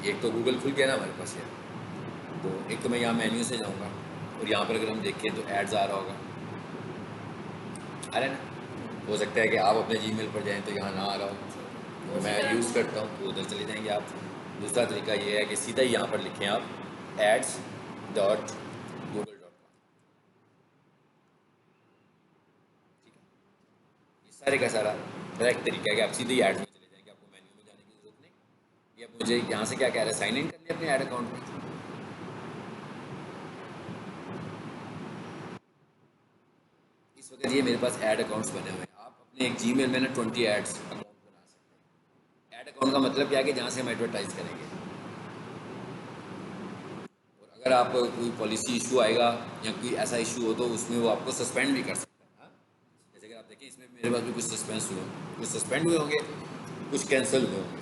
एक तो गूगल खुल गया ना हमारे पास यार, तो एक तो मैं यहाँ मेन्यू से जाऊँगा और यहाँ पर अगर हम देखें तो एड्स आ रहा होगा, आ रहा है ना। हो सकता है कि आप अपने जीमेल पर जाएं तो यहाँ ना आ रहा हो, तो मैं यूज़ करता हूँ तो उधर चले जाएंगे आप। दूसरा तरीका ये है कि सीधा ही यहाँ पर लिखें आप ads.google.com, ठीक है। ये सारे का सारा डायरेक्ट तरीका है कि आप सीधे ही एड्स में चले जाएंगे, आपको मेन्यू में जाने की जरूरत नहीं। ये अब मुझे यहाँ से क्या कह रहा है, साइन इन करने अपने ऐड अकाउंट में। इस वक्त ये मेरे पास ऐड अकाउंट्स बने हुए हैं। आप अपने एक जीमेल में ना 20 एड्स अकाउंट बना सकते हैं। ऐड अकाउंट का मतलब क्या है कि जहाँ से हम एडवर्टाइज करेंगे, और अगर आप कोई पॉलिसी इशू आएगा या कोई ऐसा इशू हो तो उसमें वो आपको सस्पेंड भी कर सकता है। हाँ? जैसे अगर आप देखें इसमें मेरे पास भी कुछ सस्पेंस हुए, कुछ सस्पेंड हुए होंगे, कुछ कैंसिल हुए होंगे।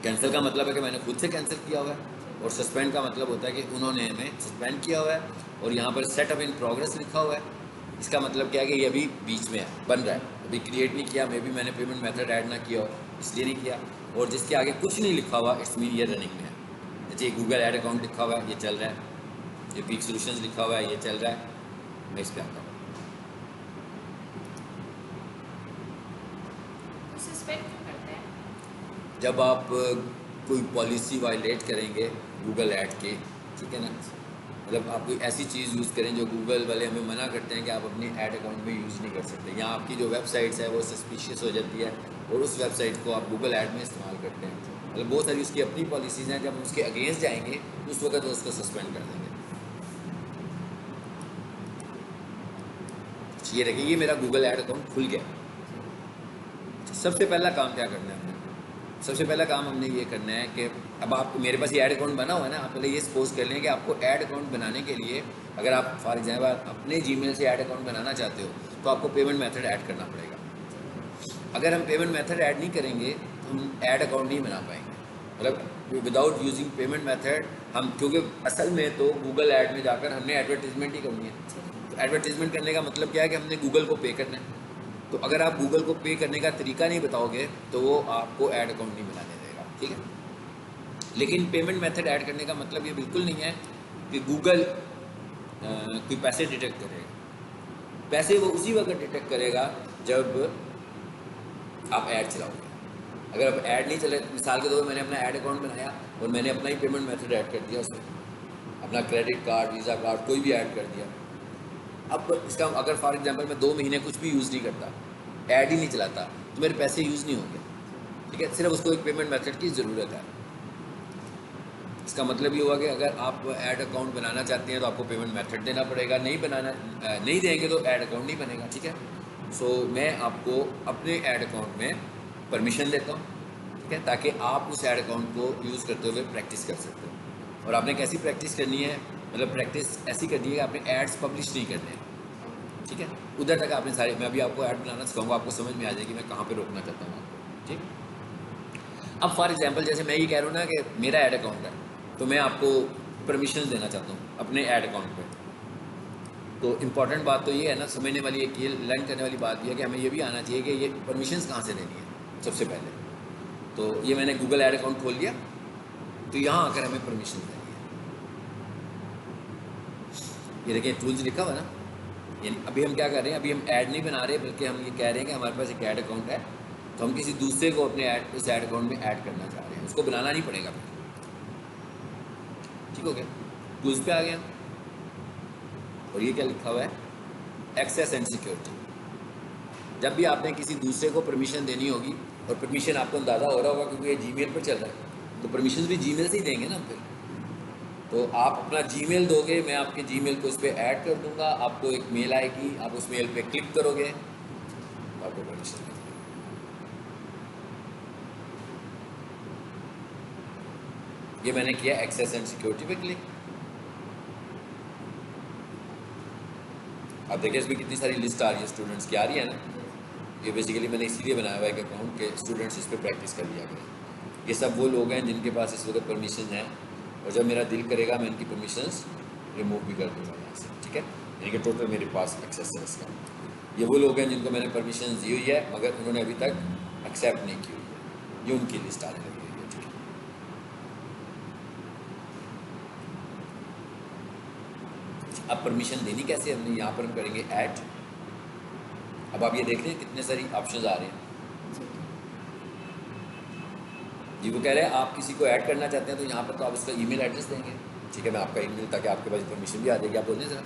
कैंसिल का मतलब है कि मैंने खुद से कैंसिल किया हुआ है, और सस्पेंड का मतलब होता है कि उन्होंने हमें सस्पेंड किया हुआ है। और यहाँ पर सेटअप इन प्रोग्रेस लिखा हुआ है, इसका मतलब क्या है कि ये अभी बीच में है, बन रहा है, अभी क्रिएट नहीं किया, मे भी मैंने पेमेंट मेथड ऐड ना किया हो इसलिए नहीं किया। और जिसके आगे कुछ नहीं लिखा हुआ इट्स मीन ये रनिंग में है। जैसे गूगल ऐड अकाउंट लिखा हुआ है ये चल रहा है, ये पीक सोल्यूशंस लिखा हुआ है ये चल रहा है। मैं इस पर आता हूँ। जब आप कोई पॉलिसी वायलेट करेंगे गूगल ऐड की, ठीक है ना, मतलब आप कोई ऐसी चीज़ यूज़ करें जो गूगल वाले हमें मना करते हैं कि आप अपनी ऐड अकाउंट में यूज़ नहीं कर सकते, या आपकी जो वेबसाइट्स है वो सस्पिशियस हो जाती है और उस वेबसाइट को आप गूगल ऐड में इस्तेमाल करते हैं, मतलब बहुत सारी उसकी अपनी पॉलिसीज़ हैं, जब हम उसके अगेंस्ट जाएंगे उस वक्त वो उसको सस्पेंड कर देंगे। ये देखिए ये मेरा गूगल ऐड अकाउंट खुल गया। सबसे पहला काम क्या करना है हमने, सबसे पहला काम हमने ये करना है कि अब आप, मेरे पास ये ऐड अकाउंट बना हुआ है ना, आप पहले ये सपोज कर लें कि आपको ऐड अकाउंट बनाने के लिए, अगर आप फॉर एग्जाम्पल अपने जीमेल से ऐड अकाउंट बनाना चाहते हो तो आपको पेमेंट मेथड ऐड करना पड़ेगा। अगर हम पेमेंट मेथड ऐड नहीं करेंगे तो हम ऐड अकाउंट नहीं बना पाएंगे, मतलब विदाउट यूजिंग पेमेंट मेथड हम, क्योंकि असल में तो गूगल ऐड में जाकर हमने एडवर्टीजमेंट ही करनी है। तो एडवर्टीजमेंट करने का मतलब क्या है कि हमने गूगल को पे करना है। तो अगर आप गूगल को पे करने का तरीका नहीं बताओगे तो वो आपको ऐड अकाउंट नहीं बनाने देगा, ठीक है। लेकिन पेमेंट मेथड ऐड करने का मतलब ये बिल्कुल नहीं है कि गूगल कोई पैसे डिटेक्ट करेगा। पैसे वो उसी वक्त डिटेक्ट करेगा जब आप ऐड चलाओगे। अगर आप ऐड नहीं चले, मिसाल के तौर पर मैंने अपना ऐड अकाउंट बनाया और मैंने अपना ही पेमेंट मेथड ऐड कर दिया उसमें, अपना क्रेडिट कार्ड, वीज़ा कार्ड कोई भी ऐड कर दिया। अब इसका अगर फॉर एग्जांपल मैं 2 महीने कुछ भी यूज़ नहीं करता, ऐड ही नहीं चलाता, तो मेरे पैसे यूज़ नहीं होंगे, ठीक है। सिर्फ उसको एक पेमेंट मेथड की ज़रूरत है। इसका मतलब ये हुआ कि अगर आप ऐड अकाउंट बनाना चाहते हैं तो आपको पेमेंट मेथड देना पड़ेगा, नहीं देंगे तो ऐड अकाउंट नहीं बनेगा, ठीक है। सो मैं आपको अपने ऐड अकाउंट में परमिशन देता हूँ, ठीक है, ताकि आप उस ऐड अकाउंट को यूज़ करते हुए प्रैक्टिस कर सकते हो। और आपने कैसी प्रैक्टिस करनी है, मतलब प्रैक्टिस ऐसी करनी है कि आपने एड्स पब्लिश नहीं करने हैं, ठीक है। उधर तक आपने सारे, मैं अभी आपको ऐड बनाना सिखाऊंगा, आपको समझ में आ जाएगी मैं कहाँ पे रोकना चाहता हूँ आपको, ठीक। अब फॉर एग्जांपल जैसे मैं ये कह रहा हूँ ना कि मेरा ऐड अकाउंट है, तो मैं आपको परमिशन देना चाहता हूँ अपने ऐड अकाउंट पे। तो इम्पॉर्टेंट बात तो ये है ना, समझने वाली एक, ये लर्न करने वाली बात ये है कि हमें ये भी आना चाहिए कि ये परमिशंस कहाँ से लेनी है सबसे पहले। तो ये मैंने गूगल ऐड अकाउंट खोल लिया, तो यहाँ आकर हमें परमिशन देनी है। ये देखिए टूल्स लिखा हुआ ना, यानी अभी हम क्या कर रहे हैं, अभी हम ऐड नहीं बना रहे, बल्कि हम ये कह रहे हैं कि हमारे पास एक ऐड अकाउंट है, तो हम किसी दूसरे को अपने ऐड, उस ऐड अकाउंट में ऐड करना चाह रहे हैं, उसको बनाना नहीं पड़ेगा फिर, ठीक हो गया। टूल्स पे आ गया, और ये क्या लिखा हुआ है, एक्सेस एंड सिक्योरिटी। जब भी आपने किसी दूसरे को परमिशन देनी होगी, और परमिशन आपको अंदाज़ा हो रहा होगा क्योंकि ये जीमेल पर चल रहा है, तो परमिशन भी जीमेल से ही देंगे ना फिर। तो आप अपना जीमेल दोगे, मैं आपके जीमेल को इस पर ऐड कर दूंगा, आपको एक मेल आएगी, आप उस मेल पे क्लिक करोगे तो आपको परमिशन मिलेगी। ये मैंने किया एक्सेस एंड सिक्योरिटी पे क्लिक। आप देखिए इसमें कितनी सारी लिस्ट आ रही है स्टूडेंट्स की, आ रही है ना। ये बेसिकली मैंने इसीलिए बनाया हुआ है एक अकाउंट के स्टूडेंट्स इस पर प्रैक्टिस कर लिया करें। ये सब वो लोग हैं जिनके पास इस वक्त परमिशन है, और जब मेरा दिल करेगा मैं इनकी परमिशंस रिमूव भी कर दूँगा यहाँ से, ठीक है। यानी कि टोटल मेरे पास एक्सेस है इसका। ये वो लोग हैं जिनको मैंने परमिशन दी हुई है मगर उन्होंने अभी तक एक्सेप्ट नहीं की हुई है, ये उनकी लिस्ट आने लगी हुई है, ठीक है। अब परमिशन देनी कैसे हमने, यहाँ पर हम करेंगे ऐड। अब आप ये देख रहे हैं कितने सारी ऑप्शंस आ रहे हैं जी। वो कह रहे हैं आप किसी को ऐड करना चाहते हैं तो यहाँ पर तो आप उसका ईमेल एड्रेस देंगे, ठीक है। मैं आपका ईमेल, ताकि आपके पास परमिशन भी आ जाएगी। आप बोलें सर।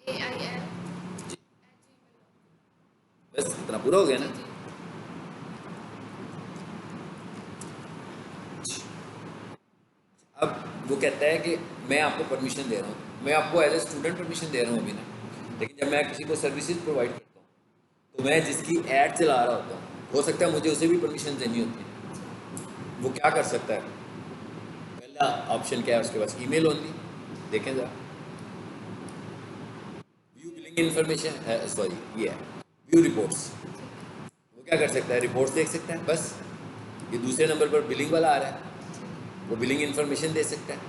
HIRAAIL जी, बस इतना पूरा हो गया ना। अब वो कहता है कि मैं आपको परमिशन दे रहा हूँ, मैं आपको एज ए स्टूडेंट परमिशन दे रहा हूँ अभी ना, लेकिन जब मैं किसी को सर्विसेज प्रोवाइड करता हूँ तो मैं जिसकी ऐड चला रहा होता हूँ, हो सकता है मुझे उसे भी परमिशन देनी होती है। वो क्या कर सकता है? पहला ऑप्शन क्या है उसके पास? Email only. देखें जरा, व्यू बिलिंग इन्फॉर्मेशन है, सॉरी ये है व्यू रिपोर्ट्स। वो क्या कर सकता है? रिपोर्ट्स देख सकता है बस। ये दूसरे नंबर पर बिलिंग वाला आ रहा है, वो बिलिंग इन्फॉर्मेशन दे सकता है।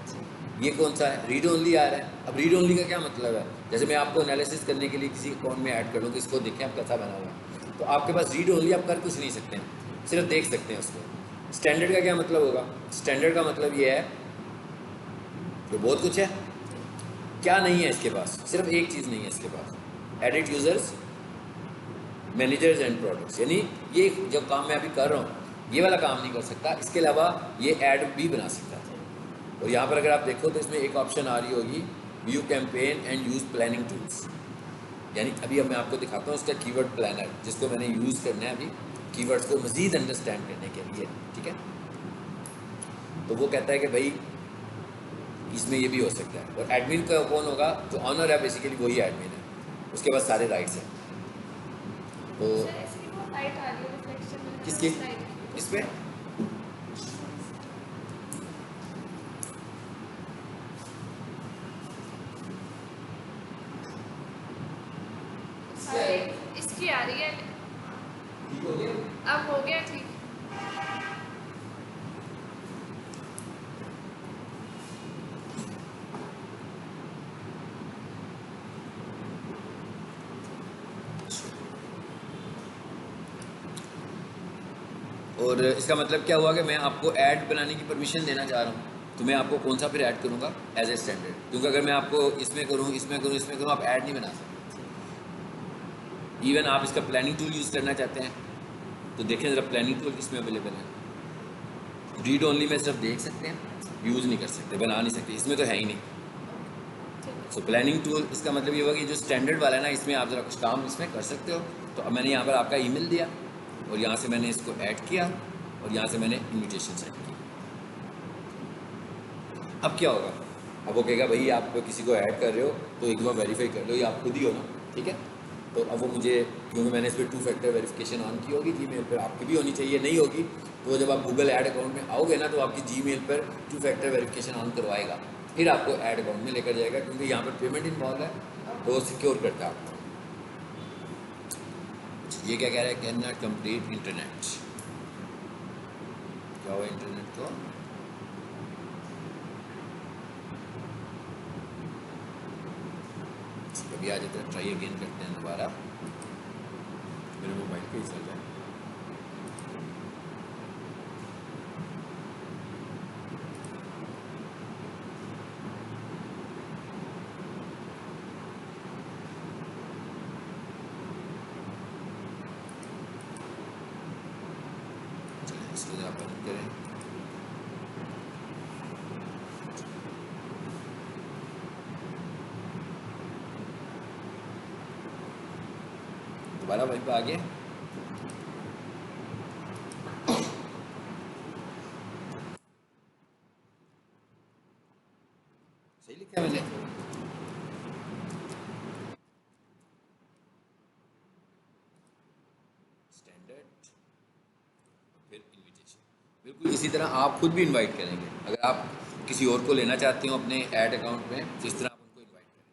ये कौन सा है? रीड ओनली आ रहा है। अब रीड ओनली का क्या मतलब है? जैसे मैं आपको एनालिसिस करने के लिए किसी अकाउंट में ऐड कर लूँ कि इसको देखें आप कैसा बना हुआ है, तो आपके पास रीड ओनली आप कर कुछ नहीं सकते हैं, सिर्फ देख सकते हैं उसको। स्टैंडर्ड का क्या मतलब होगा? स्टैंडर्ड का मतलब ये है कि बहुत कुछ है। क्या नहीं है इसके पास? सिर्फ एक चीज़ नहीं है इसके पास, edit users, managers and products. यानी ये जो काम मैं अभी कर रहा हूँ ये वाला काम नहीं कर सकता, इसके अलावा ये ऐड भी बना सकता है। और यहाँ पर अगर आप देखो तो इसमें एक ऑप्शन आ रही होगी, view campaign and use planning tools. यानी अभी अब मैं आपको दिखाता हूँ उसका कीवर्ड प्लानर, जिसको मैंने यूज़ करना है अभी कीवर्ड्स को मज़ीद अंडरस्टैंड करने के लिए, ठीक है। तो वो कहता है कि भाई इसमें ये भी हो सकता है। और एडमिन का कौन होगा? जो ऑनर है बेसिकली वही एडमिन है, उसके पास सारे राइट्स हैं। तो किसके? इस पर इसकी आ रही है। ठीक हो गया? अब हो गया ठीक। और इसका मतलब क्या हुआ कि मैं आपको ऐड बनाने की परमिशन देना चाह रहा हूँ, तो मैं आपको कौन सा फिर ऐड करूँगा? As a standard. क्योंकि अगर मैं आपको इसमें करूँ, इसमें करूँ, इसमें करूँ, आप ऐड नहीं बना सकते। इवन आप इसका प्लानिंग टूल यूज़ करना चाहते हैं तो देखें ज़रा प्लानिंग टूल किसमें अवेलेबल है। रीड ओनली में सिर्फ देख सकते हैं, यूज़ नहीं कर सकते, बना नहीं सकते, इसमें तो है ही नहीं। सो प्लानिंग टूल, इसका मतलब ये हुआ कि जो स्टैंडर्ड वाला है ना, इसमें आप ज़रा कुछ काम इसमें कर सकते हो। तो अब मैंने यहाँ पर आपका ईमेल दिया और यहाँ से मैंने इसको ऐड किया और यहाँ से मैंने इन्विटेशन सेंड की। अब क्या होगा? अब वो कहेगा भाई आप किसी को ऐड कर रहे हो तो एक बार वेरीफाई कर लो, ये आप खुद ही हो ना, ठीक है। तो अब वो मुझे, क्योंकि मैंने इस पर 2 फैक्टर वेरिफिकेशन ऑन की होगी, जीमेल पर आपकी भी होनी चाहिए, नहीं होगी तो जब आप गूगल ऐड अकाउंट में आओगे ना तो आपकी जीमेल पर 2 फैक्टर वेरिफिकेशन ऑन करवाएगा, फिर आपको ऐड अकाउंट में लेकर जाएगा, क्योंकि यहाँ पर पेमेंट इन्वॉल्व है तो वो सिक्योर करता है आपको। ये क्या कह रहा है? Can not complete internet. क्या हुआ इंटरनेट को? कभी आ जाता है, ट्राई अगेन करते हैं दोबारा। मेरे मोबाइल पे ही चल रहा है। चलिए इसको जरा बंद करें। दोबारा वहीं पे आ गए। सही लिखा है मैंने? स्टैंडर्ड फिर इनविटेशन। बिल्कुल इसी तरह आप खुद भी इनवाइट करेंगे। अगर आप किसी और को लेना चाहते हो अपने ऐड अकाउंट में, तो इस तरह आप उनको इनवाइट करेंगे।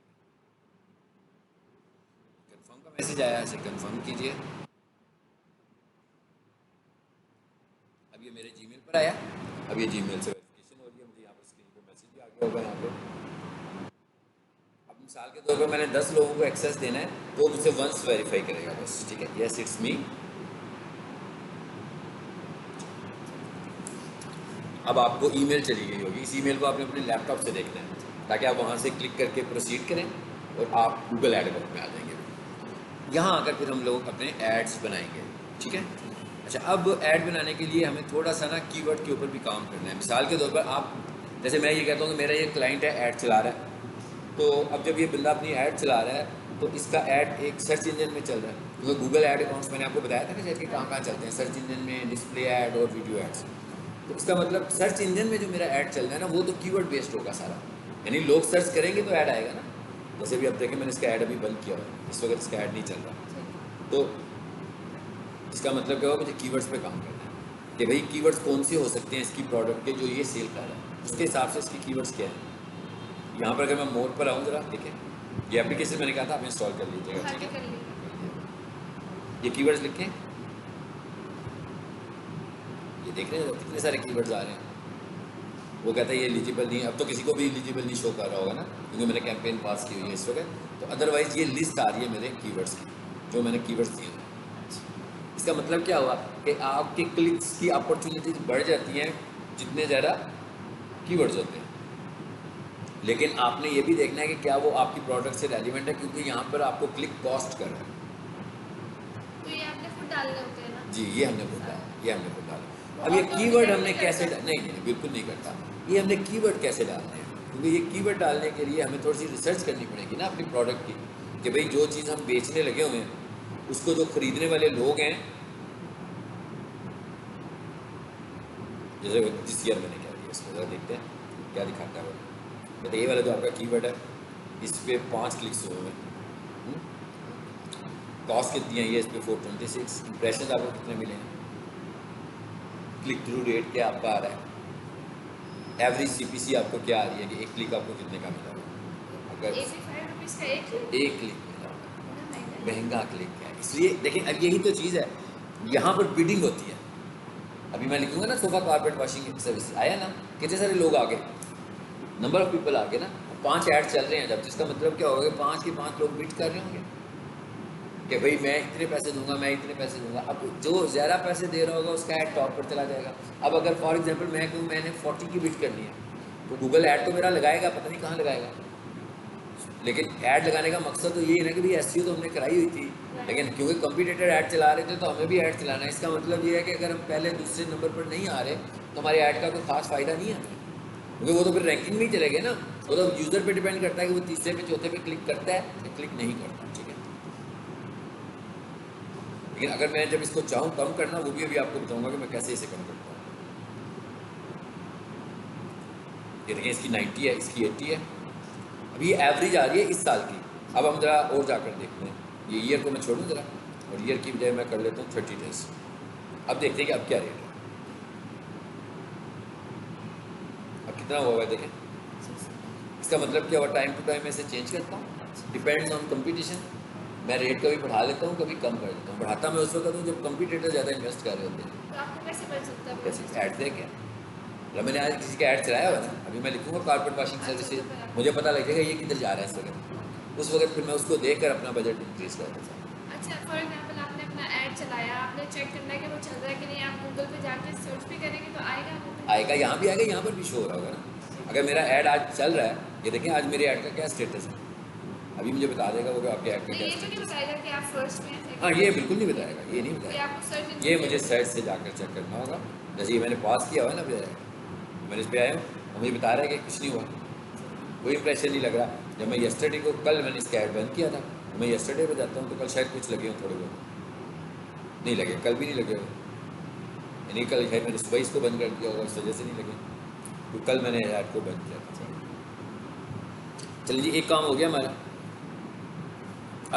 कंफर्म का मैसेज आया, इसे कंफर्म कीजिए। अब ये मेरे जीमेल पर आया, अब ये जीमेल से वेरिफिकेशन हो रही है, मुझे यहाँ पर स्क्रीन पे मैसेज भी आ गया होगा यहाँ पे। अब मिसाल के तौर पर मैंने 10 लोगों को एक्सेस देना है तो मुझसे वंस वेरीफाई करेगा बस, ठीक है। Yes it's me. अब आपको ईमेल चली गई होगी, इस ईमेल को आपने अपने लैपटॉप से देखना है ताकि आप वहाँ से क्लिक करके प्रोसीड करें और आप गूगल एड अकाउंट में आ जाएंगे। यहाँ आकर फिर हम लोग अपने एड्स बनाएंगे, ठीक है। अच्छा, अब ऐड बनाने के लिए हमें थोड़ा सा ना कीवर्ड के ऊपर भी काम करना है। मिसाल के तौर पर आप, जैसे मैं ये कहता हूँ कि मेरा ये क्लाइंट है, ऐड चला रहा है, तो अब जब ये बंदा अपनी ऐड चला रहा है तो इसका ऐड एक सर्च इंजन में चल रहा है, क्योंकि गूगल ऐड अकाउंट्स मैंने आपको बताया था ना जैसे कहाँ कहाँ चलते हैं, सर्च इंजन में, डिस्प्ले ऐड और वीडियो एड्स। तो इसका मतलब सर्च इंजन में जो मेरा ऐड चल रहा है ना वो तो कीवर्ड बेस्ड होगा सारा, यानी लोग सर्च करेंगे तो ऐड आएगा ना। जैसे भी अब देखें मैंने इसका ऐड अभी बंद किया हुआ है, इस वक्त इसका ऐड नहीं चल रहा, तो इसका मतलब क्या होगा, मुझे कीवर्ड्स पे काम करना है कि भाई कीवर्ड्स कौन से हो सकते हैं इसकी प्रोडक्ट के जो ये सेल कर रहा है, उसके हिसाब से इसकी कीवर्ड्स क्या है। यहाँ पर अगर मैं मोड पर आऊँ जरा देखें, ये एप्लीकेशन मैंने कहा था आप इंस्टॉल कर लीजिएगा, हाँ ठीक जी, है। कर लीजिए। ये कीवर्ड्स लिखें, ये देख रहे हैं कितने सारे कीवर्ड्स आ रहे हैं। वो कहता है ये एलिजिबल नहीं है, अब तो किसी को भी एलिजिबल नहीं शो कर रहा होगा ना, क्योंकि मैंने कैंपेन पास की हुई है इस वक्त। तो अदरवाइज़ ये लिस्ट आ रही है मेरे कीवर्ड्स की, जो मैंने कीवर्ड्स दिए हैं। इसका मतलब क्या हुआ कि आपके क्लिक्स की अपॉर्चुनिटीज बढ़ जाती हैं जितने ज़्यादा कीवर्ड्स होते हैं, लेकिन आपने ये भी देखना है कि क्या वो आपकी प्रोडक्ट से रेलिवेंट है, क्योंकि यहाँ पर आपको क्लिक कॉस्ट कर रहा है। तो ये आपने खुद डालने होते हैं ना? जी, ये हमने खुद डाला, ये हमने खुद डाला। अब ये कीवर्ड हमने कैसे नहीं, बिल्कुल नहीं करता। ये हमने कीवर्ड कैसे डालने हैं, क्योंकि ये कीवर्ड डालने के लिए हमें थोड़ी सी रिसर्च करनी पड़ेगी ना अपनी प्रोडक्ट की, कि भाई जो चीज़ हम बेचने लगे हुए हैं उसको जो खरीदने वाले लोग हैं, जैसे जिस ईयर मैंने क्या दिया इसको ज़रा देखते हैं क्या दिखाता है वो। तो ये वाला जो आपका कीवर्ड है इस पर 5 क्लिक्स हुए हैं, कॉस्ट कितनी है ये इस पर 426, इंप्रेशन आपको कितने मिले हैं, क्लिक थ्रू रेट क्या आपका आ रहा है, एवरेज CPC आपको क्या आ रही है कि एक क्लिक आपको कितने का मिला होगा। अगर 85 रुपीज़ का एक क्लिक मिला होगा, महंगा। महंगा क्लिक है। इसलिए देखिए अब यही तो चीज़ है, यहाँ पर बिडिंग होती है। अभी मैं लिखूंगा ना सोफा कारपेट वॉशिंग सर्विस, आया ना, कितने सारे लोग आ गए, नंबर ऑफ पीपल आ गए ना, 5 ऐड चल रहे हैं जब, जिसका मतलब क्या होगा कि 5 के 5 लोग बिड कर रहे होंगे कि भाई मैं इतने पैसे दूंगा, मैं इतने पैसे दूंगा। अब जो ज़्यादा पैसे दे रहा होगा उसका ऐड टॉप पर चला जाएगा। अब अगर फॉर एग्जांपल मैं कहूँ मैंने 40 की बिड करनी है, तो गूगल ऐड तो मेरा लगाएगा, पता नहीं कहाँ लगाएगा, लेकिन ऐड लगाने का मकसद तो ये है ना कि भाई SEO तो हमने कराई हुई थी, लेकिन क्योंकि कंपटीटर ऐड चला रहे थे तो हमें भी ऐड चलाना है। इसका मतलब ये है कि अगर हम पहले दूसरे नंबर पर नहीं आ रहे तो हमारे ऐड का कोई खास फ़ायदा नहीं है, क्योंकि वो तो फिर रैंकिंग में ही चले गए ना। वो तो यूज़र पे डिपेंड करता है कि वो तीसरे पे चौथे पे क्लिक करता है या क्लिक नहीं करता, ठीक है। लेकिन अगर मैं जब इसको चाहूँ कम करना, वो भी अभी आपको बताऊंगा कि मैं कैसे इसे कम करता हूँ। ये देखिए इसकी 90 है, इसकी 80 है, अभी एवरेज आ रही है इस साल की। अब हम जरा और जाकर देखते हैं, ये ईयर को मैं छोड़ूँ जरा, और ईयर की बजाय मैं कर लेता हूँ 30 डेज। अब देखते हैं कि अब क्या रेट है, अब कितना हुआ है देखें। इसका मतलब क्या हुआ, टाइम टू टाइम ऐसे चेंज करता हूँ, डिपेंड्स ऑन कंपटीशन। मैं रेट कभी बढ़ा लेता हूँ, कभी कम कर देता हूँ। बढ़ाता मैं उस वक्त हूँ जब कंपटीटर ज़्यादा इन्वेस्ट कर रहे होते हैं। तो आपको कैसे बन सकता है? कैसे ऐड दे क्या, मतलब मैंने आज किसी का ऐड चलाया हुआ ना, अभी मैं लिखूँगा कारपेट वॉशिंग सर्विसेज, मुझे पता लग जाएगा ये किधर जा रहा है इस वक्त। उस वक्त फिर मैं उसको देख कर अपना बजट इंक्रीज कर देता हूँ। अच्छा, फॉर एग्जाम्पल आपने अपना ऐड चलाया, आपने चेक करना है कि वो चल रहा है कि नहीं, आप गूगल पे जाके सर्च भी करेंगे तो आएगा आपको? आएगा, यहाँ भी आएगा, यहाँ पर भी शो हो रहा होगा ना। अगर मेरा ऐड आज चल रहा है, ये देखें आज मेरे ऐड का क्या स्टेटस है, अभी मुझे बता देगा वो कि आपके ऐड का नहीं, क्या ये तो नहीं स्टेटस है। बताएगा कि आप फर्स्ट में हैं। हाँ, ये बिल्कुल नहीं बताएगा, ये नहीं ये बताएगा, आपको सर्च ये मुझे सर्च से जाकर चेक करना होगा। जैसे ये मैंने पास किया हुआ है ना, मैंने इस पर आया हूँ और मुझे बता रहा है कि कुछ नहीं हुआ, कोई इंप्रेशन नहीं लग रहा। जब मैं येस्टरडे को, कल मैंने इसका ऐड बंद किया था, मैं येस्टरडे पे जाता हूँ तो कल शायद कुछ लगे हों, थोड़े बहुत नहीं लगे, कल भी नहीं लगे हो, यानी कल शायद मैंने सुबह इसको बंद कर दिया होगा, इस वजह से नहीं लगे, तो कल मैंने ऐड को बंद किया था। चलिए जी, एक काम हो गया हमारा।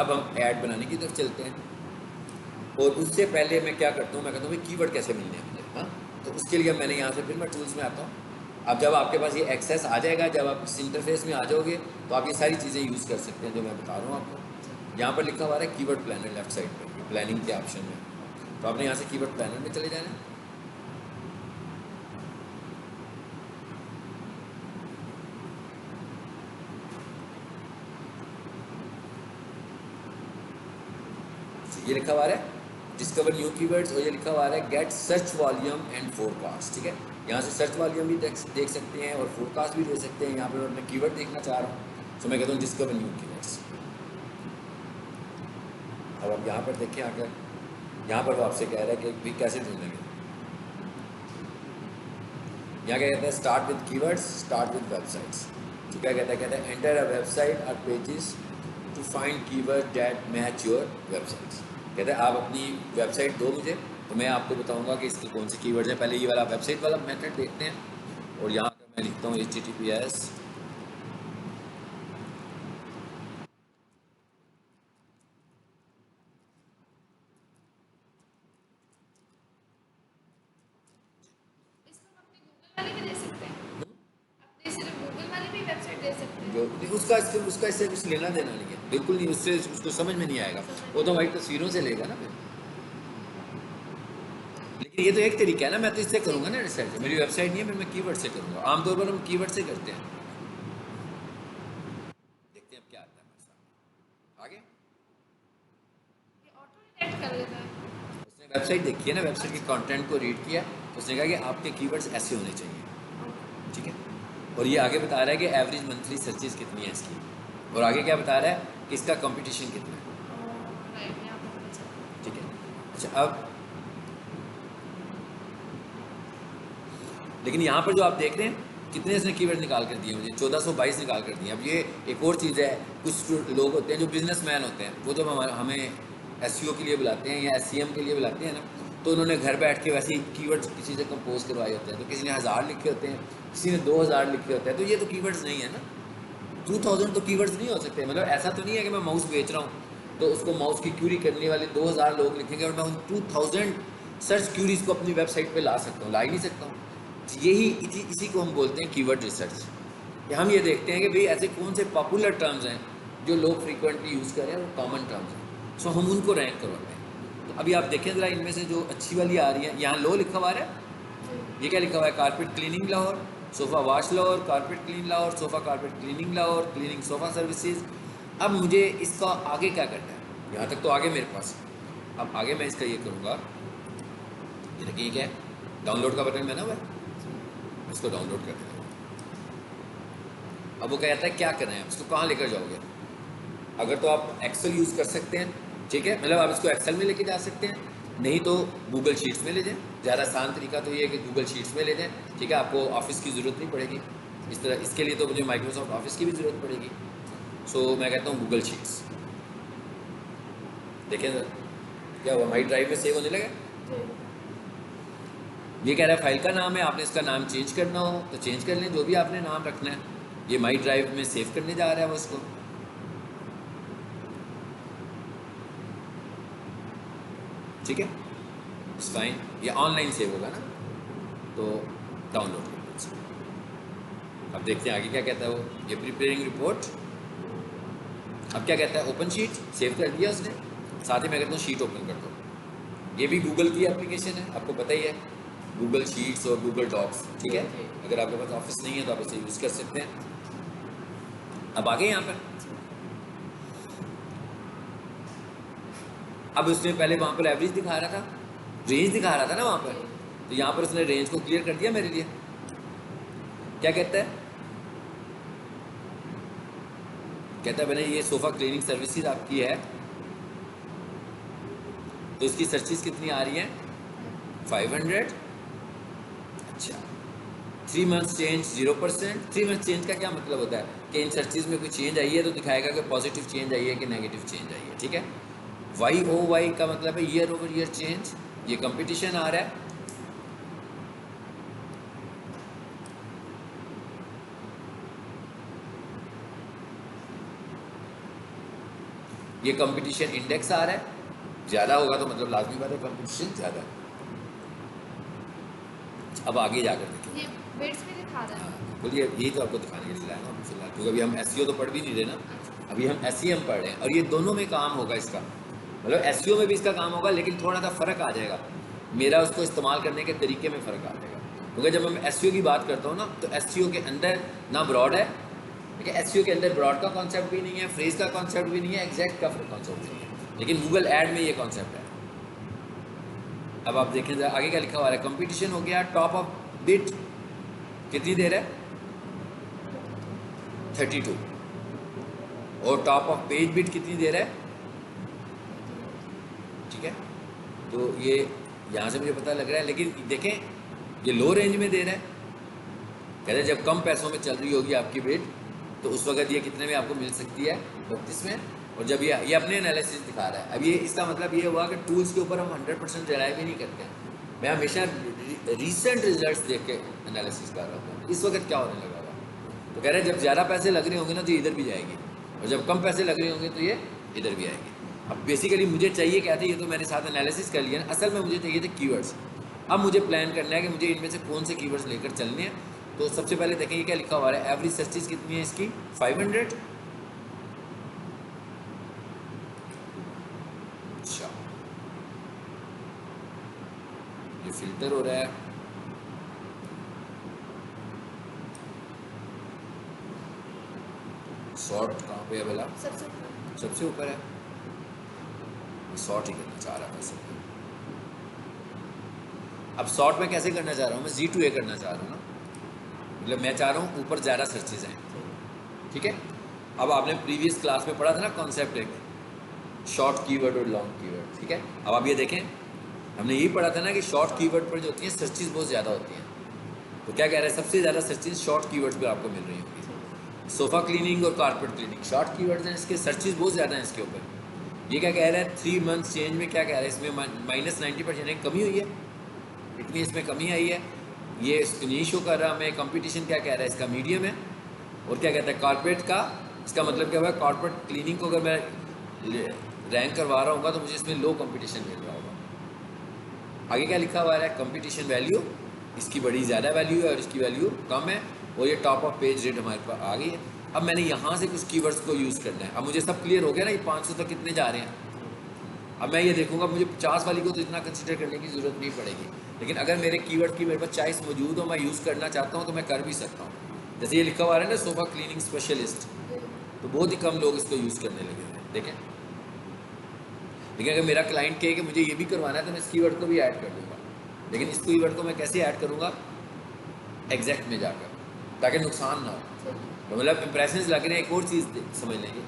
अब हम ऐड बनाने की तरफ चलते हैं, और उससे पहले मैं क्या करता हूँ, मैं कहता हूँ भाई कीवर्ड कैसे मिलने हैं मुझे। हाँ, तो उसके लिए मैंने यहाँ से फिर मैं टूल्स में आता हूँ। अब जब आपके पास ये एक्सेस आ जाएगा, जब आप इस इंटरफेस में आ जाओगे तो आप ये सारी चीज़ें यूज़ कर सकते हैं जो मैं बता रहा हूँ आपको। यहाँ पर लिखा हुआ है कीवर्ड प्लानर लेफ्ट साइड पर, प्लानिंग के ऑप्शन में, तो आपने यहाँ से कीवर्ड प्लानर में चले जाना है। ये लिखा हुआ है डिस्कवर न्यू कीवर्ड्स, और ये लिखा हुआ है get search volume and forecast, ठीक है। यहाँ से सर्च वॉल्यूम भी देख सकते हैं और फोरकास्ट भी दे सकते हैं। यहाँ पर मैं कीवर्ड देखना चाह रहा हूँ, तो मैं कहता हूँ डिस्कवर न्यू कीवर्ड्स। अब आप यहाँ पर देखें आकर, यहाँ पर वो आपसे कह रहा है कि भी कैसे ढूंढेंगे। यहाँ क्या कहता है, start with keywords, start with websites. तो क्या कहता है एंटर अ वेबसाइट और pages to find keyword that match your websites. कहता है आप अपनी वेबसाइट दो मुझे, तो मैं आपको बताऊंगा कि इसके कौन से कीवर्ड्स हैं। पहले ये वाला वेबसाइट वाला मेथड देखते हैं, और यहाँ पर मैं लिखता हूँ HTTPS इसको हम अपनी गूगल वाली भी दे सकते हैं, अपनी सिर्फ गूगल वाली भी वेबसाइट दे सकते हैं। जो उसका इससे कुछ लेना देना नहीं है, बिल्कुल नहीं। उससे उसको समझ में नहीं आएगा, वो तो हमारी तस्वीरों से लेगा ना फिर। लेकिन ये तो एक तरीका है ना, मैं तो इससे करूँगा ना रिसर्च। मेरी वेबसाइट नहीं है, फिर मैं कीवर्ड से करूँगा। आमतौर पर हम कीवर्ड से करते हैं। देखते हैं अब क्या आता है हमारे सामने आगे। ये ऑटो डिटेक्ट कर लेता है। उसने वेबसाइट देखी है ना, वेबसाइट के कंटेंट को रीड किया, तो उसने कहा कि आपके कीवर्ड्स ऐसे होने चाहिए, ठीक है। और ये आगे बता रहा है कि एवरेज मंथली सर्चेज कितनी है इसकी, और आगे क्या बता रहा है कि इसका कंपटीशन कितना है, राइट, यहाँ पर अच्छा। ठीक है। अच्छा, अब लेकिन यहाँ पर जो आप देख रहे हैं कितने इसने कीवर्ड निकाल कर दिए मुझे, 1422 निकाल कर दिए। अब ये एक और चीज़ है, कुछ लोग होते हैं जो बिजनेसमैन होते हैं, वो जब हमें SEO के लिए बुलाते हैं या SEM के लिए बुलाते हैं ना, तो उन्होंने घर बैठ के वैसे ही कीवर्ड्स किसी से कंपोज करवाए होते हैं। तो किसी ने 1000 लिखे होते हैं, किसी ने 2000 लिखे होते हैं। तो ये तो कीवर्ड्स नहीं है ना, 2000 तो कीवर्ड्स नहीं हो सकते। मतलब ऐसा तो नहीं है कि मैं माउस बेच रहा हूँ तो उसको माउस की क्यूरी करने वाले 2000 लोग लिखेंगे और मैं उन 2000 सर्च क्यूरीज को अपनी वेबसाइट पे ला सकता हूँ, ला ही नहीं सकता हूँ। यही इसी को हम बोलते हैं कीवर्ड रिसर्च। हम ये देखते हैं कि भाई ऐसे कौन से पॉपुलर टर्म्स हैं जो लोग फ्रीक्वेंटली यूज़ करें और कॉमन टर्म्स हैं, सो हम उनको रैंक करवाते हैं। तो अभी आप देखें ज़रा, इनमें से जो अच्छी वाली आ रही है, यहाँ लो लिखा हुआ है, ये क्या लिखा हुआ है, carpet cleaning Lahore, sofa wash Lahore, carpet clean Lahore, sofa carpet cleaning Lahore, cleaning sofa services. अब मुझे इसका आगे क्या करना है, यहाँ तक तो आगे मेरे पास। अब आगे मैं इसका ये करूँगा, ये देखिए क्या है, डाउनलोड का बटन बना हुआ है, इसको डाउनलोड कर देना। अब वो कहता है क्या करना है, इसको कहाँ लेकर जाओगे। अगर तो आप एक्सेल यूज़ कर सकते हैं, ठीक है, मतलब आप इसको एक्सेल में लेके जा सकते हैं, नहीं तो गूगल शीट्स में ले जाएं। ज़्यादा आसान तरीका तो ये है कि गूगल शीट्स में ले जाएं, ठीक है। आपको ऑफिस की ज़रूरत नहीं पड़ेगी इस तरह, इसके लिए तो मुझे माइक्रोसॉफ्ट ऑफिस की भी ज़रूरत पड़ेगी। सो मैं कहता हूँ गूगल शीट्स। देखें क्या हुआ, माई ड्राइव में सेव होने लगा। ये कह रहा है फाइल का नाम है, आपने इसका नाम चेंज करना हो तो चेंज कर लें, जो भी आपने नाम रखना है। ये माई ड्राइव में सेव करने जा रहा है वो इसको, ठीक है, इट्स फाइन। ये ऑनलाइन सेव होगा ना, तो डाउनलोड कर लीजिए। अब देखते हैं आगे क्या कहता है वो। ये प्रिपेयरिंग रिपोर्ट, अब क्या कहता है, ओपन शीट, सेव कर दिया उसने। साथ ही मैं कहता हूँ शीट ओपन कर दो। ये भी गूगल की एप्लीकेशन है, आपको पता ही है, गूगल शीट्स और गूगल डॉक्स, ठीक है। अगर आपके पास ऑफिस नहीं है तो आप इसे यूज़ कर सकते हैं। अब आगे यहाँ पर, अब उसने पहले वहाँ पर एवरेज दिखा रहा था, रेंज दिखा रहा था ना वहाँ पर, तो यहाँ पर उसने रेंज को क्लियर कर दिया मेरे लिए। क्या कहता है, कहता है मैंने ये सोफ़ा क्लीनिंग सर्विसेज आपकी है, तो इसकी सर्चेज कितनी आ रही हैं, 500। अच्छा, 3 मंथ्स चेंज 0%। 3 मंथ चेंज का क्या मतलब होता है कि इन सर्चेज में कोई चेंज आई है तो दिखाएगा कि पॉजिटिव चेंज आई है कि नेगेटिव चेंज आई है, ठीक है। YOY का मतलब है ईयर ओवर ईयर चेंज। ये कंपटीशन आ रहा है, ये कंपटीशन इंडेक्स आ रहा है, ज़्यादा होगा तो मतलब लाजमी बात है कंपटीशन ज़्यादा है। अब आगे जाकर देखें, ये बिट्स भी दिखा रहा है। बोलिए, यही तो आपको दिखाने के लिए लाया हूँ फिलहाल, क्योंकि अभी हम SEO तो पढ़ भी नहीं रहे ना, अभी हम SEM पढ़ रहे हैं, और ये दोनों में काम होगा इसका। मतलब SEO में भी इसका काम होगा, लेकिन थोड़ा सा फ़र्क आ जाएगा, मेरा उसको इस्तेमाल करने के तरीके में फ़र्क आ जाएगा। क्योंकि जब मैं SEO की बात करता हूँ ना, तो SEO के अंदर ना ब्रॉड है, ठीक है, SEO के अंदर ब्रॉड का कॉन्सेप्ट भी नहीं है, फ्रेज का कॉन्सेप्ट भी नहीं है, एग्जैक्ट का कॉन्सेप्ट भी नहीं है, लेकिन गूगल ऐड में ये कॉन्सेप्ट है। अब आप देखें आगे क्या लिखा हुआ है, कंपटीशन हो गया, टॉप ऑफ बिट कितनी दे रहा है 32 और टॉप ऑफ पेज बिट कितनी दे रहा है, ठीक है। तो ये यहाँ से मुझे पता लग रहा है, लेकिन देखें ये लो रेंज में दे रहा है, कह रहे जब कम पैसों में चल रही होगी आपकी बिट तो उस वक्त ये कितने में आपको मिल सकती है 32 में, और जब ये अपने एनालिसिस दिखा रहा है। अब ये इसका मतलब ये हुआ कि टूल्स के ऊपर हम 100% रिलाय भी नहीं करते हैं। मैं हमेशा रीसेंट रिजल्ट्स देख के एनालिसिस कर रहा हूँ इस वक्त क्या होने लगा हुआ। तो कह रहे हैं जब ज़्यादा पैसे लग रहे होंगे ना तो ये इधर भी जाएगी, और जब कम पैसे लग रहे होंगे तो ये इधर भी आएगी। अब बेसिकली मुझे चाहिए क्या था, ये तो मैंने साथ एनालिसिस कर लिया ना, असल में मुझे चाहिए थे कीवर्ड्स। अब मुझे प्लान करना है कि मुझे इनमें से कौन से कीवर्ड्स लेकर चलने हैं। तो सबसे पहले देखें ये क्या लिखा हुआ है, एवरेज सर्चेज कितनी है इसकी 500। अच्छा ये फिल्टर हो रहा है, शॉर्ट कहाँ पे है भला, सबसे ऊपर है, शॉर्ट ही करना चाह रहा था। अब शॉर्ट में कैसे करना चाह रहा हूँ मैं, Z2A करना चाह रहा हूँ ना, मतलब मैं चाह रहा हूँ ऊपर ज़्यादा सर्चेज हैं, ठीक है। अब आपने प्रीवियस क्लास में पढ़ा था ना कॉन्सेप्ट एक शॉर्ट कीवर्ड और लॉन्ग कीवर्ड, ठीक है। अब आप ये देखें हमने यही पढ़ा था ना कि शॉर्ट कीवर्ड पर जो होती हैं सर्चेज बहुत ज़्यादा होती हैं। तो क्या कह रहे हैं, सबसे ज़्यादा सर्चेज शॉर्ट कीवर्ड्स पर आपको मिल रही होंगी। सोफ़ा क्लीनिंग और कारपेट क्लीनिंग शॉर्ट कीवर्ड्स हैं, इसके सर्चेज बहुत ज़्यादा हैं इसके ऊपर। ये क्या कह रहा है 3 मंथ चेंज में, क्या कह रहा है इसमें -90% कमी हुई है, इतनी इसमें कमी आई है। ये नहीं शो कर रहा हमें। कंपटीशन क्या कह रहा है इसका मीडियम है, और क्या कहता है कारपेट का, इसका मतलब क्या हुआ कारपेट क्लीनिंग को अगर मैं रैंक करवा रहा हूँ तो मुझे इसमें लो कंपटीशन मिल रहा होगा। आगे क्या लिखा हुआ है, कंपटीशन वैल्यू, इसकी बड़ी ज़्यादा वैल्यू है और इसकी वैल्यू कम है, और ये टॉप ऑफ पेज रेट हमारे पास आ गई है। अब मैंने यहाँ से कुछ कीवर्ड्स को यूज़ करना है। अब मुझे सब क्लियर हो गया ना, ये 500 तक कितने जा रहे हैं। अब मैं ये देखूंगा, मुझे 50 वाली को तो इतना कंसिडर करने की ज़रूरत नहीं पड़ेगी, लेकिन अगर मेरे कीवर्ड की मेरे पास चॉइस मौजूद हो, मैं यूज़ करना चाहता हूँ तो मैं कर भी सकता हूँ। जैसे ये लिखा हुआ है ना सोफ़ा क्लीनिंग स्पेशलिस्ट, तो बहुत ही कम लोग इसको यूज़ करने लगे हैं, देखें। लेकिन अगर मेरा क्लाइंट कहे कि मुझे ये भी करवाना है तो मैं इस कीवर्ड को भी ऐड कर दूँगा। लेकिन इस कीवर्ड को मैं कैसे ऐड करूँगा, एग्जैक्ट में जाकर, ताकि नुकसान ना हो। तो मतलब इंप्रेशंस लग रहे हैं। एक और चीज़ समझ लेंगे,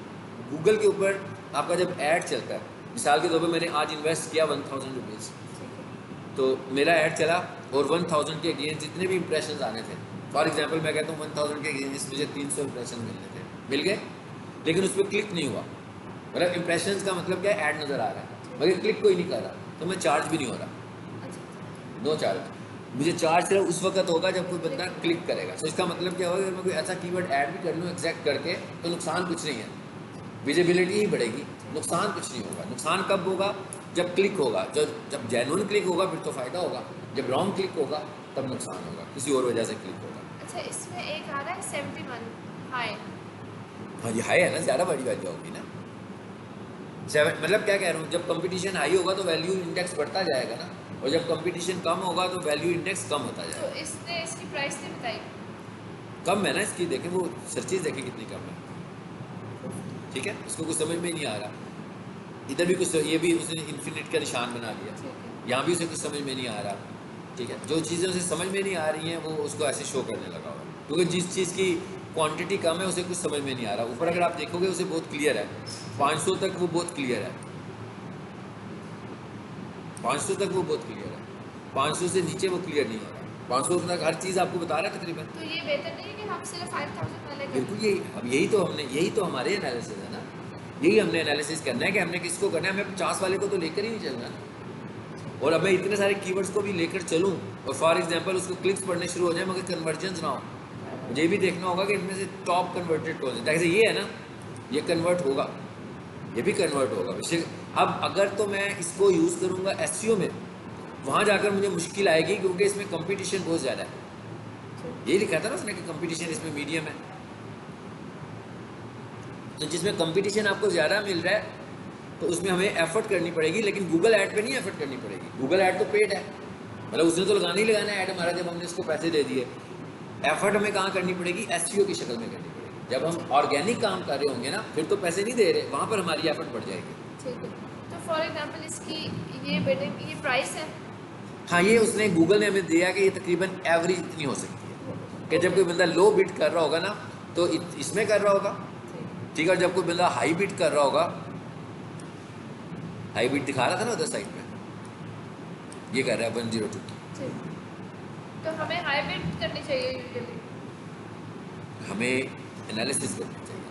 गूगल के ऊपर आपका जब ऐड चलता है, मिसाल के तौर पे मैंने आज इन्वेस्ट किया 1000 रुपीज़, तो मेरा ऐड चला और 1000 के अगेंस्ट जितने भी इंप्रेशन आने थे, फॉर एग्जांपल मैं कहता हूँ 1000 के अगेंस्ट मुझे 300 इंप्रेशन मिलने थे, मिल गए, लेकिन उस पर क्लिक नहीं हुआ। मतलब इंप्रेशन का मतलब क्या है, ऐड नज़र आ रहा है मगर क्लिक कोई नहीं कर रहा, तो मैं चार्ज भी नहीं हो रहा, नो चार्ज। मुझे चार्ज सिर्फ उस वक्त होगा जब कोई बंदा क्लिक करेगा। तो इसका मतलब क्या होगा, अगर मैं कोई ऐसा कीवर्ड ऐड भी कर लूँ एग्जैक्ट करके तो नुकसान कुछ नहीं है, विजिबिलिटी ही बढ़ेगी, नुकसान कुछ नहीं होगा। नुकसान कब होगा, जब क्लिक होगा। जब जेन्युइन क्लिक होगा फिर तो फ़ायदा होगा, जब रॉन्ग क्लिक होगा तब नुकसान होगा, किसी और वजह से क्लिक होगा। अच्छा, इसमें एक आ रहा है 71 हाई। हाँ ये हाई है ना, ज़्यादा बड़ी वैल्यू होगी ना। 7 मतलब क्या कह रहा हूँ, जब कंपटीशन हाई होगा तो वैल्यू इंडेक्स बढ़ता जाएगा ना, और जब कंपटीशन कम होगा तो वैल्यू इंडेक्स कम होता जाएगा। तो इसने इसकी प्राइस नहीं बताई, कम है ना इसकी, देखें वो सर्चेज देखें कितनी कम है, ठीक है। उसको कुछ समझ में नहीं आ रहा, इधर भी कुछ, ये भी उसने इन्फिनिट का निशान बना दिया, यहाँ भी उसे कुछ समझ में नहीं आ रहा, ठीक है। जो चीज़ें उसे समझ में नहीं आ रही हैं वो उसको ऐसे शो करने लगा हुआ, क्योंकि जिस चीज़ की क्वांटिटी कम है उसे कुछ समझ में नहीं आ रहा। ऊपर अगर आप देखोगे उसे बहुत क्लियर है, 500 तक वो बहुत क्लियर है, 500 तक वो बहुत क्लियर है, 500 से नीचे वो क्लियर नहीं हो रहा। 500 तक हर चीज़ आपको बता रहा है तकरीबन। तो ये बेहतर नहीं है कि हम सिर्फ 5000 वाले बिल्कुल यही, अब यही तो हमारे एनालिसिस है ना, यही हमने एनालिसिस करना है कि हमने किसको करना है। हमें 50 वाले को तो लेकर ही नहीं चलना, और अब मैं इतने सारे कीवर्ड्स को भी लेकर चलूँ और फॉर एग्जांपल उसको क्लिक्स पढ़ने शुरू हो जाए मगर कन्वर्जन्स ना हो, मुझे ये भी देखना होगा कि इनमें से टॉप कन्वर्टेड कौन है। जैसे ये है ना, ये कन्वर्ट होगा, ये भी कन्वर्ट होगा बेशक। अब अगर तो मैं इसको यूज़ करूँगा एसईओ में, वहाँ जाकर मुझे मुश्किल आएगी क्योंकि इसमें कंपटीशन बहुत ज़्यादा है। ये लिखा था ना उसने कि कंपटीशन इसमें मीडियम है, तो जिसमें कंपटीशन आपको ज़्यादा मिल रहा है तो उसमें हमें एफर्ट करनी पड़ेगी, लेकिन गूगल ऐड पे नहीं एफर्ट करनी पड़ेगी। गूगल ऐड तो पेड है, मतलब उसने तो लगाना ही लगाना है ऐड हमारा, जब हमने उसको पैसे दे दिए। एफर्ट हमें कहाँ करनी पड़ेगी, एसईओ की शक्ल में करनी पड़ेगी। जब हम ऑर्गेनिक काम कर रहे होंगे ना, फिर तो पैसे नहीं दे रहे, वहाँ पर हमारी एफर्ट बढ़ जाएगी। ठीक है। तो फॉर एग्जांपल इसकी ये बेटे की ये प्राइस है, हाँ, ये उसने गूगल ने हमें दिया कि ये तकरीबन एवरेज इतनी हो सकती है कि जब कोई बंदा लो बिट कर रहा होगा ना तो इसमें कर रहा होगा, ठीक है। और जब कोई बंदा हाई बिट कर रहा होगा, हाई बिट दिखा रहा था ना उधर साइड पे, ये कर रहा है 102। तो हमें हाई बिट करनी चाहिए यूजुअली, हमें एनालिसिस करना चाहिए,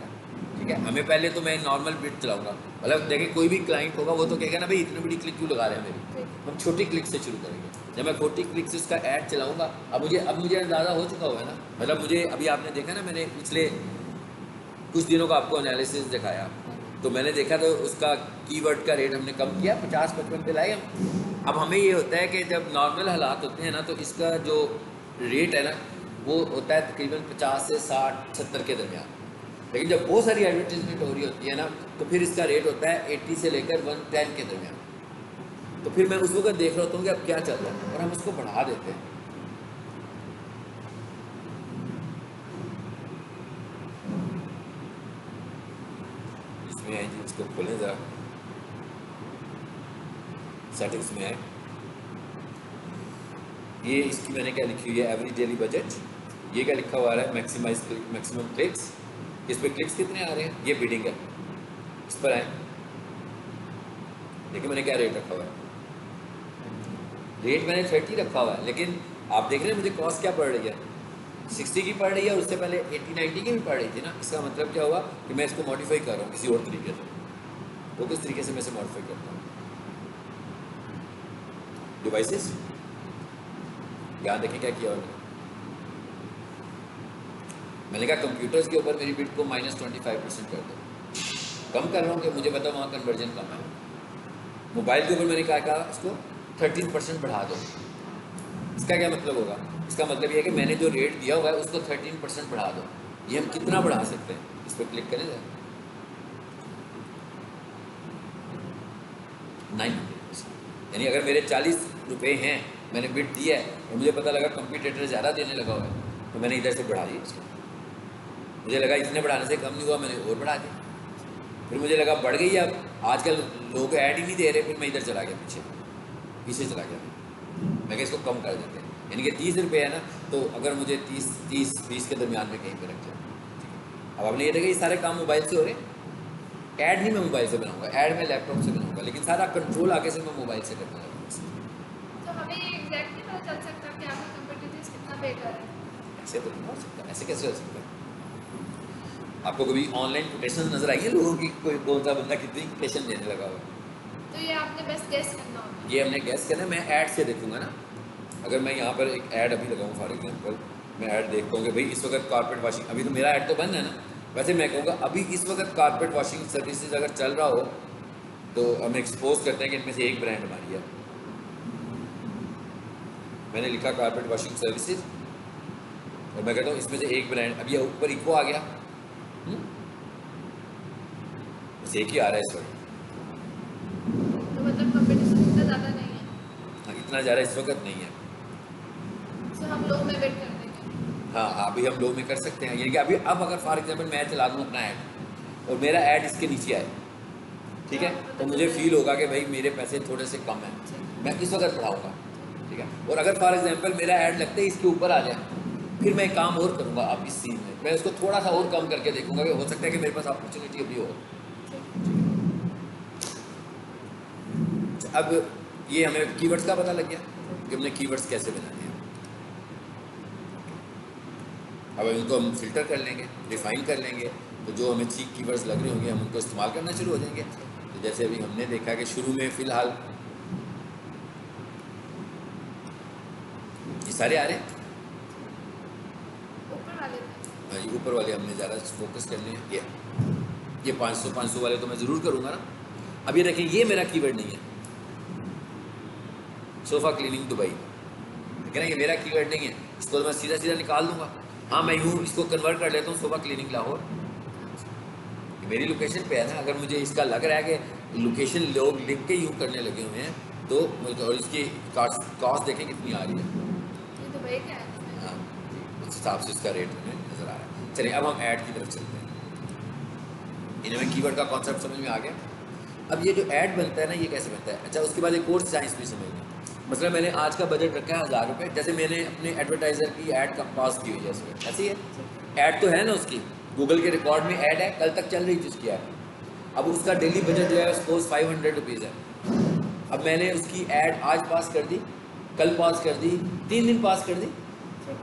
ठीक है। हमें पहले तो मैं नॉर्मल बिट चलाऊंगा, मतलब देखिए कोई भी क्लाइंट होगा वो तो कहेगा ना भाई इतनी बड़ी क्लिक क्यों लगा रहे हैं मेरी, हम छोटी क्लिक से शुरू करेंगे। जब मैं छोटी क्लिक से उसका ऐड चलाऊंगा, अब मुझे अंदाज़ा हो चुका हुआ है ना, मतलब मुझे अभी आपने देखा ना, मैंने पिछले कुछ दिनों का आपको एनालिसिस दिखाया, तो मैंने देखा तो उसका कीवर्ड का रेट हमने कम किया, 50-55 पे लाए हम। अब हमें ये होता है कि जब नॉर्मल हालात होते हैं ना तो इसका जो रेट है ना वो होता है तकरीबन 50 से 60-70 के दरमियान। लेकिन जब बहुत सारी एडवर्टीजमेंट हो रही होती है ना तो फिर इसका रेट होता है 80 से लेकर 110 के दरमियान। तो फिर मैं उस वक्त देख रहा होता हूँ कि अब क्या चल रहा है और हम उसको बढ़ा देते हैं। इसमें है जी, इसको खोलें ज़रा, सेटिंग्स में है ये, इसकी मैंने क्या लिखी हुई है, एवरेज डेली बजट। ये क्या लिखा हुआ है, मैक्सिमाइज मैक्सिमम क्लिक्स। इस पर क्लिक्स कितने आ रहे हैं, ये बिडिंग है, इस पर आए। देखिए मैंने क्या रेट रखा हुआ है, रेट मैंने 30 रखा हुआ है, लेकिन आप देख रहे हैं मुझे कॉस्ट क्या पड़ रही है, 60 की पड़ रही है और उससे पहले 80-90 की भी पड़ रही थी ना। इसका मतलब क्या हुआ कि मैं इसको मॉडिफाई कर रहा हूँ किसी और तरीके से। तो किस तरीके से मैं इसे मॉडिफाई करता हूँ, डिवाइसेस, यहाँ देखें क्या किया उन्होंने। मैंने कहा कंप्यूटर्स के ऊपर मेरी बिट को -25% कर दो, कम कर रहा हूँ कि मुझे पता वहाँ कन्वर्जन कम है। मोबाइल के ऊपर मैंने क्या कहा, इसको 13% बढ़ा दो। इसका क्या मतलब होगा, इसका मतलब ये है कि मैंने जो रेट दिया हुआ है उसको 13% बढ़ा दो। ये हम कितना बढ़ा सकते हैं, इस पर क्लिक करें जरा, 900%। यानी अगर मेरे 40 रुपये हैं, मैंने बिट दिया है और मुझे पता लगा कंपटीटर ज़्यादा देने लगा हुआ है तो मैंने इधर से बढ़ा दिया इसको। मुझे लगा इतने बढ़ाने से कम नहीं हुआ, मैंने और बढ़ा दिया। फिर मुझे लगा बढ़ गई, अब आजकल लोग ऐड ही नहीं दे रहे, फिर मैं इधर चला गया, पीछे चला गया। मैं इसको कम कर देते हैं, यानी कि 30 रुपये है ना, तो अगर मुझे 30-20 के दरमियान में कहीं पर रख जाए। अब आपने ये देखा, ये सारे काम मोबाइल से हो रहे हैं। ऐड नहीं मैं मोबाइल से बनाऊंगा, ऐड मैं लैपटॉप से बनाऊंगा, लेकिन सारा कंट्रोल आगे से मैं मोबाइल से करने लगा। तो हमें ये एग्जैक्टली पता चल सकता है कि आपका कंपटीटर्स कितना पे कर रहा है? ऐसे तो नहीं हो सकता, ऐसे कैसे हो सकता है। आपको कभी ऑनलाइन कोटेशन नजर आई है लोगों की, कोई कौन सा बंदा कितनी कोटेशन देने लगा हुआ? तो ये आपने बस गेस करना होगा। ये हमने गैस करना है, मैं ऐड से देखूंगा ना। अगर मैं यहाँ पर एक ऐड अभी लगाऊँ फॉर एग्जांपल, मैं ऐड देखता हूँ कि भाई इस वक्त कारपेट वॉशिंग, अभी तो मेरा ऐड तो बंद है ना, वैसे मैं कहूँगा अभी इस वक्त कारपेट वॉशिंग सर्विसेज अगर चल रहा हो तो हम एक्सपोज करते हैं कि इनमें से एक ब्रांड हमारी है। मैंने लिखा कारपेट वॉशिंग सर्विसेज और मैं कहता हूँ इसमें से एक ब्रांड, अभी ऊपर इको आ गया, बस एक ही आ रहा है इस वक्त। तो मतलब कंपटीशन इतना ज़्यादा नहीं है, इतना ज़्यादा इस वक्त नहीं है। सो हम लोग में वेट कर देंगे। हाँ, अभी हम लोग में कर सकते हैं, यानी कि अभी अब अगर फॉर एग्जांपल मैं चला दूँ अपना ऐड और मेरा ऐड इसके नीचे आए, ठीक है, तो मुझे फील होगा कि भाई मेरे पैसे थोड़े से कम हैं, मैं इस वक्त बढ़ाऊँगा, ठीक है। और अगर फॉर एग्जांपल मेरा ऐड लगता है इसके ऊपर आ जाए, फिर मैं एक काम और करूँगा, अब इस सीन में मैं उसको थोड़ा सा और कम करके देखूँगा कि हो सकता है कि मेरे पास अपॉर्चुनिटी अभी हो। अब ये हमें कीवर्ड्स का पता लग गया कि हमने कीवर्ड्स कैसे बनाने हैं। अब इनको हम फिल्टर कर लेंगे, रिफाइन कर लेंगे, तो जो हमें ठीक कीवर्ड्स लग रहे होंगे हम उनको इस्तेमाल करना शुरू हो जाएंगे। तो जैसे अभी हमने देखा कि शुरू में फ़िलहाल ये सारे आ रहे हैं, ऊपर वाले में। हाँ जी, ऊपर वाले हमने ज़्यादा फोकस करने हैं। ये 500 वाले तो मैं ज़रूर करूँगा ना। अब ये देखें, ये मेरा कीवर्ड नहीं है, सोफ़ा क्लीनिंग दुबई, ठीक है ना, ये मेरा कीवर्ड नहीं है, इसको तो मैं सीधा सीधा निकाल दूंगा। हाँ, मैं यूँ इसको कन्वर्ट कर लेता हूँ, सोफ़ा क्लीनिंग लाहौर, मेरी लोकेशन पे है ना। अगर मुझे इसका लग रहा है कि लोकेशन लोग लिख के यूँ करने लगे हुए हैं तो और इसकी कॉस्ट देखें कितनी आ रही है। ये तो भाई क्या है? हाँ, उस हिसाब से इसका रेट हमें नज़र आ रहा है। चलिए अब हम ऐड की तरफ चलते हैं। इन्हें में कीवर्ड का कॉन्सेप्ट समझ में आ गया। अब ये जो ऐड बनता है ना, ये कैसे बनता है, अच्छा उसके बाद एक और साइंस भी समझ लें। मतलब मैंने आज का बजट रखा है 1000 रुपये, जैसे मैंने अपने एडवर्टाइज़र की ऐड का पास की हुई है इसमें, ऐसी है ऐड तो है ना उसकी, गूगल के रिकॉर्ड में ऐड है, कल तक चल रही थी उसकी ऐड। अब उसका डेली बजट जो है सपोज 500 रुपीज़ है। अब मैंने उसकी ऐड आज पास कर दी, कल पास कर दी, 3 दिन पास कर दी।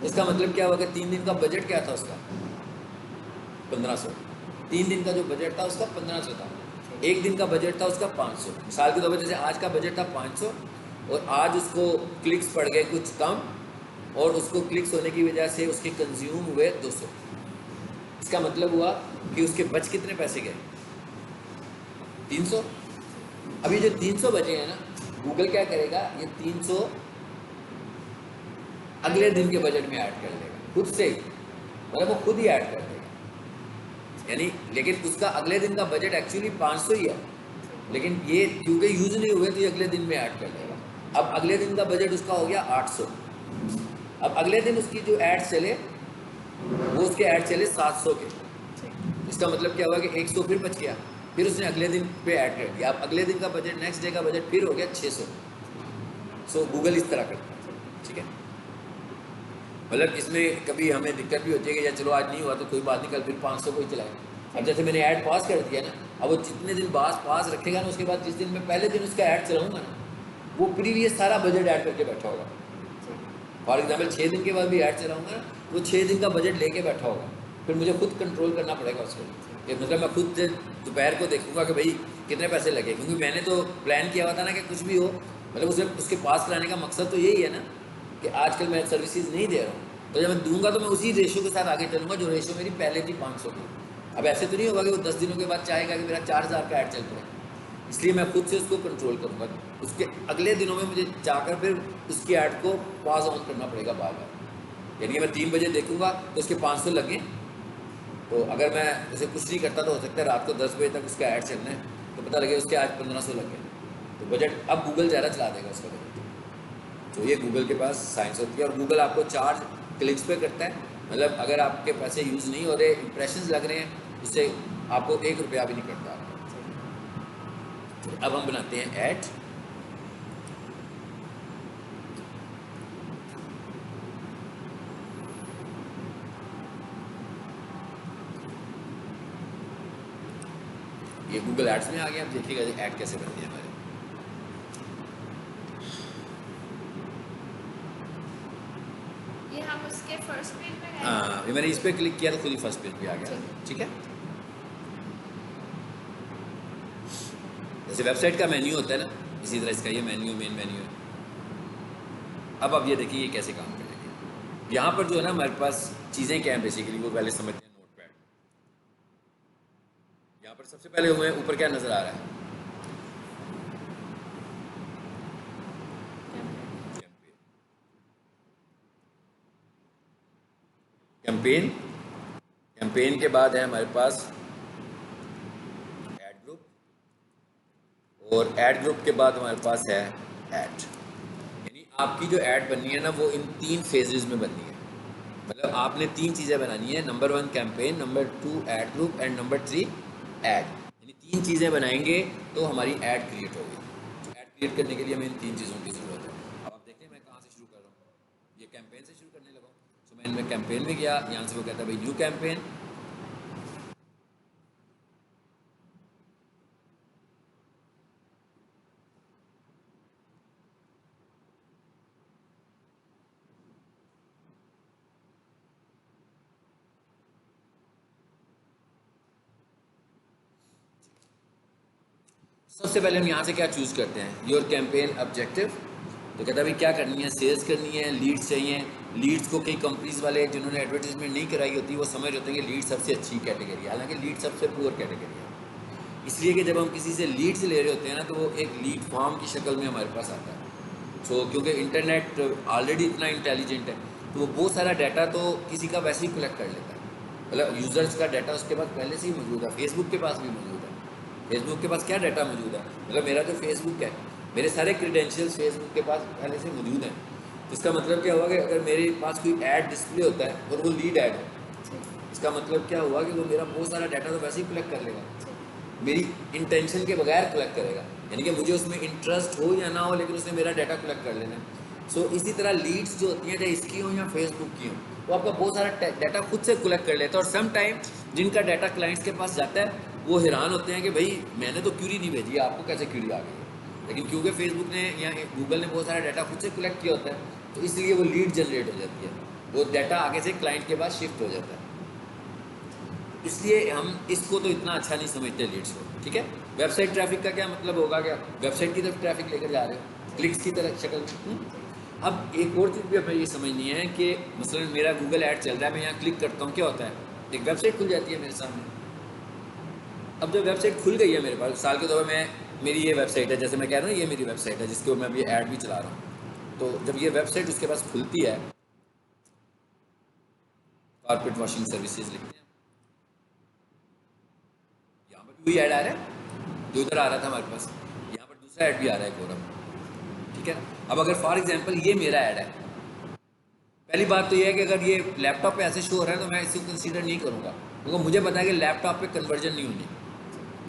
इसका मतलब क्या हुआ कि 3 दिन का बजट क्या था उसका 1500। 3 दिन का जो बजट था उसका 1500 था। एक दिन का बजट था उसका 500। मिसाल के तौर पर जैसे आज का बजट था 500 और आज उसको क्लिक्स पड़ गए कुछ कम, और उसको क्लिक्स होने की वजह से उसके कंज्यूम हुए 200। इसका मतलब हुआ कि उसके बच कितने पैसे गए 300। अभी जो 300 बचे हैं ना, गूगल क्या करेगा, ये 300 अगले दिन के बजट में ऐड कर देगा खुद से ही, मतलब वो खुद ही ऐड कर देगा यानी। लेकिन उसका अगले दिन का बजट एक्चुअली 500 ही है, लेकिन ये क्योंकि यूज़ नहीं हुए तो ये अगले दिन में ऐड कर देगा। अब अगले दिन का बजट उसका हो गया 800। अब अगले दिन उसकी जो ऐड चले वो उसके ऐड चले 700 के। इसका मतलब क्या हुआ कि 100 फिर बच गया, फिर उसने अगले दिन पे ऐड कर दिया। अब अगले दिन का बजट, नेक्स्ट डे का बजट फिर हो गया 600। सो गूगल इस तरह करता है, ठीक है। मतलब इसमें कभी हमें दिक्कत भी होती है कि यार चलो आज नहीं हुआ तो कोई बात नहीं, कल फिर 500 को ही चलाए। अब जैसे मैंने ऐड पास कर दिया ना, अब वो जितने दिन पास रखेगा ना, उसके बाद जिस दिन मैं पहले दिन उसका ऐड चलाऊंगा ना, वो प्रीवियस सारा बजट ऐड करके बैठा होगा। फॉर एग्जाम्पल 6 दिन के बाद भी ऐड चलाऊंगा ना, वो 6 दिन का बजट लेके बैठा होगा। फिर मुझे खुद कंट्रोल करना पड़ेगा उसको, कि मतलब मैं खुद दोपहर को देखूंगा कि भाई कितने पैसे लगे, क्योंकि मैंने तो प्लान किया हुआ था ना कि कुछ भी हो, मतलब उसे उसके पास कराने का मकसद तो यही है ना कि आजकल मैं सर्विसेज नहीं दे रहा हूँ, तो जब मैं दूंगा तो मैं उसी रेशो के साथ आगे चलूँगा जो रेशो मेरी पहले थी 500 की। अब ऐसे तो नहीं होगा कि वो 10 दिनों के बाद चाहेगा कि मेरा 4000 का ऐड चल पड़े, इसलिए मैं खुद से उसको कंट्रोल करूँगा। उसके अगले दिनों में मुझे जाकर फिर उसकी ऐड को पास ऑन करना पड़ेगा बार बार। यानी कि मैं 3 बजे देखूँगा तो उसके 500 लगे, तो अगर मैं उसे कुछ नहीं करता तो हो सकता है रात को 10 बजे तक उसका ऐड चलना है, तो पता लगे उसके आज 1500 लग गए, तो बजट अब गूगल ज़्यादा चला देगा उसका बजट। तो ये गूगल के पास साइंस होती है, और गूगल आपको चार्ज क्लिक्स पे करता है। मतलब अगर आपके पैसे यूज़ नहीं हो रहे, इंप्रेशंस लग रहे हैं, उससे आपको 1 रुपया भी नहीं कटता। तो अब हम बनाते हैं ऐड। ये गूगल एड्स में आ गया। अब देखिएगा ऐड कैसे बनते हैं हमारे। ये हम उसके फर्स्ट पेज पे गए। हाँ, ये मैंने इस पर क्लिक किया तो खुद ही फर्स्ट पेज पे आ गया, ठीक है। जैसे वेबसाइट का मेन्यू होता है ना, इसी तरह इसका ये मेन्यू, मेन मेन्यू है। अब ये देखिए ये कैसे काम करेगी। यहाँ पर जो है ना हमारे पास चीज़ें क्या हैं बेसिकली, वो पहले समझते हैं। नोटपैड, यहाँ पर सबसे पहले हमें ऊपर क्या नज़र आ रहा है, कैंपेन। कैंपेन के बाद है हमारे पास ऐड ग्रुप, और ऐड ग्रुप के बाद हमारे पास है ऐड। यानी आपकी जो ऐड बननी है ना, वो इन 3 फेजेस में बननी है। मतलब आपने 3 चीज़ें बनानी है, number 1 campaign, number 2 add group and number 3 add. यानी 3 चीज़ें बनाएंगे तो हमारी ऐड क्रिएट होगी। तो ऐड क्रिएट करने के लिए हमें इन 3 चीज़ों की ज़रूरत है। अब आप देखते हैं मैं कहाँ से शुरू कर रहा हूँ, ये कैंपेन से शुरू करने लगा हूँ। तो मैं इनमें कैंपेन में गया, यहाँ से वो कहता है भाई न्यू कैंपेन। सबसे पहले हम यहाँ से क्या चूज़ करते हैं, योर कैंपेन ऑब्जेक्टिव। तो कहता है भाई क्या करनी है, सेल्स करनी है, लीड्स चाहिए। लीड्स को कई कंपनीज वाले जिन्होंने एडवर्टीजमेंट नहीं कराई होती वो समझ होते हैं कि लीड सबसे अच्छी कैटेगरी है, हालांकि लीड सबसे पुअर कैटेगरी है। इसलिए कि जब हम किसी से लीड्स ले रहे होते हैं ना, तो वो एक लीड फॉर्म की शक्ल में हमारे पास आता है। सो क्योंकि इंटरनेट ऑलरेडी इतना इंटेलिजेंट है, तो वो बहुत सारा डाटा तो किसी का वैसे ही कलेक्ट कर लेता है। मतलब यूज़र्स का डाटा उसके पास पहले से ही मौजूद है, फेसबुक के पास भी मौजूद है। फेसबुक के पास क्या डाटा मौजूद है, मतलब मेरा जो फेसबुक है, मेरे सारे क्रीडेंशियल्स फेसबुक के पास पहले से मौजूद हैं। तो इसका मतलब क्या हुआ कि अगर मेरे पास कोई ऐड डिस्प्ले होता है और वो लीड ऐड है, इसका मतलब क्या हुआ कि वो मेरा बहुत सारा डाटा तो वैसे ही कलेक्ट कर लेगा। मेरी इंटेंशन के बगैर कलेक्ट करेगा, यानी कि मुझे उसमें इंटरेस्ट हो या ना हो, लेकिन उसने मेरा डाटा कलेक्ट कर लेना है। सो इसी तरह लीड्स जो होती हैं, चाहे इसकी हो या फेसबुक की हो, वो आपका बहुत सारा डाटा खुद से कलेक्ट कर लेता है। और सम टाइम जिनका डाटा क्लाइंट्स के पास जाता है वो हैरान होते हैं कि भाई मैंने तो क्यूरी नहीं भेजी, आपको कैसे क्यूरी आ गई है। लेकिन क्योंकि फेसबुक ने या गूगल ने बहुत सारा डाटा खुद से कलेक्ट किया होता है, तो इसलिए वो लीड जनरेट हो जाती है, वो डाटा आगे से क्लाइंट के पास शिफ्ट हो जाता है। इसलिए हम इसको तो इतना अच्छा नहीं समझते लीड्स को, ठीक है। वेबसाइट ट्रैफिक का क्या मतलब होगा, क्या वेबसाइट की तरफ ट्रैफिक लेकर जा रहे हो, क्लिक्स की तरह शक्ल में। अब एक और चीज़ भी हमें ये समझनी है कि मसलन मेरा गूगल ऐड चल रहा है, मैं यहाँ क्लिक करता हूँ, क्या होता है, एक वेबसाइट खुल जाती है मेरे सामने। अब जब वेबसाइट खुल गई है मेरे पास, साल के दौर में मेरी ये वेबसाइट है, जैसे मैं कह रहा हूँ ये मेरी वेबसाइट है जिसके ऊपर मैं अभी ऐड भी चला रहा हूँ। तो जब ये वेबसाइट उसके पास खुलती है, कारपेट वॉशिंग सर्विसेज लिखते हैं, यहाँ पर भी वही ऐड आ रहा है जो उधर आ रहा था हमारे पास, यहाँ पर दूसरा ऐड भी आ रहा है गौरव, ठीक है। अब अगर फॉर एग्जांपल ये मेरा ऐड है, पहली बात तो ये है कि अगर ये लैपटॉप पे ऐसे शो हो रहा है तो मैं इसे कंसीडर नहीं करूँगा, क्योंकि मुझे पता है कि लैपटॉप पे कन्वर्जन नहीं होनी।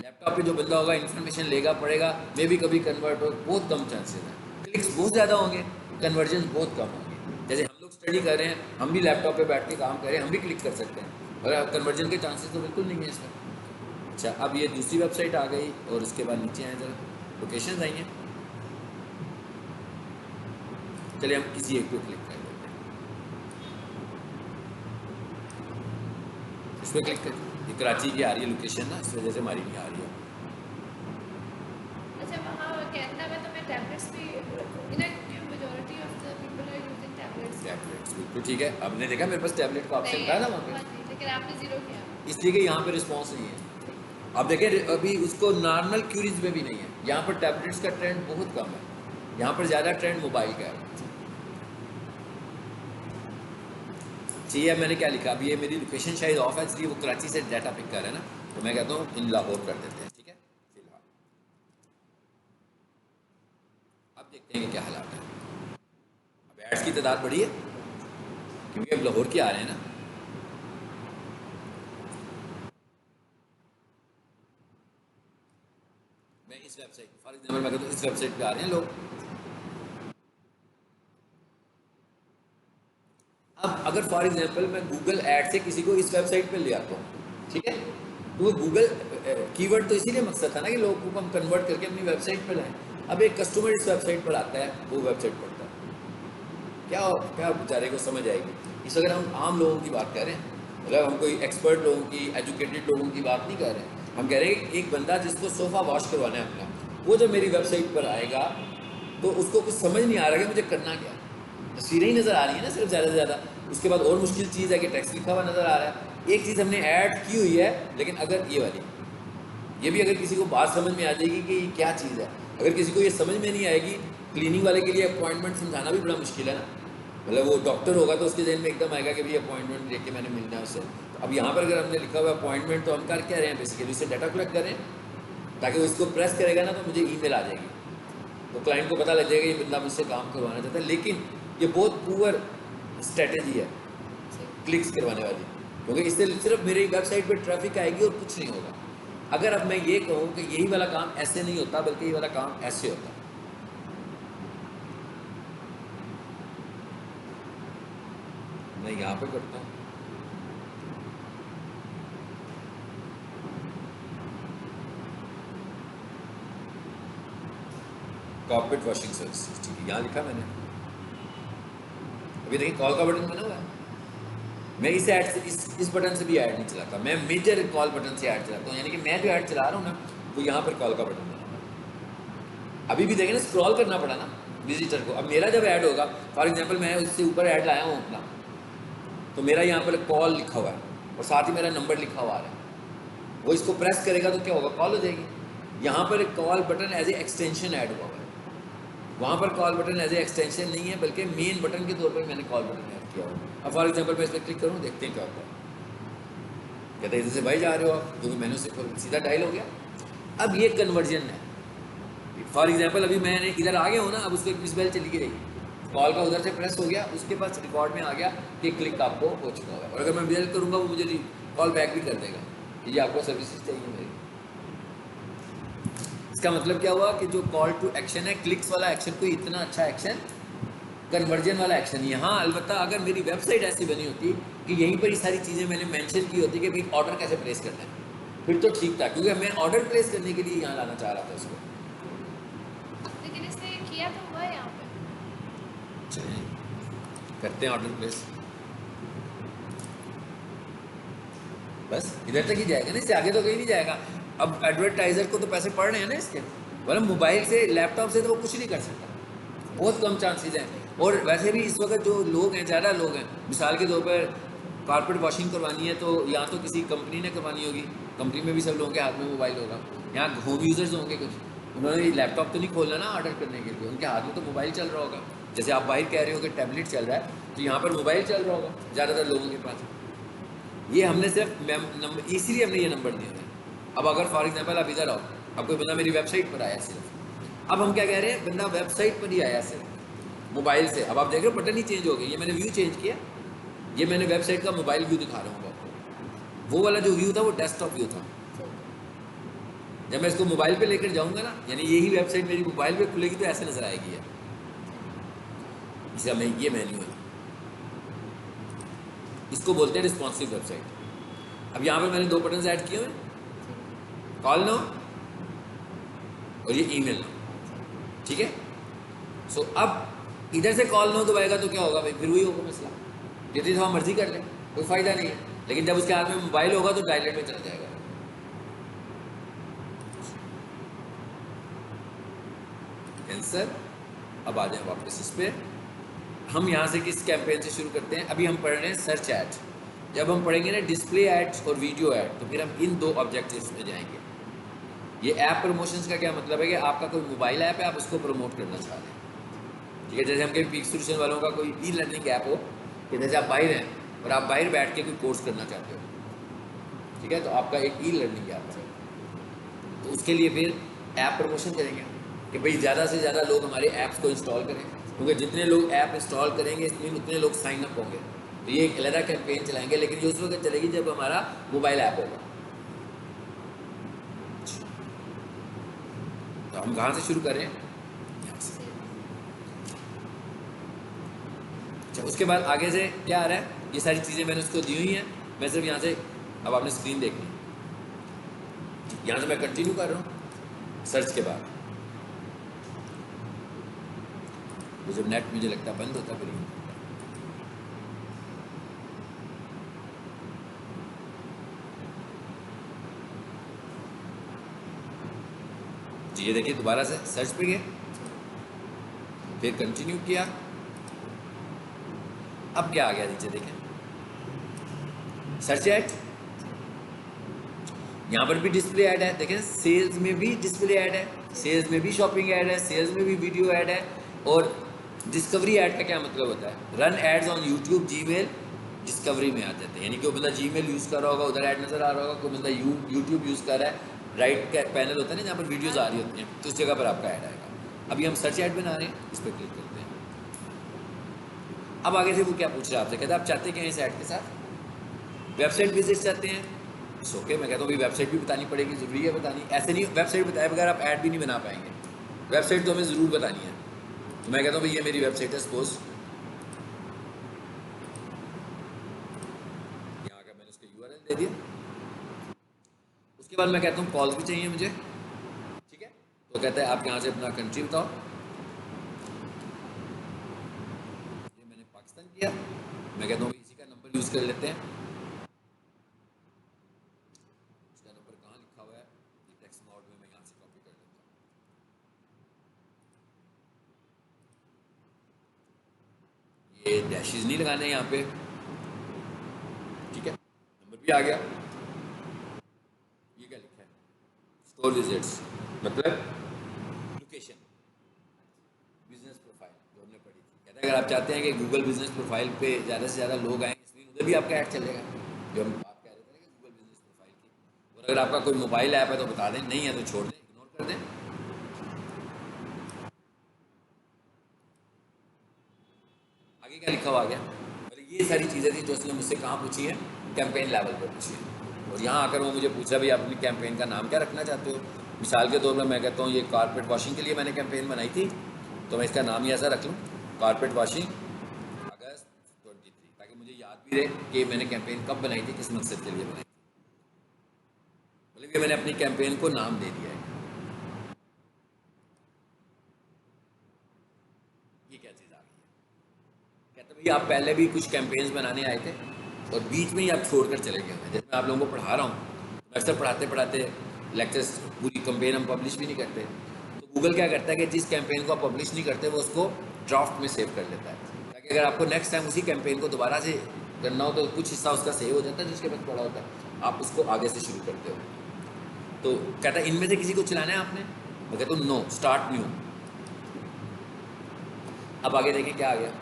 लैपटॉप पे जो बंदा होगा इन्फॉर्मेशन लेगा पड़ेगा, मे भी कभी कन्वर्ट हो, बहुत कम चांसेस हैं। क्लिक्स बहुत ज़्यादा होंगे, कन्वर्जन बहुत कम होंगे। जैसे हम लोग स्टडी कर रहे हैं, हम भी लैपटॉप पे बैठ के काम कर रहे हैं, हम भी क्लिक कर सकते हैं, और कन्वर्जन के चांसेस तो बिल्कुल नहीं है इसमें। अच्छा, अब ये दूसरी वेबसाइट आ गई, और उसके बाद नीचे आए जरा लोकेशन आई हैं, चलिए हम किसी एक को क्लिक कर देते हैं, इस पर क्लिक कर, ये कराची की आ रही है लोकेशन ना, इस वजह से हमारी नहीं आ रही है। अच्छा, वहाँ कैनेडा में तो मैं टैबलेट्स भी, majority of the people are using tablets. Tablets बिल्कुल ठीक है, आपने देखा मेरे पास टैबलेट का ऑप्शन था ना वहाँ पे, लेकिन आपने जीरो किया, इसलिए कि यहाँ पे रिस्पॉन्स नहीं है। आप देखें अभी उसको नॉर्मल क्यूरीज में भी नहीं है, यहाँ पर टैबलेट्स का ट्रेंड बहुत कम है, यहाँ पर ज़्यादा ट्रेंड मोबाइल का है। चाहिए, अब मैंने क्या लिखा, अब ये मेरी लोकेशन शायद ऑफ है, इसलिए वो कराची से डाटा पिक कर रहा है ना, तो मैं कहता हूँ इन लाहौर कर देते हैं, ठीक है फिलहाल। अब देखते हैं कि क्या हालात है। अब एड्स की तादाद बढ़ी है क्योंकि अब लाहौर के आ रहे हैं ना। मैं इस वेबसाइट, फॉर एग्जाम्पल मैं कहता हूँ इस वेबसाइट पे आ रहे हैं लोग। अब अगर फॉर एग्जांपल मैं गूगल ऐड से किसी को इस वेबसाइट पे ले आता हूँ, ठीक है, तो वो गूगल कीवर्ड तो इसीलिए मकसद था ना कि लोगों को हम कन्वर्ट करके अपनी वेबसाइट पे लाएं। अब एक कस्टमर इस वेबसाइट पर आता है, वो वेबसाइट पढ़ता है, क्या क्या बेचारे को समझ आएगी। इस अगर हम आम लोगों की बात कर रहे हैं, मतलब हम कोई एक्सपर्ट लोगों की, एजुकेटेड लोगों की बात नहीं कर रहे हैं, हम कह रहे हैं एक बंदा जिसको सोफ़ा वॉश करवाना है अपना, वो जब मेरी वेबसाइट पर आएगा तो उसको कुछ समझ नहीं आ रहा कि मुझे करना क्या, तस्वीरें ही नज़र आ रही है ना सिर्फ ज़्यादा से ज़्यादा। उसके बाद और मुश्किल चीज़ है कि टेक्स्ट लिखा हुआ नज़र आ रहा है। एक चीज़ हमने ऐड की हुई है, लेकिन अगर ये वाली, ये भी अगर किसी को बात समझ में आ जाएगी कि ये क्या चीज़ है, अगर किसी को ये समझ में नहीं आएगी, क्लीनिंग वाले के लिए अपॉइंटमेंट समझाना भी बड़ा मुश्किल है ना। मतलब वो डॉक्टर होगा तो उसके जहन में एकदम आएगा कि भाई अपॉइंटमेंट लेके मैंने मिलना है उससे। तो अब यहाँ पर अगर हमने लिखा हुआ अपॉइंटमेंट, तो हम कर क्या रहे हैं, बेसिकली उससे डाटा कलेक्ट कर रहे हैं, ताकि वो इसको प्रेस करेगा ना तो मुझे ईमेल आ जाएगी, तो क्लाइंट को पता लग जाएगा ये बंदा मुझसे काम करवाना चाहता है। लेकिन ये बहुत पुअर स्ट्रेटेजी है क्लिक्स करवाने वाली, क्योंकि इससे सिर्फ मेरी वेबसाइट पर ट्रैफिक आएगी और कुछ नहीं होगा। अगर अब मैं ये कहूँ कि यही वाला काम ऐसे नहीं होता, बल्कि ये वाला काम ऐसे होता, मैं यहाँ पे करता हूँ, कॉर्पोरेट वॉशिंग सर्विसेज, ठीक है, यहाँ लिखा मैंने। अभी देखिए कॉल का बटन बना हुआ है, मैं इस ऐड से इस बटन से भी ऐड नहीं चलाता, मैं मेजर कॉल बटन से ऐड चलाता हूँ, यानी कि मैं जो ऐड चला रहा हूँ ना, वो यहाँ पर कॉल का बटन बना हुआ है। अभी भी देखें ना, स्क्रॉल करना पड़ा ना विजिटर को। अब मेरा जब ऐड होगा, फॉर एग्जाम्पल मैं उससे ऊपर ऐड लाया हूँ अपना, तो मेरा यहाँ पर कॉल लिखा हुआ है और साथ ही मेरा नंबर लिखा हुआ आ रहा है, वो इसको प्रेस करेगा तो क्या होगा, कॉल हो जाएगी। यहाँ पर एक call button as a extension add हुआ है, वहाँ पर call button as a extension नहीं है, बल्कि मेन बटन के तौर पर मैंने कॉल बटन ऐड किया हुआ। अब फॉर एग्जांपल मैं इस पर क्लिक करूँ, देखते हैं क्या होता है। कहते हैं इधर से भाई जा रहे हो आप, क्योंकि मैंने उसे सीधा डायल हो गया। अब ये कन्वर्जन है, फॉर एग्जांपल अभी मैंने इधर आ गया हूँ ना, अब उसको एक मिस बेल चली गई, कॉल का उधर से प्रेस हो गया, उसके पास रिकॉर्ड में आ गया कि क्लिक आपको हो चुका होगा। और अगर मैं बेल करूँगा वो मुझे कॉल बैक भी कर देगा, ये आपको सर्विसेज चाहिए मेरी। इसका मतलब क्या हुआ कि जो कॉल टू एक्शन है, क्लिक्स वाला एक्शन, कोई इतना अच्छा एक्शन, कन्वर्जन वाला एक्शन। यहाँ अलबत्ता अगर मेरी वेबसाइट ऐसी बनी होती कि यहीं पर ही सारी चीज़ें मैंने मेंशन की होती कि भाई ऑर्डर कैसे प्लेस करना है, फिर तो ठीक था, क्योंकि मैं ऑर्डर प्लेस करने के लिए यहाँ लाना चाह रहा था उसको। लेकिन इसने किया तो हुआ है यहाँ पे। चलिए करते हैं ऑर्डर प्लेस, बस इधर तक ही जाएगा ना, इससे आगे तो कहीं नहीं जाएगा। अब एडवर्टाइजर को तो पैसे पड़ रहे हैं ना इसके, मतलब मोबाइल से लैपटॉप से तो वो कुछ नहीं कर सकता, बहुत कम चांसेस हैं। और वैसे भी इस वक्त जो लोग हैं, ज़्यादा लोग हैं, मिसाल के तौर पर कारपेट वॉशिंग करवानी है तो या तो किसी कंपनी ने करवानी होगी, कंपनी में भी सब लोगों के हाथ में मोबाइल होगा। यहाँ होम यूज़र्स होंगे कुछ, उन्होंने लैपटॉप तो नहीं खोलना ना ऑर्डर करने के लिए, उनके हाथ में तो मोबाइल चल रहा होगा। जैसे आप बाहर कह रहे हो कि टैबलेट चल रहा है, तो यहाँ पर मोबाइल चल रहा होगा ज़्यादातर लोगों के पास। ये हमने सिर्फ नंबर, इसीलिए हमने ये नंबर दिए हैं। अब अगर फॉर एग्जांपल आप इधर आओ, अब कोई बंदा मेरी वेबसाइट पर आया सिर्फ, अब हम क्या कह रहे हैं, बंदा वेबसाइट पर ही आया सिर्फ मोबाइल से। अब आप देख रहे हो बटन ही चेंज हो गया, ये मैंने व्यू चेंज किया, ये मैंने वेबसाइट का मोबाइल व्यू दिखा रहा हूँ आपको। वो वाला जो व्यू था वो डेस्कटॉप व्यू था। जब मैं इसको मोबाइल पे लेकर जाऊंगा ना, यानी यही वेबसाइट मेरी मोबाइल पे खुलेगी तो ऐसे नजर आएगी है। इसका मैं ये मेन्यू है, इसको बोलते हैं रिस्पॉन्सिव वेबसाइट। अब यहाँ पर मैंने 2 बटन ऐड किए हुए, कॉल नो और ये ईमेल नो, ठीक है। सो अब इधर से कॉल नो दबाएगा तो क्या होगा भाई, फिर वही होगा मसला, जितनी दफा मर्जी कर ले कोई फायदा नहीं है। लेकिन जब उसके हाथ में मोबाइल होगा तो डायलेट में चला जाएगा। आंसर। अब आ जाए वापस इस पे, हम यहाँ से किस कैंपेन से शुरू करते हैं। अभी हम पढ़ रहे हैं सर्च ऐड। जब हम पढ़ेंगे ना डिस्प्ले एड्स और वीडियो ऐड, तो फिर हम इन 2 ऑब्जेक्टिव्स में जाएंगे। ये ऐप प्रमोशंस का क्या मतलब है कि आपका कोई मोबाइल ऐप है, आप उसको प्रमोट करना चाह रहे हैं, ठीक है। जैसे हम कहीं पीक सोल्यूशन वालों का कोई ई लर्निंग ऐप हो कि जैसे आप बाहर हैं और आप बाहर बैठ के कोई कोर्स करना चाहते हो, ठीक है, तो आपका एक ई लर्निंग ऐप है, तो उसके लिए फिर ऐप प्रमोशन करेंगे कि भाई ज़्यादा से ज़्यादा लोग हमारे ऐप्स को इंस्टॉल करें, क्योंकि जितने लोग ऐप इंस्टॉल करेंगे इसमें उतने लोग साइन अप होंगे। तो ये एक अलग कैंपेन चलाएंगे, लेकिन ये उस वक्त चलेगी जब हमारा मोबाइल ऐप होगा। तो हम कहाँ से शुरू करें, यहाँ से। अच्छा, उसके बाद आगे से क्या आ रहा है, ये सारी चीज़ें मैंने उसको दी हुई हैं, मैं सिर्फ यहाँ से, अब आपने स्क्रीन देखनी, यहाँ से मैं कंटिन्यू कर रहा हूँ सर्च के बाद। तो जब नेट मुझे लगता है बंद होता फिर जी, ये देखिए दोबारा से सर्च पे गए, फिर कंटिन्यू किया। अब क्या आ गया नीचे देखें, सर्च ऐड। यहाँ पर भी डिस्प्ले ऐड है, देखें सेल्स में भी डिस्प्ले ऐड है, सेल्स में भी शॉपिंग ऐड है, सेल्स में भी वीडियो ऐड है। और डिस्कवरी ऐड का क्या मतलब होता है, run ads on YouTube, Gmail, Discovery में आ जाते हैं। यानी कि वो बंदा जीमेल यूज़ कर रहा होगा, उधर ऐड नज़र आ रहा होगा, कोई बंदा यूट्यूब यूज़ कर रहा है, राइट का पैनल होता है ना जहाँ पर वीडियोज़ आ रही होती हैं, तो उस जगह पर आपका ऐड आएगा। अभी हम सर्च ऐड बना रहे हैं, इस पर क्लिक करते हैं। अब आगे से वो क्या पूछ रहा है आपसे, कहते हैं आप चाहते क्या इस ऐड के साथ वेबसाइट विजिट चाहते हैं, इट्स ओके। मैं कहता हूँ वेबसाइट भी बतानी पड़ेगी, ज़रूरी है बतानी, ऐसे नहीं वेबसाइट बताए बगैर आप ऐड भी नहीं बना पाएंगे, वेबसाइट तो हमें ज़रूर बतानी है। तो मैं कहता हूँ भाई ये मेरी वेबसाइट है, सपोज यहाँ का मैंने उसका URL दे दिया। उसके बाद मैं कहता हूँ कॉल्स भी चाहिए मुझे, ठीक है। तो कहता है आप यहाँ से अपना कंट्री बताओ, ये मैंने पाकिस्तान किया। मैं कहता हूँ इसी का नंबर यूज़ कर लेते हैं, इसका नंबर कहाँ लिखा हुआ है, टेक्स्ट मोड में मैं यहाँ से कॉपी कर लेता हूँ। ये डैशेस नहीं लगाने यहाँ पे, ठीक है। नंबर भी आ गया। ये क्या लिखा है, स्टोर विजिट्स, मतलब लोकेशन, बिजनेस प्रोफाइल जो हमने पढ़ी थी। कहते हैं अगर आप चाहते हैं कि गूगल बिजनेस प्रोफाइल पे ज़्यादा से ज़्यादा लोग आएँ, इसलिए उधर भी आपका ऐड चलेगा, जो हम बात कह रहे थे ना कि गूगल बिजनेस प्रोफाइल की। और अगर आपका कोई मोबाइल ऐप है तो बता दें, नहीं है तो छोड़ दें, इग्नोर कर दें। आगे क्या लिखा हुआ आ गया, और ये सारी चीज़ें थी जो उसने मुझसे कहाँ पूछी है, कैंपेन लेवल पर पूछी है। और यहाँ आकर वो मुझे पूछा भाई आप अपनी कैंपेन का नाम क्या रखना चाहते हो, मिसाल के तौर पर मैं कहता हूँ ये कारपेट वॉशिंग के लिए मैंने कैंपेन बनाई थी, तो मैं इसका नाम ही ऐसा रख लूँ, कारपेट वॉशिंग अगस्त 23, ताकि मुझे याद भी रहे कि मैंने कैंपेन कब बनाई थी, किस मकसद के लिए बनाई थी। मतलब कि मैंने अपनी कैंपेन को नाम दे दिया है। ये क्या चीज़ आ गई है? कहते भाई आप पहले भी कुछ कैंपेन्स बनाने आए थे और बीच में ही आप छोड़कर चले गए हैं। जैसे मैं आप लोगों को पढ़ा रहा हूँ, तो अक्सर पढ़ाते पढ़ाते लेक्चर्स पूरी कैंपेन हम पब्लिश भी नहीं करते, तो गूगल क्या करता है कि जिस कैंपेन को आप पब्लिश नहीं करते वो उसको ड्राफ्ट में सेव कर लेता है, ताकि अगर आपको नेक्स्ट टाइम उसी कैंपेन को दोबारा से करना हो तो कुछ हिस्सा उसका सेव हो जाता है, जिसके बाद पड़ा होता है, आप उसको आगे से शुरू करते हो। तो कहता है इनमें से किसी को चलाना है आपने, मैं कहता हूँ नो, स्टार्ट न्यू। अब आगे देखें क्या आ गया,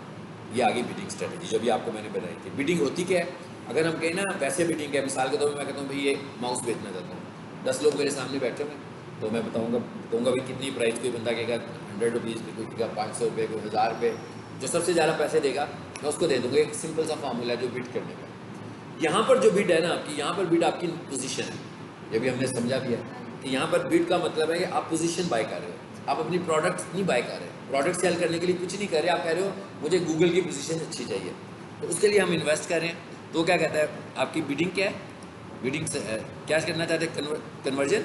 ये आगे बिडिंग स्ट्रेटजी जो भी आपको मैंने बताई थी। बिडिंग होती क्या है, अगर हम कहें ना वैसे बिडिंग है, मिसाल के तौर पर मैं कहता हूँ भाई ये माउस बेचना चाहता हूँ, 10 लोग मेरे सामने बैठे हुए, तो मैं बताऊँगा भाई कितनी प्राइस, कोई बंदा कहेगा 100 रुपीज़, कोई कहेगा 500 रुपये, कोई 1000 रुपये, जो सबसे ज़्यादा पैसे देगा मैं उसको दे दूँगा। एक सिंपल सा फार्मूला जो बिड करने का। यहाँ पर जो बिड है ना आपकी, यहाँ पर बिड आपकी पोजीशन है, ये भी हमने समझा भी है कि यहाँ पर बिड का मतलब है कि आप पोजीशन बाय कर रहे हो, आप अपनी प्रोडक्ट नहीं बाय कर रहे, प्रोडक्ट सेल करने के लिए कुछ नहीं कर रहे, आप कह रहे हो मुझे गूगल की पोजीशन अच्छी चाहिए, तो उसके लिए हम इन्वेस्ट कर रहे हैं। तो क्या कहता है आपकी बिडिंग क्या है, बिडिंग से क्या करना चाहते हैं, कन्वर्जन।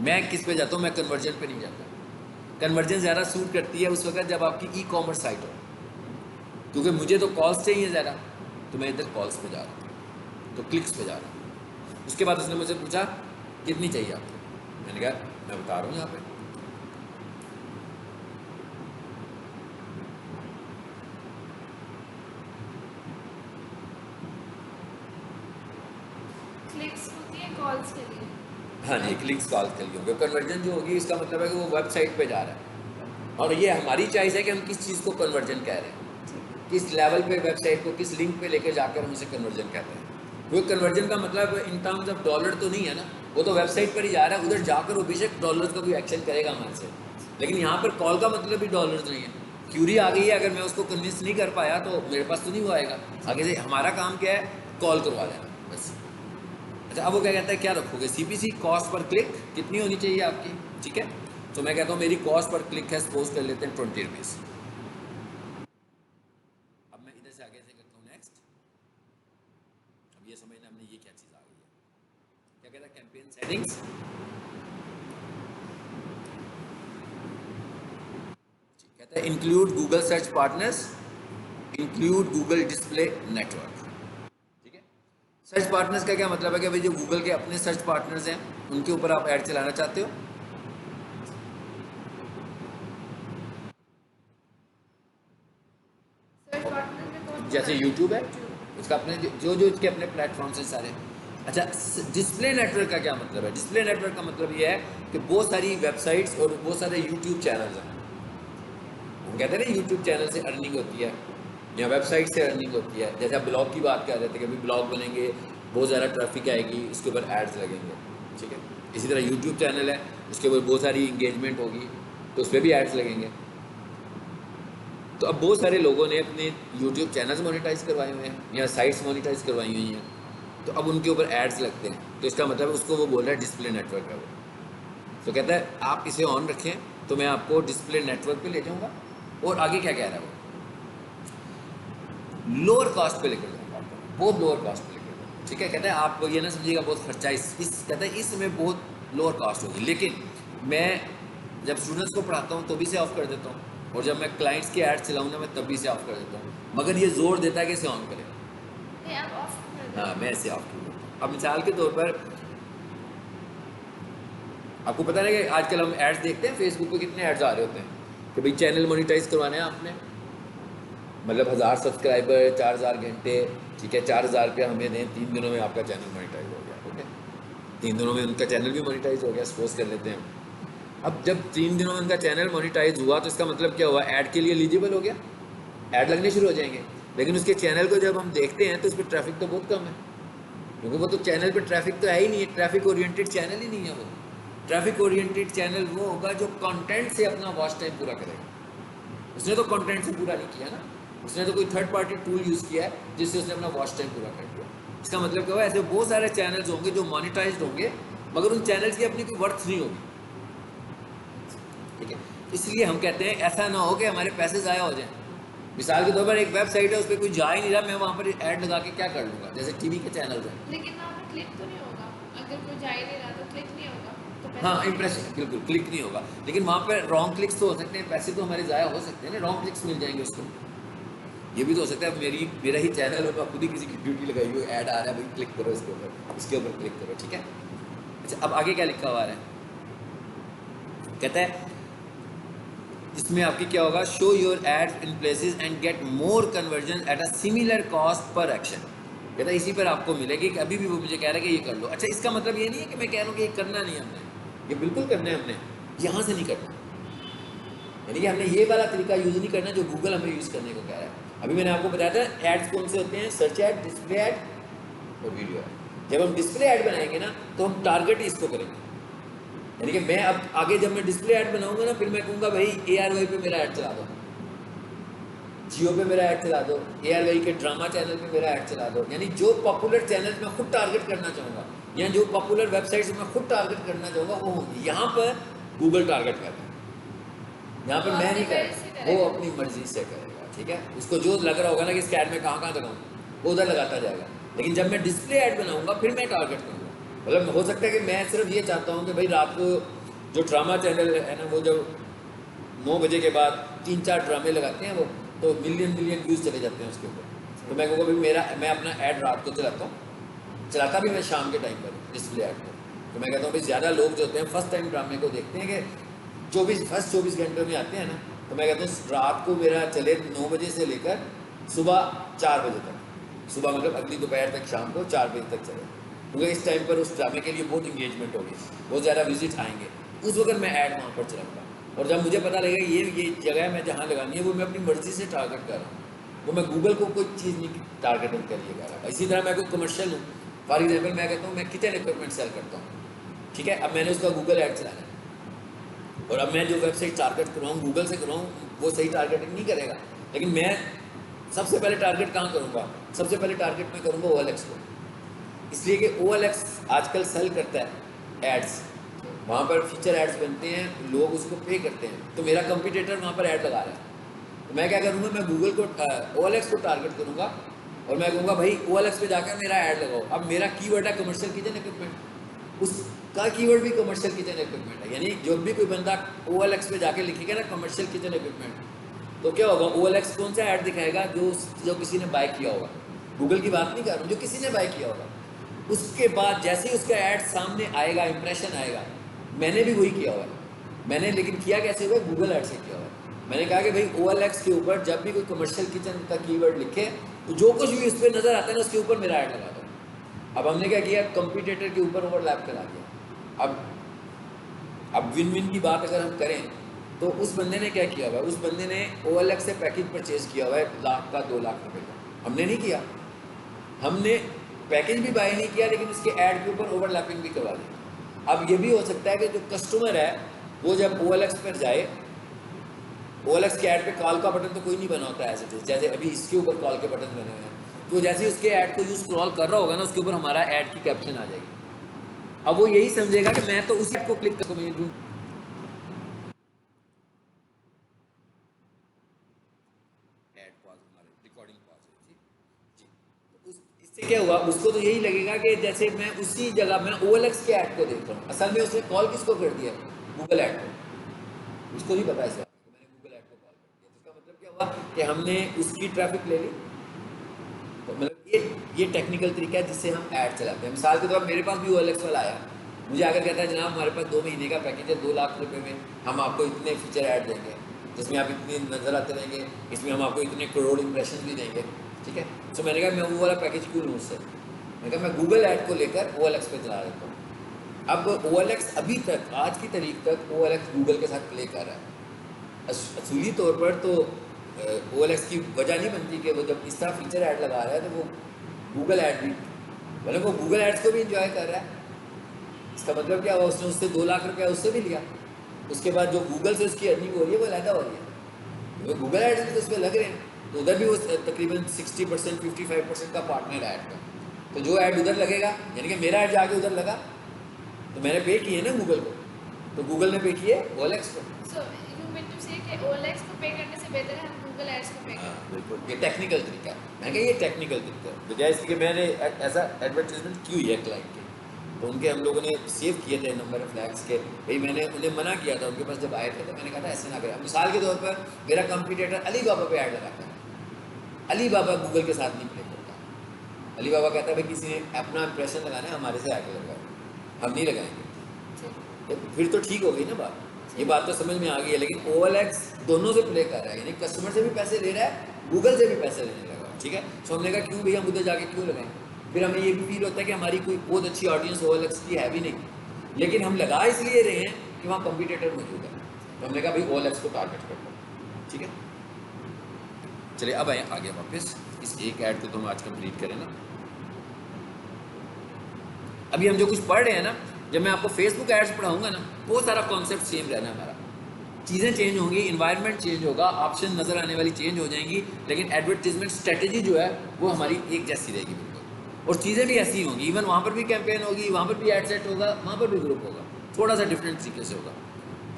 मैं किस पे जाता हूँ, मैं कन्वर्जन पे नहीं जाता। कन्वर्जन ज़्यादा सूट करती है उस वक्त जब आपकी ई कॉमर्स साइट हो, क्योंकि मुझे तो कॉल्स चाहिए ज़्यादा, तो मैं इधर कॉल्स पे जा रहा हूँ, तो क्लिक्स पे जा रहा हूँ। उसके बाद उसने मुझसे पूछा कितनी चाहिए आपको, मैंने कहा मैं बता रहा हूँ यहाँ पे, क्लिक्स होती है कॉल्स के लिए। हाँ जी, क्लिक्स कॉल्स के लिए होंगे। कन्वर्जन जो होगी इसका मतलब है कि वो वेबसाइट पे जा रहा है, और ये हमारी चॉइस है कि हम किस चीज़ को कन्वर्जन कह रहे हैं, किस लेवल पे वेबसाइट को किस लिंक पे लेकर जाकर हम उसे कन्वर्जन कहते हैं। वो कन्वर्जन का मतलब इन टर्म्स ऑफ डॉलर तो नहीं है ना, वो तो वेबसाइट पर ही जा रहा है, उधर जाकर वो बेशक डॉलर का कोई एक्शन करेगा हमारे से, लेकिन यहाँ पर कॉल का मतलब भी डॉलर नहीं है। क्यूरी आ गई है, अगर मैं उसको कन्विंस नहीं कर पाया तो मेरे पास तो नहीं वो आएगा। आगे से हमारा काम क्या है, कॉल करवा देना बस। अच्छा, अब वो क्या कहता है क्या रखोगे, सीपीसी कॉस्ट पर क्लिक कितनी होनी चाहिए आपकी, ठीक है। तो मैं कहता हूँ मेरी कॉस्ट पर क्लिक है, सपोज कर लेते हैं 20 रुपीज़। अब मैं इधर से आगे से करता हूँ नेक्स्ट। अब ये समझना हमने ये क्या चीज़ आ गई है, क्या कहता है कैंपेन सेटिंग्स, कहता है include Google search partners, include Google display network. ठीक है, सर्च पार्टनर्स का क्या मतलब है कि भाई जो गूगल के अपने सर्च पार्टनर्स हैं उनके ऊपर आप ऐड चलाना चाहते हो। जैसे YouTube है, उसका अपने जो जो इसके अपने प्लेटफॉर्म्स हैं सारे। अच्छा, डिस्प्ले नेटवर्क का क्या मतलब है, डिस्प्ले नेटवर्क का मतलब ये है कि बहुत सारी वेबसाइट्स और बहुत सारे YouTube चैनल्स हैं। हम कहते हैं ना YouTube चैनल से अर्निंग होती है या वेबसाइट से अर्निंग होती है। जैसे आप ब्लॉग की बात कर रहे थे कि अभी ब्लॉग बनेंगे, बहुत ज़्यादा ट्रैफिक आएगी, उसके ऊपर एड्स लगेंगे, ठीक है। इसी तरह YouTube चैनल है, उसके ऊपर बहुत सारी इंगेजमेंट होगी तो उस पर भी एड्स लगेंगे। तो अब बहुत सारे लोगों ने अपने YouTube चैनल्स मोनेटाइज करवाए हुए हैं या साइट्स मोनेटाइज करवाई हुई हैं, तो अब उनके ऊपर एड्स लगते हैं, तो इसका मतलब उसको वो बोल रहा है डिस्प्ले नेटवर्क है वो। तो कहता है आप इसे ऑन रखें तो मैं आपको डिस्प्ले नेटवर्क पे ले जाऊंगा। और आगे क्या कह रहा है वो, लोअर कास्ट पे लेकर जाऊँगा, बहुत लोअर कास्ट पे लेकर जाऊँगा, ठीक है। कहता है आप ये ना समझिएगा बहुत खर्चा इस कहता है इसमें बहुत लोअर कास्ट होगी, लेकिन मैं जब स्टूडेंट्स को पढ़ाता हूँ तो भी से ऑफ कर देता हूँ, और जब मैं क्लाइंट्स की एड्स चलाऊँ ना मैं तब भी से ऑफ कर देता हूँ, मगर ये जोर देता है कि इसे ऑन करें। हाँ, मैं इसे ऑफ कर देता हूँ। अब मिसाल के तौर पर आपको पता है कि आजकल हम एड्स देखते हैं फेसबुक पे, कितने एड्स आ रहे होते हैं कि भाई चैनल मोनेटाइज करवाना है आपने, मतलब 1000 सब्सक्राइबर, 4000 घंटे, ठीक है, 4000 रुपया हमें दें, 3 दिनों में आपका चैनल मोनेटाइज हो गया, ओके। 3 दिनों में उनका चैनल भी मोनेटाइज हो गया, सपोज कर लेते हैं। अब जब 3 दिनों में उनका चैनल मोनेटाइज हुआ तो इसका मतलब क्या हुआ, ऐड के लिए एलिजिबल हो गया, ऐड लगने शुरू हो जाएंगे। लेकिन उसके चैनल को जब हम देखते हैं तो उस पर ट्रैफिक तो बहुत कम है, क्योंकि वो तो चैनल पर ट्रैफिक तो है ही नहीं है, ट्रैफिक ओरिएंटेड चैनल ही नहीं है वो। ट्रैफिक ओरिएंटेड चैनल वो होगा जो कंटेंट से अपना वॉच टाइम पूरा करेगा। उसने तो कंटेंट से पूरा नहीं किया ना, उसने तो कोई थर्ड पार्टी टूल यूज़ किया है जिससे उसने अपना वॉच टाइम पूरा कर दिया। इसका मतलब क्या हुआ, ऐसे बहुत सारे चैनल्स होंगे जो मोनेटाइज्ड होंगे मगर उन चैनल्स की अपनी कोई वर्थ नहीं होगी, ठीक है। इसलिए हम कहते हैं ऐसा ना हो कि हमारे पैसे ज़ाया हो जाएं। मिसाल के तौर पर एक वेबसाइट है, उस पर कोई जा ही नहीं रहा, मैं वहाँ पर ऐड लगा के क्या कर लूँगा, जैसे टीवी के चैनल हैं। लेकिन वहाँ पर क्लिक तो नहीं होगा, अगर कोई जा ही नहीं रहा तो क्लिक नहीं होगा, तो पैसे हाँ, नहीं इम्प्रेशन मिलेंगे। बिल्कुल क्लिक नहीं होगा, लेकिन वहाँ पर रॉन्ग क्लिक्स तो हो सकते हैं, पैसे तो हमारे ज़ाया हो सकते हैं ना, रॉन्ग क्लिक्स मिल जाएंगे उसको। ये भी तो हो सकता है मेरा ही चैनल हो, खुद ही किसी की ड्यूटी लगाई हो, ऐड आ रहा है भाई क्लिक करो इसके ऊपर क्लिक करो, ठीक है। अच्छा, अब आगे क्या लिखा हुआ है, कहता है इसमें आपकी क्या होगा, show your ads in places and get more conversion at a similar cost per action. कहता है इसी पर आपको मिलेगी कि अभी भी वो मुझे कह रहा है कि ये कर लो। अच्छा, इसका मतलब ये नहीं है कि मैं कह रहा हूँ कि ये करना नहीं है हमने, ये बिल्कुल करना है हमने, यहाँ से नहीं करना, यानी कि हमने ये वाला तरीका यूज़ नहीं करना जो गूगल हमें यूज़ करने को कह रहा है। अभी मैंने आपको बताया था एड्स कौन से होते हैं, सर्च एड, डिस्प्ले एड और वीडियो एड। जब हम डिस्प्ले एड बनाएंगे ना तो हम टारगेट ही इसको करेंगे, यानी कि मैं अब आगे जब मैं डिस्प्ले ऐड बनाऊंगा ना, फिर मैं कहूँगा भाई ARY पे मेरा ऐड चला दो, जियो पे मेरा ऐड चला दो, ARY के ड्रामा चैनल पे मेरा ऐड चला दो। यानी जो पॉपुलर चैनल मैं खुद टारगेट करना चाहूँगा या जो पॉपुलर वेबसाइट्स मैं खुद टारगेट करना चाहूँगा वो होंगी। यहाँ पर गूगल टारगेट करता है, यहाँ पर मैं नहीं कर, वो अपनी मर्जी से करेगा, ठीक है। उसको जो लग रहा होगा ना कि इस ऐड में कहाँ कहाँ लगाऊँ वो उधर लगाता जाएगा, लेकिन जब मैं डिस्प्ले ऐड बनाऊँगा फिर मैं टारगेट करूँगा। मतलब हो सकता है कि मैं सिर्फ ये चाहता हूँ कि भाई रात को जो ड्रामा चैनल है ना, वो जब 9 बजे के बाद 3-4 ड्रामे लगाते हैं वो, तो मिलियन व्यूज़ चले जाते हैं उसके ऊपर, तो मैं कहूँगा भाई मैं अपना ऐड रात को चलाता हूँ, चलाता भी मैं शाम के टाइम पर डिस्प्ले ऐड को। तो मैं कहता हूँ भाई ज़्यादा लोग जो होते हैं फर्स्ट टाइम ड्रामे को देखते हैं कि फर्स्ट 24 घंटे में आते हैं ना, तो मैं कहता हूँ रात को मेरा चले 9 बजे से लेकर सुबह 4 बजे तक, सुबह मतलब अगली दोपहर तक, शाम को 4 बजे तक चले, क्योंकि इस टाइम पर उस ड्रामे के लिए बहुत इंगेजमेंट होगी, बहुत ज़्यादा विजिट आएंगे, उस वक्त मैं ऐड वहाँ पर चलाऊँगा। और जब मुझे पता लगेगा ये जगह मैं जहाँ लगानी है वो मैं अपनी मर्ज़ी से टारगेट कर रहा हूँ, वो मैं गूगल को कोई चीज़ नहीं टारगेटिंग करिए कर रहा। इसी तरह मैं कोई कमर्शियल हूँ, फॉर एग्जाम्पल मैं कहता हूँ मैं किचन इक्विपमेंट सेल करता हूँ, ठीक है। अब मैंने उसका गूगल ऐड चलाना है और अब मैं जो वेबसाइट टारगेट करवाऊँ गूगल से करवाऊँ वो सही टारगेटिंग नहीं करेगा, लेकिन मैं सबसे पहले टारगेट कहाँ करूँगा, सबसे पहले टारगेट मैं करूँगा OLX को, इसलिए कि OLX आजकल सेल करता है एड्स, वहाँ पर फीचर एड्स बनते हैं, लोग उसको पे करते हैं, तो मेरा कंपटीटर वहाँ पर ऐड लगा रहा है, तो मैं क्या करूँगा, मैं गूगल को OLX को टारगेट करूँगा और मैं कहूँगा भाई OLX पे जाकर मेरा ऐड लगाओ। अब मेरा कीवर्ड है कमर्शियल किचन इक्विपमेंट, उसका कीवर्ड भी कमर्शियल किचन इक्विपमेंट है, यानी जब भी कोई बंदा OLX पे जाके लिखेगा ना कमर्शियल किचन इक्विपमेंट, तो क्या होगा, OLX कौन सा ऐड दिखाएगा, जो किसी ने बाय किया होगा, गूगल की बात नहीं कर रहा हूँ, जो किसी ने बाय किया होगा। उसके बाद जैसे ही उसका ऐड सामने आएगा, इंप्रेशन आएगा, मैंने भी वही किया हुआ है, मैंने लेकिन किया कैसे हुआ, गूगल ऐड से किया हुआ है। मैंने कहा कि भाई OLX के ऊपर जब भी कोई कमर्शियल किचन का कीवर्ड लिखे तो जो कुछ भी उस पर नज़र आता है ना उसके ऊपर मेरा ऐड लगा दो। अब हमने क्या किया, कंपटीटर के ऊपर ओवरलैप करा दिया। अब विन विन की बात अगर हम करें तो उस बंदे ने क्या किया हुआ है, उस बंदे ने OLX से पैकेज परचेज किया हुआ है लाख का, 2 लाख रुपए का, हमने नहीं किया, हमने पैकेज भी बाय नहीं किया, लेकिन उसके ऐड के ऊपर ओवरलैपिंग भी करवा दी। अब ये भी हो सकता है कि जो कस्टमर है वो जब OLX पर जाए, OLX के ऐड पे कॉल का बटन तो कोई नहीं बना होता है ऐसे, जैसे अभी इसके ऊपर कॉल के बटन बने हुए हैं, तो जैसे ही उसके ऐड को यूज स्क्रॉल कर रहा होगा ना, उसके ऊपर हमारा ऐड की कैप्शन आ जाएगी। अब वो यही समझेगा कि मैं तो उसी ऐड को क्लिक करके मैं ढूंढ, ऐड पॉज, हमारी रिकॉर्डिंग पॉज है जी जी। इससे क्या हुआ, उसको तो यही लगेगा कि जैसे मैं उसी जगह मैं OLX के ऐड को देख रहा हूँ, असल में उसने कॉल किसको कर दिया, गूगल ऐड को, उसको नहीं पता है, मैंने गूगल ऐड को कॉल कर दिया। इसका मतलब क्या हुआ कि हमने उसकी ट्रैफिक ले ली। तो मतलब ये टेक्निकल तरीका है जिससे हम ऐड चलाते हैं। मिसाल के तौर पर मेरे पास भी OLX वाला आया, मुझे आकर कहता है जनाब हमारे पास 2 महीने का पैकेज है, 2 लाख रुपए में हम आपको इतने फीचर ऐड देंगे जिसमें आप इतनी नज़र आते रहेंगे, इसमें हम आपको इतने करोड़ इंप्रेशन भी देंगे, ठीक है। तो मैंने कहा मैं वो वाला पैकेज क्यों लूँ उससे, मैंने कहा मैं गूगल ऐड को लेकर OLX पे चला देता हूँ। अब OLX अभी तक, आज की तारीख तक OLX गूगल के साथ प्ले कर रहा है। असूली तौर पर तो OLX की वजह नहीं बनती कि वो जब इस तरह फीचर ऐड लगा रहा है तो वो गूगल ऐड भी, मतलब वो गूगल एड्स को भी इंजॉय कर रहा है। इसका मतलब क्या हुआ, उसने उससे 2 लाख रुपया उससे भी लिया, उसके बाद जो गूगल से उसकी अर्निंग हो रही है वो अलहदा हो रही है, वो गूगल एड्स भी तो उस पर लग रहे हैं, तो उधर भी वो तकरीबन 60% 55% का पार्टनर ऐड का, तो जो ऐड उधर लगेगा, यानी कि मेरा ऐड जाके उधर लगा, तो मैंने पे किए ना गूगल को, तो गूगल ने पे किए OLX को। सो यू मीन टू से कि OLX को पे करने से बेहतर है हम गूगल एड्स को पे हाँ करें। बिल्कुल, ये टेक्निकल तरीका है। मैं कहा ये टेक्निकल तरीका है, बजाय इसके कि मैंने ऐसा एडवर्टीजमेंट क्यों है क्लाइंट के। तो उनके हम लोगों ने सेव किए थे नंबर ऑफ फ्लैग्स के, भाई मैंने उन्हें मना किया था उनके पास जब आए थे, तो मैंने कहा था ऐसे ना करें। मिसाल के तौर पर मेरा कंपटीटर अली बाबा पे ऐड लगाता है, अली बाबा गूगल के साथ नहीं प्ले करता। अली बाबा कहता है भाई किसी ने अपना इंप्रेशन लगाना है हमारे से आगे लगाओ, हम नहीं लगाएंगे। तो फिर तो ठीक हो गई ना बात, ये बात तो समझ में आ गई है। लेकिन OLX दोनों से प्ले कर रहा है, यानी कस्टमर से भी पैसे ले रहा है, गूगल से भी पैसे लेने लगा, ठीक है। तो हमने कहा क्यों भैया हम उधर जाके क्यों लगाएं। फिर हमें ये भी फील होता है कि हमारी कोई बहुत अच्छी ऑडियंस OLX की है भी नहीं, लेकिन हम लगा इसलिए रहे हैं कि वहाँ कंपटीटर मौजूद है। तो हमने कहा भाई OLX को टारगेट कर लो, ठीक है। चलिए अब आए आगे वापस, इस एक ऐड को तो हम आज कंप्लीट करें ना। अभी हम जो कुछ पढ़ रहे हैं ना, जब मैं आपको फेसबुक एड्स पढ़ाऊंगा ना, बहुत सारा कॉन्सेप्ट सेम रहना है हमारा। चीज़ें चेंज होंगी, इन्वायरमेंट चेंज होगा, ऑप्शन नज़र आने वाली चेंज हो जाएंगी, लेकिन एडवर्टीजमेंट स्ट्रेटजी जो है वो हमारी एक जैसी रहेगी बिल्कुल। और चीज़ें भी ऐसी होंगी, इवन वहाँ पर भी कैंपेन होगी, वहाँ पर भी एड सेट होगा, वहाँ पर भी ग्रुप होगा, थोड़ा सा डिफरेंट तरीके से होगा।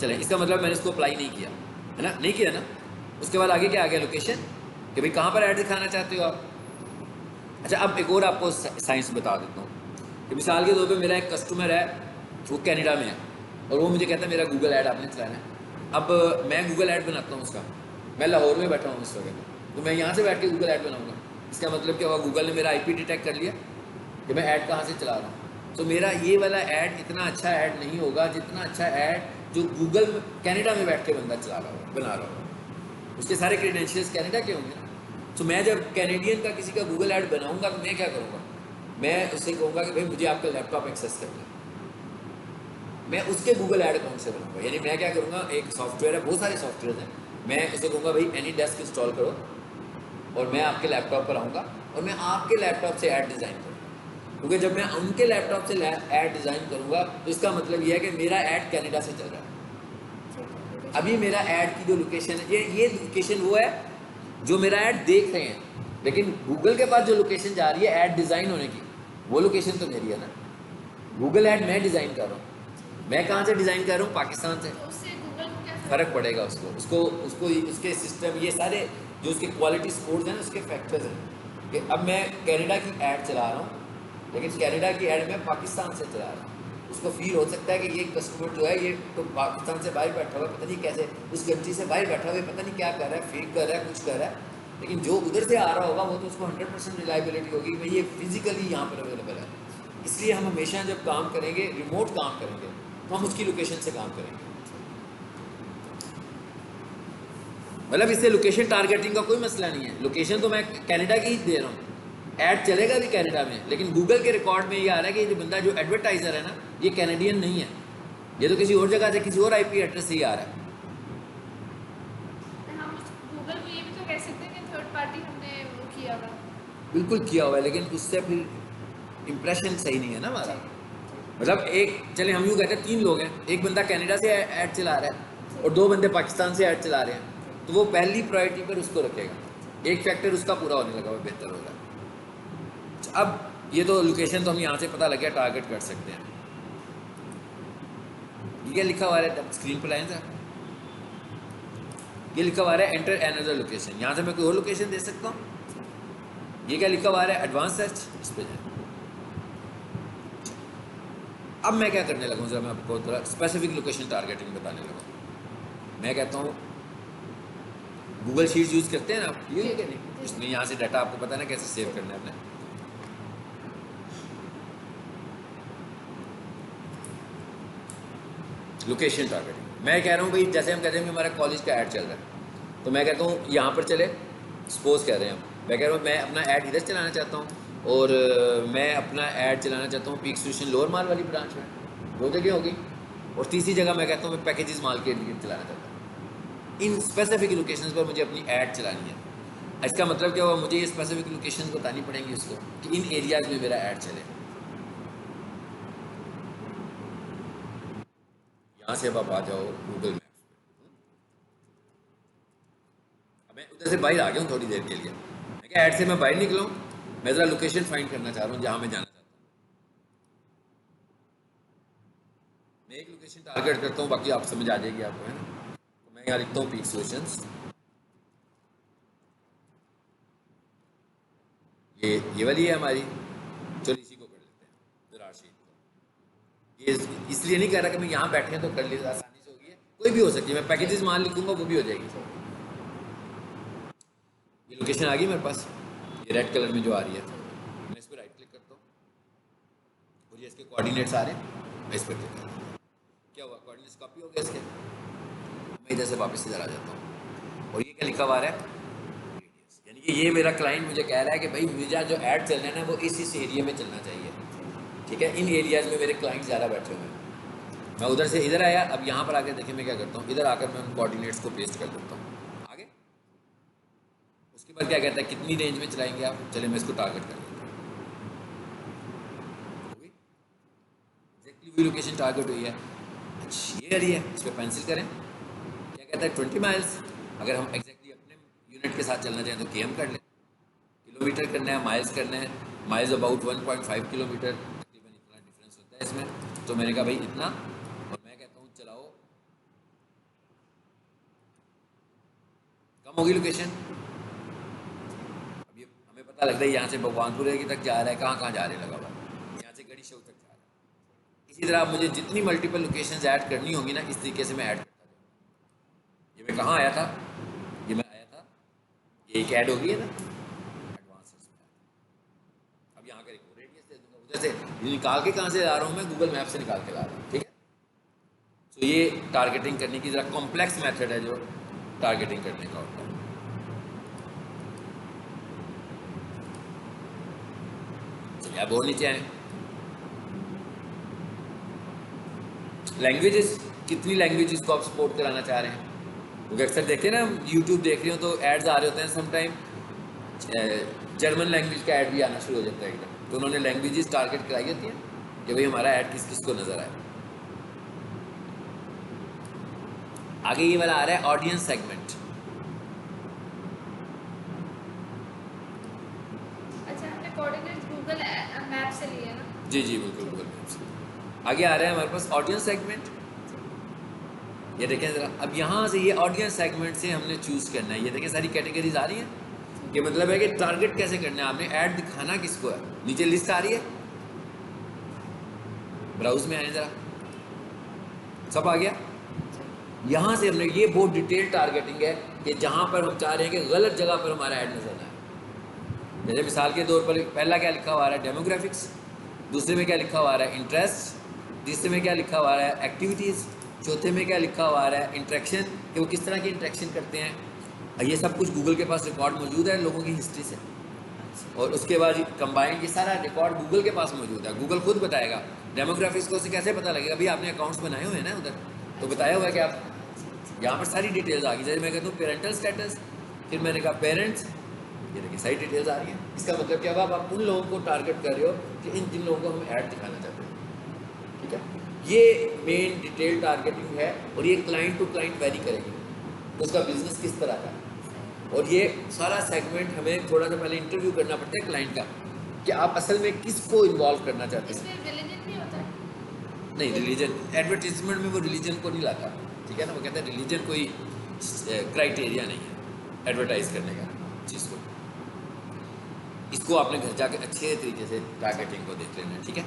चलें, इसका मतलब मैंने इसको अप्लाई नहीं किया है ना, नहीं किया ना। उसके बाद आगे क्या आ गया, लोकेशन, कि भाई कहाँ पर ऐड दिखाना चाहते हो आप। अच्छा, अब एक और आपको साइंस बता देता हूँ कि मिसाल के तौर पे मेरा एक कस्टमर है, वो कनाडा में है, और वो मुझे कहता है मेरा गूगल ऐड आपने चलाना है। अब मैं गूगल ऐड बनाता हूँ उसका, मैं लाहौर में बैठा हूँ इस वक्त, तो मैं यहाँ से बैठ के गूगल ऐड बनाऊँगा। इसका मतलब क्या हुआ, गूगल ने मेरा IP डिटेक्ट कर लिया कि मैं ऐड कहाँ से चला रहा हूँ। तो मेरा ये वाला ऐड इतना अच्छा ऐड नहीं होगा जितना अच्छा ऐड जो गूगल कनाडा में बैठ के बंदा चला रहा होगा, बना रहा होगा। उसके सारे क्रेडेंशियल्स कनाडा के होंगे ना। तो मैं जब कैनेडियन का किसी का गूगल ऐड बनाऊँगा तो मैं क्या करूँगा, मैं उससे कहूँगा कि भाई मुझे आपका लैपटॉप एक्सेस करना है, मैं उसके गूगल ऐड अकाउंट से बनाऊंगा। यानी मैं क्या करूँगा, एक सॉफ्टवेयर है, बहुत सारे सॉफ्टवेयर हैं, मैं उसे कहूँगा भाई AnyDesk इंस्टॉल करो, और मैं आपके लैपटॉप पर आऊँगा और मैं आपके लैपटॉप से ऐड डिज़ाइन करूँगा। क्योंकि जब मैं उनके लैपटॉप से ऐड डिज़ाइन करूँगा तो इसका मतलब यह है कि मेरा ऐड कनाडा से चल रहा है। अभी मेरा ऐड की जो लोकेशन है, ये लोकेशन वो है जो मेरा ऐड देख रहे हैं, लेकिन गूगल के पास जो लोकेशन जा रही है ऐड डिज़ाइन होने की, वो लोकेशन तो मेरी है ना। गूगल ऐड मैं डिज़ाइन कर रहा हूँ, मैं कहाँ से डिज़ाइन कर रहा हूँ, पाकिस्तान से। तो उससे गूगल को क्या फ़र्क पड़ेगा उसको उसको उसको उसके सिस्टम, ये सारे जो उसके क्वालिटी स्कोर्स हैं ना, उसके फैक्टर्स हैं कि अब मैं कनाडा की ऐड चला रहा हूँ, लेकिन कनाडा की ऐड मैं पाकिस्तान से चला रहा हूँ। उसको फील हो सकता है कि ये कस्टमर जो है ये तो पाकिस्तान से बाहर बैठा हुआ है, पता नहीं कैसे उस कंट्री से बाहर बैठा हुआ है, पता नहीं क्या कर रहा है, फेक कर रहा है, कुछ कर रहा है। लेकिन जो उधर से आ रहा होगा वो तो उसको 100% रिलायबिलिटी होगी भाई ये फिजिकली यहाँ पर अवेलेबल है। इसलिए हम हमेशा जब काम करेंगे, रिमोट काम करेंगे, तो हम उसकी लोकेशन से काम करेंगे। मतलब इससे लोकेशन टारगेटिंग का कोई मसला नहीं है। लोकेशन तो मैं कनाडा की ही दे रहा हूँ, ऐड चलेगा भी कनाडा में, लेकिन गूगल के रिकॉर्ड में ये आ रहा है कि जो बंदा जो एडवर्टाइजर है ना, ये कैनेडियन नहीं है, ये तो किसी और जगह से किसी और IP एड्रेस से ही आ रहा है। हम गूगल को ये भी तो कह सकते हैं कि थर्ड पार्टी हमने वो किया हुआ। बिल्कुल किया हुआ है, लेकिन उससे फिर इम्प्रेशन सही नहीं है ना हमारा। मतलब एक, चले हम यूँ कहते हैं 3 लोग हैं, एक बंदा कनाडा से ऐड चला रहा है और 2 बंदे पाकिस्तान से ऐड चला रहे हैं, तो वो पहली प्रायोरिटी पर उसको रखेगा। एक फैक्टर उसका पूरा होने लगा, वो बेहतर हो रहा है। अब ये तो लोकेशन तो हम यहाँ से पता लग गया, टारगेट कर सकते हैं। ये क्या लिखा हुआ है स्क्रीन पर लाइन सर, ये लिखा हुआ है एंटर अनदर लोकेशन, यहाँ से मैं कोई और लोकेशन दे सकता हूँ। ये क्या लिखा हुआ है एडवांस सर्च, इस पर जाए। अब मैं क्या करने लगा, जरा मैं आपको थोड़ा स्पेसिफिक लोकेशन टारगेटिंग बताने लगा। मैं कहता हूँ गूगल शीट्स यूज़ करते हैं ना आप, ये क्या नहीं, इसमें यहाँ से डाटा आपको पता है ना कैसे सेव करना है अपने। लोकेशन टारगेटिंग मैं कह रहा हूँ भाई, जैसे हम कहते हैं कि हमारा कॉलेज का ऐड चल रहा है, तो मैं कहता हूँ यहाँ पर चले, सपोज कह रहे हैं हम, मैं कह रहा हूँ मैं अपना ऐड इधर चलाना चाहता हूँ, और मैं अपना ऐड चलाना चाहता हूँ पीक स्टेशन लोअर माल वाली ब्रांच में, 2 जगह होगी। और तीसरी जगह मैं कहता हूँ मैं पैकेजेस माल के लिए चलाना चाहता हूँ। इन स्पेसिफिक लोकेशंस पर मुझे अपनी ऐड चलानी है। इसका मतलब क्या हुआ, मुझे ये स्पेसिफिक लोकेशन बतानी पड़ेंगी उसको कि इन एरियाज़ में मेरा ऐड चले। यहाँ से अब आप आ जाओ गूगल मैप्स पे। अब मैं उधर से बाहर आ गया हूँ थोड़ी देर के लिए, मैं क्या ऐड से मैं बाहर निकला हूँ, मैं ज़रा लोकेशन फाइंड करना चाह रहा हूँ जहाँ मैं जाना चाहता मैं एक लोकेशन टारगेट करता हूँ, बाकी आप समझ आ जाएगी आपको, है ना। तो मैं यहाँ लिखता हूँ पीक सोल्यूशंस, ये वाली है हमारी। चलो इसी को कर लेते हैं दरार शीट को। ये इसलिए नहीं कह रहा कि मैं यहाँ बैठे हैं तो कर लिया, आसानी से होगी, कोई भी हो सकती है। मैं पैकेजेस मान लिखूंगा वो भी हो जाएगी। ये लोकेशन आ गई मेरे पास, ये रेड कलर में जो आ रही है, मैं इस पर राइट क्लिक करता हूँ और ये इसके कोऑर्डिनेट्स आ रहे हैं, मैं इस पर क्लिक करता हूँ। क्या हुआ, कोऑर्डिनेट्स कॉपी हो गए इसके। मैं इधर से वापस इधर आ जाता हूँ और ये क्या लिखा हुआ है, रेडियस। यानी कि ये मेरा क्लाइंट मुझे कह रहा है कि भाई मुझे जो ऐड चलना है ना वो इस एरिया में चलना चाहिए, ठीक है। इन एरियाज में मेरे क्लाइंट ज़्यादा बैठे हुए हैं। मैं उधर से इधर आया, अब यहाँ पर आकर देखिए मैं क्या करता हूँ, इधर आकर मैं उन कोऑर्डिनेट्स को पेस्ट कर देता हूँ आगे। उसके बाद क्या कहता है कितनी रेंज में चलाएंगे आप, चले मैं इसको टारगेट कर देता हूँ। एग्जैक्टली वही लोकेशन टारगेट हुई है। अच्छा ये रही है, इस पर पेंसिल करें, क्या कहता है 20 माइल्स। अगर हम एग्जैक्टली अपने यूनिट के साथ चलना चाहें तो केएम कर लें। किलोमीटर करना है, माइल्स करना है, माइल्स अबाउट 1.5 किलोमीटर, तकरीबन इतना डिफरेंस होता है इसमें। तो मैंने कहा भाई इतना, और मैं कहता हूँ चलाओ, कम होगी लोकेशन। अब ये हमें पता लगता है यहाँ से भगवानपुर तक जा रहा है, कहाँ कहाँ जा रहे लगा हुआ, यहाँ से गढ़ी शो तक जा रहा है। इसी तरह मुझे जितनी मल्टीपल लोकेशन ऐड करनी होंगी ना, इस तरीके से मैं ऐड करता जाऊँगा। ये मैं कहाँ आया था, ये मैं आया था, ये एक ऐड हो गई है ना एडवांस में। अब यहाँ का एक रेडियस दे दूंगा, उधर से निकाल के कहाँ से ला रहा हूँ मैं, गूगल मैप से निकाल के ला रहा हूँ, ठीक है। तो ये टारगेटिंग करने की ज़रा कॉम्प्लेक्स मेथड है जो टारगेटिंग करने का होता है। चलिए अब और नीचे आए, लैंग्वेजेस, कितनी लैंग्वेजेस को आप सपोर्ट कराना चाह रहे हैं। क्योंकि अक्सर देखते हैं ना, यूट्यूब देख रहे हो तो एड्स आ रहे होते हैं, समटाइम जर्मन लैंग्वेज का ऐड भी आना शुरू हो जाता है एकदम। तो उन्होंने लैंग्वेजेस टारगेट कराई होती हैं कि भाई हमारा ऐड किस किस को नजर आए। आगे ये वाला आ रहा है ऑडियंस सेगमेंट। अच्छा आपने कोऑर्डिनेट्स गूगल मैप से लिए ना? जी जी बिल्कुल गूगल मैप से। आगे आ रहा है हमारे पास ऑडियंस सेगमेंट। ये देखें जरा, अब यहाँ से ये ऑडियंस सेगमेंट से हमने चूज करना है। ये देखें सारी कैटेगरीज आ रही हैं। ये मतलब है कि टारगेट कैसे करना है, आपने ऐड दिखाना किसको है। नीचे लिस्ट आ रही है, ब्राउज में आए जरा, सब आ गया। यहाँ से हमने, ये बहुत डिटेल टारगेटिंग है कि जहाँ पर हम चाह रहे हैं कि गलत जगह पर हमारा ऐड नजर ना आए। जैसे मिसाल के तौर पर पहला क्या लिखा हुआ है, डेमोग्राफिक्स। दूसरे में क्या लिखा हुआ है, इंटरेस्ट। तीसरे में क्या लिखा हुआ है, एक्टिविटीज़। चौथे में क्या लिखा हुआ है, इंट्रैक्शन, कि वो किस तरह की इंट्रैक्शन करते हैं। ये सब कुछ गूगल के पास रिकॉर्ड मौजूद है लोगों की हिस्ट्री से। और उसके बाद कंबाइंड ये सारा रिकॉर्ड गूगल के पास मौजूद है। गूगल खुद बताएगा डेमोग्राफिक्स को, उसे कैसे पता लगेगा, अभी आपने अकाउंट्स बनाए हुए हैं ना उधर, तो बताया हुआ है कि आप यहाँ पर सारी डिटेल्स आ गई। जैसे मैं कहता हूँ पेरेंटल स्टेटस, फिर मैंने कहा पेरेंट्स, ये देखिए सारी डिटेल्स आ रही हैं। इसका मतलब क्या हुआ, आप उन लोगों को टारगेट कर रहे हो कि इन जिन लोगों को हम ऐड दिखाना चाहते हैं, ठीक है। ये मेन डिटेल टारगेटिंग है और ये क्लाइंट टू क्लाइंट वेरी करेगी तो उसका बिजनेस किस तरह का है। और ये सारा सेगमेंट हमें थोड़ा सा पहले इंटरव्यू करना पड़ता है क्लाइंट का, कि आप असल में किसको इन्वॉल्व करना चाहते हैं। इसमें रिलीजन भी होता है? नहीं, रिलीजन एडवर्टीजमेंट में वो रिलीजन को नहीं लाता, ठीक है ना। वो कहते हैं रिलीजन कोई क्राइटेरिया नहीं है एडवर्टाइज करने का चीज़ को। इसको आपने घर जाके अच्छे तरीके से टारगेटिंग को देख लेना है, ठीक है।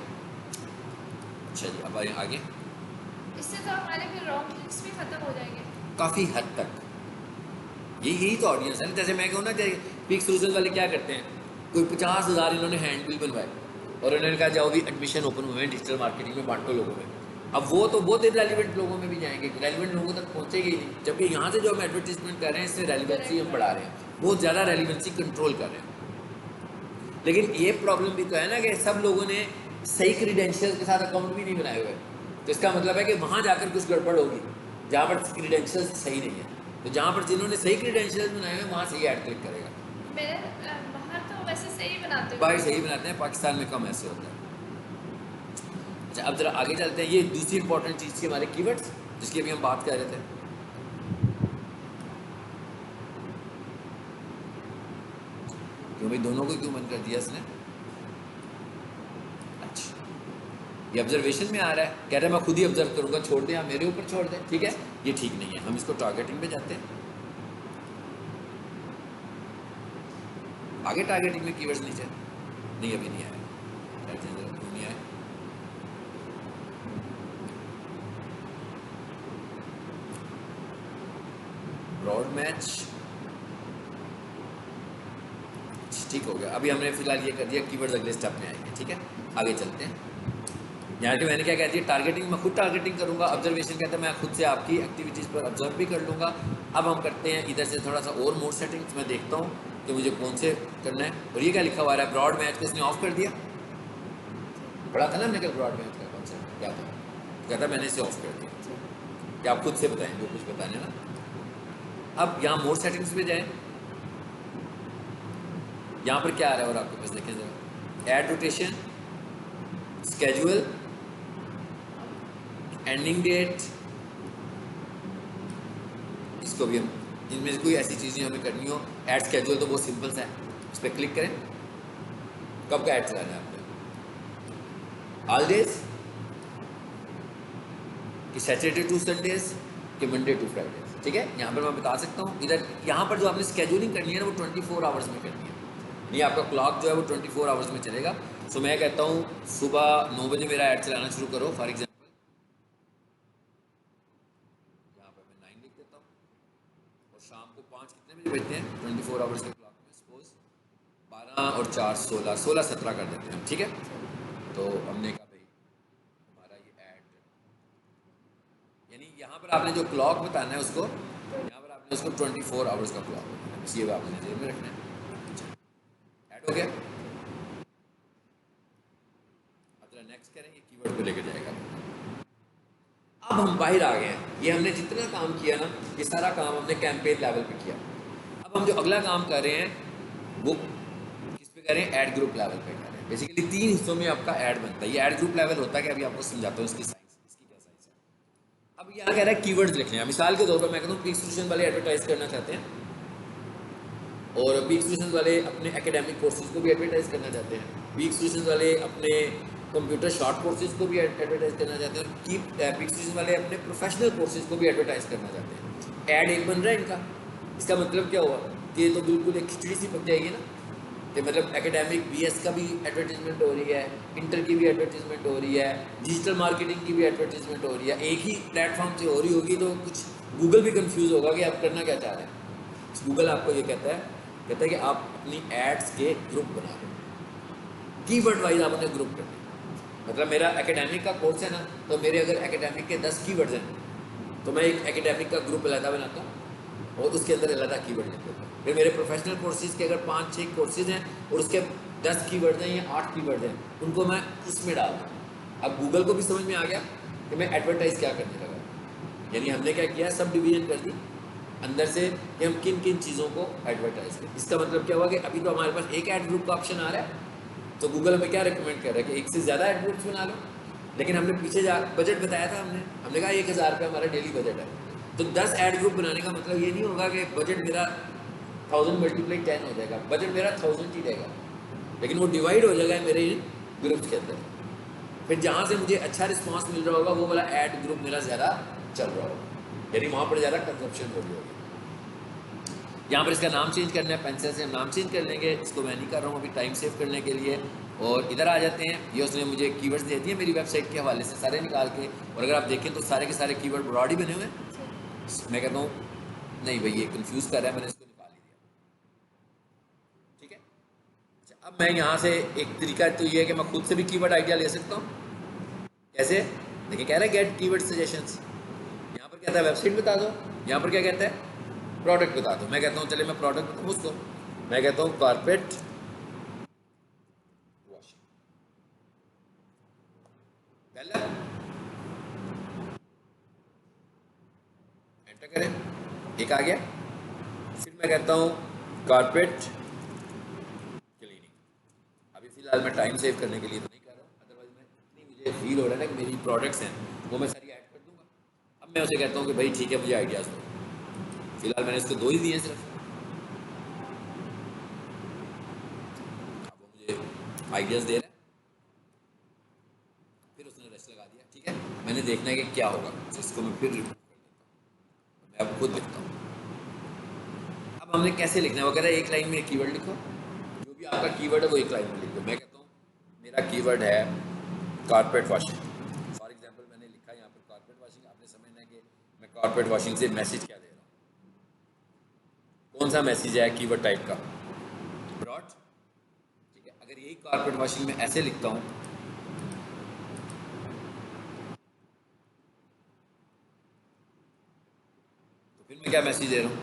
अच्छा जी, अब आगे। इससे तो हमारे फिर रॉन्ग क्लिक्स भी खत्म हो जाएंगे काफ़ी हद तक यही तो ऑडियंस है ना। जैसे मैं कहूँ ना, पीक सोल्यूशंस वाले क्या करते हैं, कोई 50,000 इन्होंने हैंडबिल बनवाए और उन्होंने कहा जाओ भी एडमिशन ओपन हुए हैं डिजिटल मार्केटिंग में, बांटो लोगों में। अब वो तो बहुत रेलिवेंट लोगों में भी जाएंगे, रेलिवेंट लोगों तक पहुँचेंगे ही नहीं। जबकि यहाँ से जो हम एडवर्टीजमेंट कर रहे हैं, इससे रेलिवेंसी हम बढ़ा रहे हैं, बहुत ज़्यादा रेलिवेंसी कंट्रोल कर रहे हैं। लेकिन ये प्रॉब्लम भी तो है ना कि सब लोगों ने सही क्रीडेंशियल के साथ अकाउंट भी नहीं बनाए हुए, तो इसका मतलब है कि वहाँ जाकर कुछ गड़बड़ होगी जहाँ पर क्रीडेंशियल सही नहीं है। तो जहाँ पर जिन्होंने सही क्रीडेंशियल बनाए हुए वहाँ से ही ऐड क्लिक करेगा। मेरे बाहर तो वैसे सही बनाते हैं, बाहर सही बनाते हैं, पाकिस्तान में कम ऐसे होता है। अच्छा अब जरा आगे चलते हैं। ये दूसरी इंपॉर्टेंट चीज़ थी हमारे कीवर्ड्स, जिसकी अभी हम बात कर रहे थे। क्यों भाई, दोनों को क्यों बंद कर दिया इसने। अच्छा ये ऑब्जर्वेशन में आ रहा है, कह रहा है मैं खुद ही ऑब्जर्व करूंगा, छोड़ दें, आप मेरे ऊपर छोड़ दें, ठीक है, ये ठीक नहीं है, हम इसको टारगेटिंग पे जाते हैं। आगे टारगेटिंग में कीवर्ड्स नीचे नहीं, अभी नहीं आया, क्यों नहीं आया? ब्रॉड मैच ठीक हो गया। अभी हमने फिलहाल ये कर दिया, कीवर्ड्स अगले स्टेप में आएंगे, ठीक है, आगे चलते हैं। यहाँ के मैंने क्या कह दिया, टारगेटिंग मैं खुद टारगेटिंग करूंगा, ऑब्जर्वेशन कहता है मैं खुद से आपकी एक्टिविटीज़ पर ऑब्जर्व भी कर लूँगा। अब हम करते हैं इधर से थोड़ा सा और मोड सेटिंग्स, मैं देखता हूँ कि मुझे कौन से करना है। और ये क्या लिखा हुआ है, ब्रॉड मैच को इसने ऑफ कर दिया, पढ़ा था ना हमने कल ब्रॉड मैच का कॉन्सेप्ट क्या था, कहता मैंने इसे ऑफ कर दिया, क्या आप खुद से बताएं जो कुछ बताने ना। अब यहाँ मोड सेटिंग्स पे जाएँ, यहाँ पर क्या आ रहा है और आपके पास देखें जरा, ad rotation, schedule, ending date, इसको भी हम, इनमें से कोई ऐसी चीज़ें हमें करनी हो, ऐड स्केड्यूल तो बहुत सिंपल सा है, इस पर क्लिक करें, कब का ऐड चलाना है आपको, ऑल डेज कि सैटरडे टू संडेज कि मंडे टू फ्राइडेज, ठीक है, यहाँ पर मैं बता सकता हूँ। इधर यहाँ पर जो आपने स्केड्यूलिंग करनी है ना, वो 24 आवर्स में करनी है, नहीं आपका क्लॉक जो है वो 24 आवर्स में चलेगा। सो मैं कहता हूँ सुबह 9 बजे मेरा ऐड चलाना शुरू करो, फॉर एग्जांपल यहाँ पर मैं 9 लिख देता हूँ, और शाम को 5 कितने बजे बजते हैं 24 आवर्स के क्लॉक में, सपोज 12 और 4 16 16 17 कर देते हैं, ठीक है। तो हमने कहा भाई हमारा ये ऐड, यानी यहाँ पर आपने जो क्लॉक बताना है उसको, यहाँ पर आपने उसको 24 आवर्स का क्लॉक बताना है, बस ये आपने जेब में रखना है। ऐड हो गया, नेक्स्ट करेंगे, कीवर्ड पे लेकर जाएगा। अब हम बाहर आ गए हैं, ये हमने जितना काम किया ना, ये सारा काम हमने कैंपेन लेवल पे किया। अब हम जो अगला काम कर रहे हैं वो किस पे कर रहे हैं, ऐड ग्रुप लेवल पे कर रहे हैं। बेसिकली 3 हिस्सों में आपका ऐड बनता है। ये ऐड ग्रुप लेवल होता है कि अभी आपको समझाता हूँ इसकी साइज, इसकी क्या साइज है। अब यहाँ कह रहा है कीवर्ड्स लिखने हैं। मिसाल के तौर पर मैं कहता हूँ पीक सॉल्यूशन वाले एडवर्टाइज करना चाहते हैं, और पीक सॉल्यूशन वाले अपने एकेडमिक कोर्सेज को भी एडवर्टाइज करना चाहते हैं, पीक सॉल्यूशन वाले अपने कंप्यूटर शॉर्ट कोर्सेज को भी एडवर्टाइज करना चाहते हैं, और पीक सॉल्यूशन वाले अपने प्रोफेशनल कोर्सेज को भी एडवर्टाइज करना चाहते हैं। ऐड एक बन रहा है इनका, इसका मतलब क्या हुआ कि ये तो बिल्कुल एक खिचड़ी सी पक जाएगी ना, कि मतलब एकेडमिक बीएस का भी एडवर्टीजमेंट हो रही है, इंटर की भी एडवर्टीजमेंट हो रही है, डिजिटल मार्केटिंग की भी एडवर्टीजमेंट हो रही है, एक ही प्लेटफॉर्म से हो रही होगी, तो कुछ गूगल भी कंफ्यूज होगा कि आप करना क्या चाह रहे हैं। गूगल आपको ये कहता है कि आप अपनी एड्स के ग्रुप बना लो, कीवर्ड वाइज आप उन्हें ग्रुप कर, मतलब मेरा एकेडमिक का कोर्स है ना, तो मेरे अगर एकेडमिक के 10 कीवर्ड्स हैं तो मैं एक एकेडमिक का ग्रुप अलग बनाता हूँ और उसके अंदर अलग कीवर्ड लिख देता हूँ। फिर मेरे प्रोफेशनल कोर्सेज के अगर 5-6 कोर्सेज हैं और उसके 10 कीवर्ड्स हैं या 8 कीवर्ड्स हैं, उनको मैं उसमें डालता हूँ। अब गूगल को भी समझ में आ गया कि मैं एडवर्टाइज़ क्या करने लगा, यानी हमने क्या किया, सब डिवीजन कर दी अंदर से कि हम किन किन चीज़ों को एडवर्टाइज करें। इसका मतलब क्या हुआ कि अभी तो हमारे पास एक ऐड ग्रुप का ऑप्शन आ रहा है, तो गूगल हमें क्या रिकमेंड कर रहा है कि एक से ज़्यादा एड ग्रुप्स बना लो। लेकिन हमने पीछे बजट बताया था, हमने कहा 1000 रुपये हमारा डेली बजट है, तो 10 ऐड ग्रुप बनाने का मतलब ये नहीं होगा कि बजट मेरा 1000 × 10 हो जाएगा, बजट मेरा 1000 ही रहेगा, लेकिन वो डिवाइड हो जाएगा मेरे इन ग्रुप्स के अंदर। फिर जहाँ से मुझे अच्छा रिस्पॉन्स मिल रहा होगा वो वाला ऐड ग्रुप मेरा ज़्यादा चल रहा होगा, यानी वहाँ पर ज़्यादा कंजप्शन हो रही होगी। यहाँ पर इसका नाम चेंज करना है, पेंसिल से हम नाम चेंज कर लेंगे, इसको मैं नहीं कर रहा हूँ अभी टाइम सेव करने के लिए। और इधर आ जाते हैं, ये उसने मुझे कीवर्ड्स दे दिए मेरी वेबसाइट के हवाले से सारे निकाल के, और अगर आप देखें तो सारे के सारे कीवर्ड ब्रॉड ही बने हुए हैं। मैं कहता हूँ नहीं भाई ये कंफ्यूज कर रहा है, मैंने इसको निकाल ही दिया, ठीक है। अच्छा, अब मैं यहाँ से एक तरीका तो ये है कि मैं खुद से भी कीवर्ड आइडिया ले सकता हूँ। कैसे? देखिए कह रहा है गेट कीवर्ड सजेशंस, यहाँ पर कहता है वेबसाइट बता दो, यहाँ पर क्या कहता है प्रोडक्ट बता दो। मैं कहता हूँ चले मैं प्रोडक्ट बताऊँ उसको, मैं कहता हूँ कारपेट वॉशिंग, पहला एंटर करें, एक आ गया। फिर मैं कहता हूँ कारपेट क्लीनिंग। अभी फिलहाल मैं टाइम सेव करने के लिए तो नहीं कर रहा हूँ, अदरवाइज मैं इतनी मुझे फील हो रहा है ना कि मेरी प्रोडक्ट्स हैं वो मैं सारी ऐड कर दूंगा। अब मैं उसे कहता हूँ कि भाई ठीक है मुझे आइडियाज़ दो, फिलहाल मैंने इसको 2 ही दिए सिर्फ, अब वो मुझे आइडियाज़ दे रहा है। फिर उसने रश लगा दिया, ठीक है, मैंने देखना है कि क्या होगा, तो इसको मैं फिर रिमूव कर देता हूँ, मैं अब खुद लिखता हूँ। अब हमने कैसे लिखना है, वो कह रहा है एक लाइन में एक कीवर्ड लिखो, जो भी आपका कीवर्ड है वो एक लाइन में लिखो। मैं कहता हूँ मेरा कीवर्ड है कारपेट वॉशिंग, फॉर एग्जांपल मैंने लिखा है यहाँ पर कारपेट वॉशिंग। आपने समझना है कि मैं कारपेट वॉशिंग से मैसेज क्या दे रहा हूँ, कौन सा मैसेज है कीवर्ड टाइप का, ब्रॉड, ठीक है। अगर यही कारपेट वॉशिंग में ऐसे लिखता हूँ, तो फिर मैं क्या मैसेज दे रहा हूँ,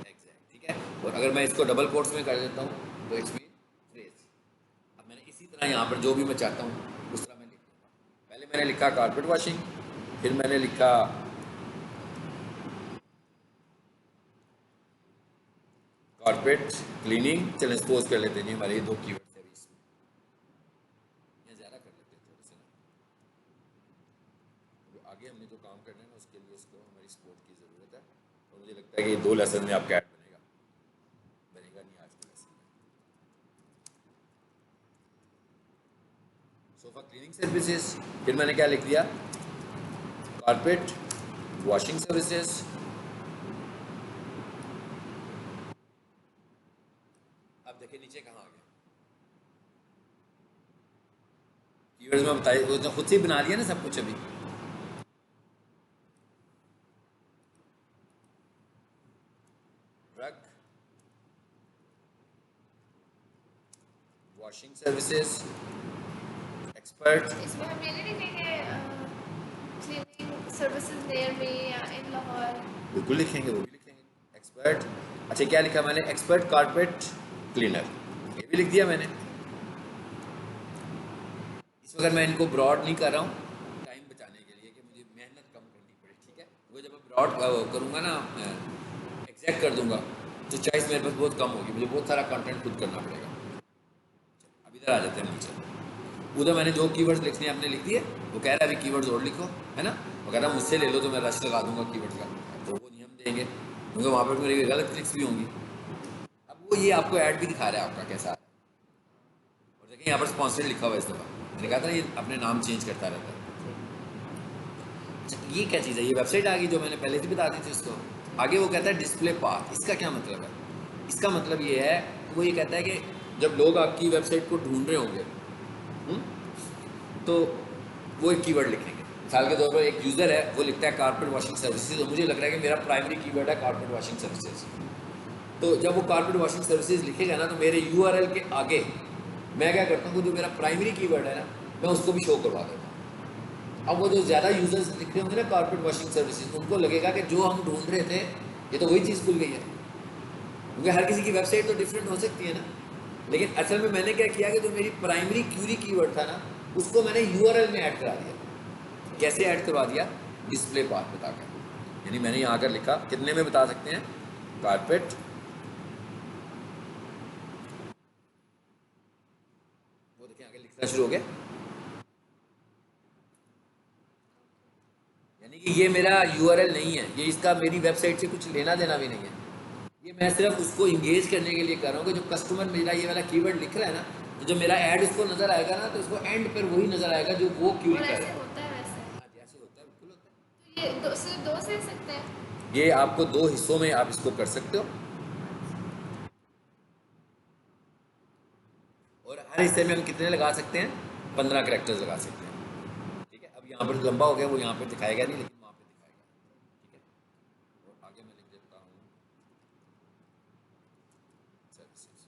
एग्जैक्ट, ठीक है। और अगर मैं इसको डबल कोट्स में कर देता हूँ तो इट्स मीन फ्रेज। अब मैंने इसी तरह यहाँ पर जो भी मैं चाहता हूँ उस तरह मैं लिख दूँगा। पहले मैंने लिखा कारपेट वॉशिंग, फिर मैंने लिखा कारपेट क्लीनिंग। चलें सपोज कर लेते हैं हमारे ये 2 कीवर्ड्स है अभी इसमें, या ज़्यादा कर लेते हैं थोड़े से ना, तो आगे हमने जो काम करना है ना उसके लिए इसको हमारी सपोर्ट की ज़रूरत है। और मुझे लगता है कि ये 2 लेसन में आपका ऐड बनेगा नहीं आज के लेसन में। सोफा क्लीनिंग सर्विसेज, फिर मैंने क्या लिख दिया, कारपेट वॉशिंग सर्विसेज। अब देखिए नीचे कहाँ आ गया, कीवर्ड्स में बताइए, वो तो खुद से ही बना लिया ना सब कुछ अभी। Drug washing services expert. इसमें हम ये नहीं लिखेंगे क्लीनिंग सर्विसेज नियर मी या इन लाहौर? बिल्कुल लिखेंगे, वो भी लिखेंगे एक्सपर्ट। अच्छा क्या लिखा मैंने, एक्सपर्ट कारपेट क्लीनर, ये भी लिख दिया मैंने। इस वक्त मैं इनको ब्रॉड नहीं कर रहा हूँ टाइम बचाने के लिए कि मुझे मेहनत कम करनी पड़े, ठीक है। वो जब मैं ब्रॉड करूँगा ना, एग्जैक्ट कर दूंगा, तो चॉइस मेरे पास बहुत कम होगी, मुझे बहुत सारा कंटेंट खुद करना पड़ेगा। अब इधर आ जाते हैं नीचे, उधर मैंने जो कीवर्ड्स लिखने आपने लिख दिए, वो कह रहा है अभी कीवर्ड्स और लिखो, है ना। वो कह रहा है मुझसे ले लो तो मैं रश लगा दूंगा कीवर्ड का, तो वो नहीं हम देंगे क्योंकि वहाँ पर मेरी गलत क्लिक्स भी होंगी। अब वो ये आपको ऐड भी दिखा रहा है आपका कैसा है, और देखिए यहाँ पर स्पॉन्सर्ड लिखा हुआ है इस दफ़ा, मैंने कहा था ना ये अपने नाम चेंज करता रहता है। अच्छा ये क्या चीज़ है, ये वेबसाइट आ गई जो मैंने पहले से बता दी थी उसको। आगे वो कहता है डिस्प्ले पाथ, इसका क्या मतलब है, इसका मतलब ये है, वो ये कहता है कि जब लोग आपकी वेबसाइट को ढूंढ रहे होंगे तो वो एक कीवर्ड लिखेंगे। मिसाल के तौर पर एक यूज़र है वो लिखता है कारपेट वॉशिंग सर्विसेज, तो मुझे लग रहा है कि मेरा प्राइमरी कीवर्ड है कारपेट वॉशिंग सर्विसेज। तो जब वो कारपेट वॉशिंग सर्विसेज लिखेगा ना, तो मेरे यूआरएल के आगे मैं क्या करता हूँ, जो मेरा प्राइमरी कीवर्ड है ना, मैं उसको भी शो करवा देता हूँ। अब वो जो ज़्यादा यूजर्स लिख रहे होंगे ना कारपेट वॉशिंग सर्विसेज, उनको लगेगा कि जो हम ढूंढ रहे थे ये तो वही चीज़ खुल गई है, क्योंकि हर किसी की वेबसाइट तो डिफरेंट हो सकती है ना। लेकिन असल में मैंने क्या किया कि जो मेरी प्राइमरी क्यूरी कीवर्ड था ना, उसको मैंने यूआरएल में ऐड करा दिया। कैसे ऐड करवा दिया, डिस्प्ले पाथ बताकर, यानी मैंने यहाँ कर लिखा, कितने में बता सकते हैं, कारपेट वो देखिए आगे लिखना शुरू हो गया। यानी कि ये मेरा यूआरएल नहीं है, ये इसका मेरी वेबसाइट से कुछ लेना देना भी नहीं है, ये मैं सिर्फ उसको इंगेज करने के लिए कर रहा हूँ कि जो कस्टमर मेरा ये वाला कीवर्ड लिख रहा है ना, तो जब मेरा ऐड उसको नजर आएगा ना, तो उसको एंड पर वही नजर आएगा जो वो क्यूरी कर रहा है। होता है वैसे? हाँ जैसे होता है, बिल्कुल होता है। तो ये सिर्फ 2 से सकते हैं? ये आपको 2 हिस्सों में आप इसको कर सकते हो, और हर हिस्से में हम कितने लगा सकते हैं, 15 कैरेक्टर्स लगा सकते हैं, ठीक है। अब यहाँ पर लंबा हो गया, वो यहाँ पर दिखाएगा नहीं, लेकिन वहाँ पर दिखाएगा, ठीक है। और आगे मैं लिख देता हूँ सर्विसेज,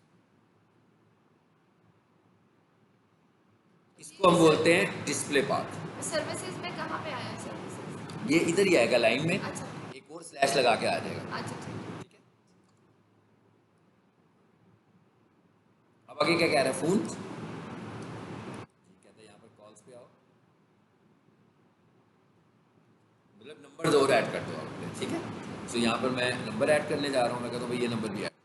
इसको हम बोलते हैं डिस्प्ले पाथ। सर्विसेज में कहाँ पे आया सर्विसेज? ये इधर ही आएगा लाइन में, अच्छा एक और स्लैश लगा के आ जाएगा, अच्छा ठीक है। अब आगे क्या कह रहा है, फोन, कहता है यहाँ पर कॉल्स पे आओ, मतलब नंबर और ऐड कर दो आप, ठीक है। तो यहाँ पर मैं नंबर ऐड करने जा रहा हूँ, मैं कहता हूँ भाई ये नंबर भी ऐड कर,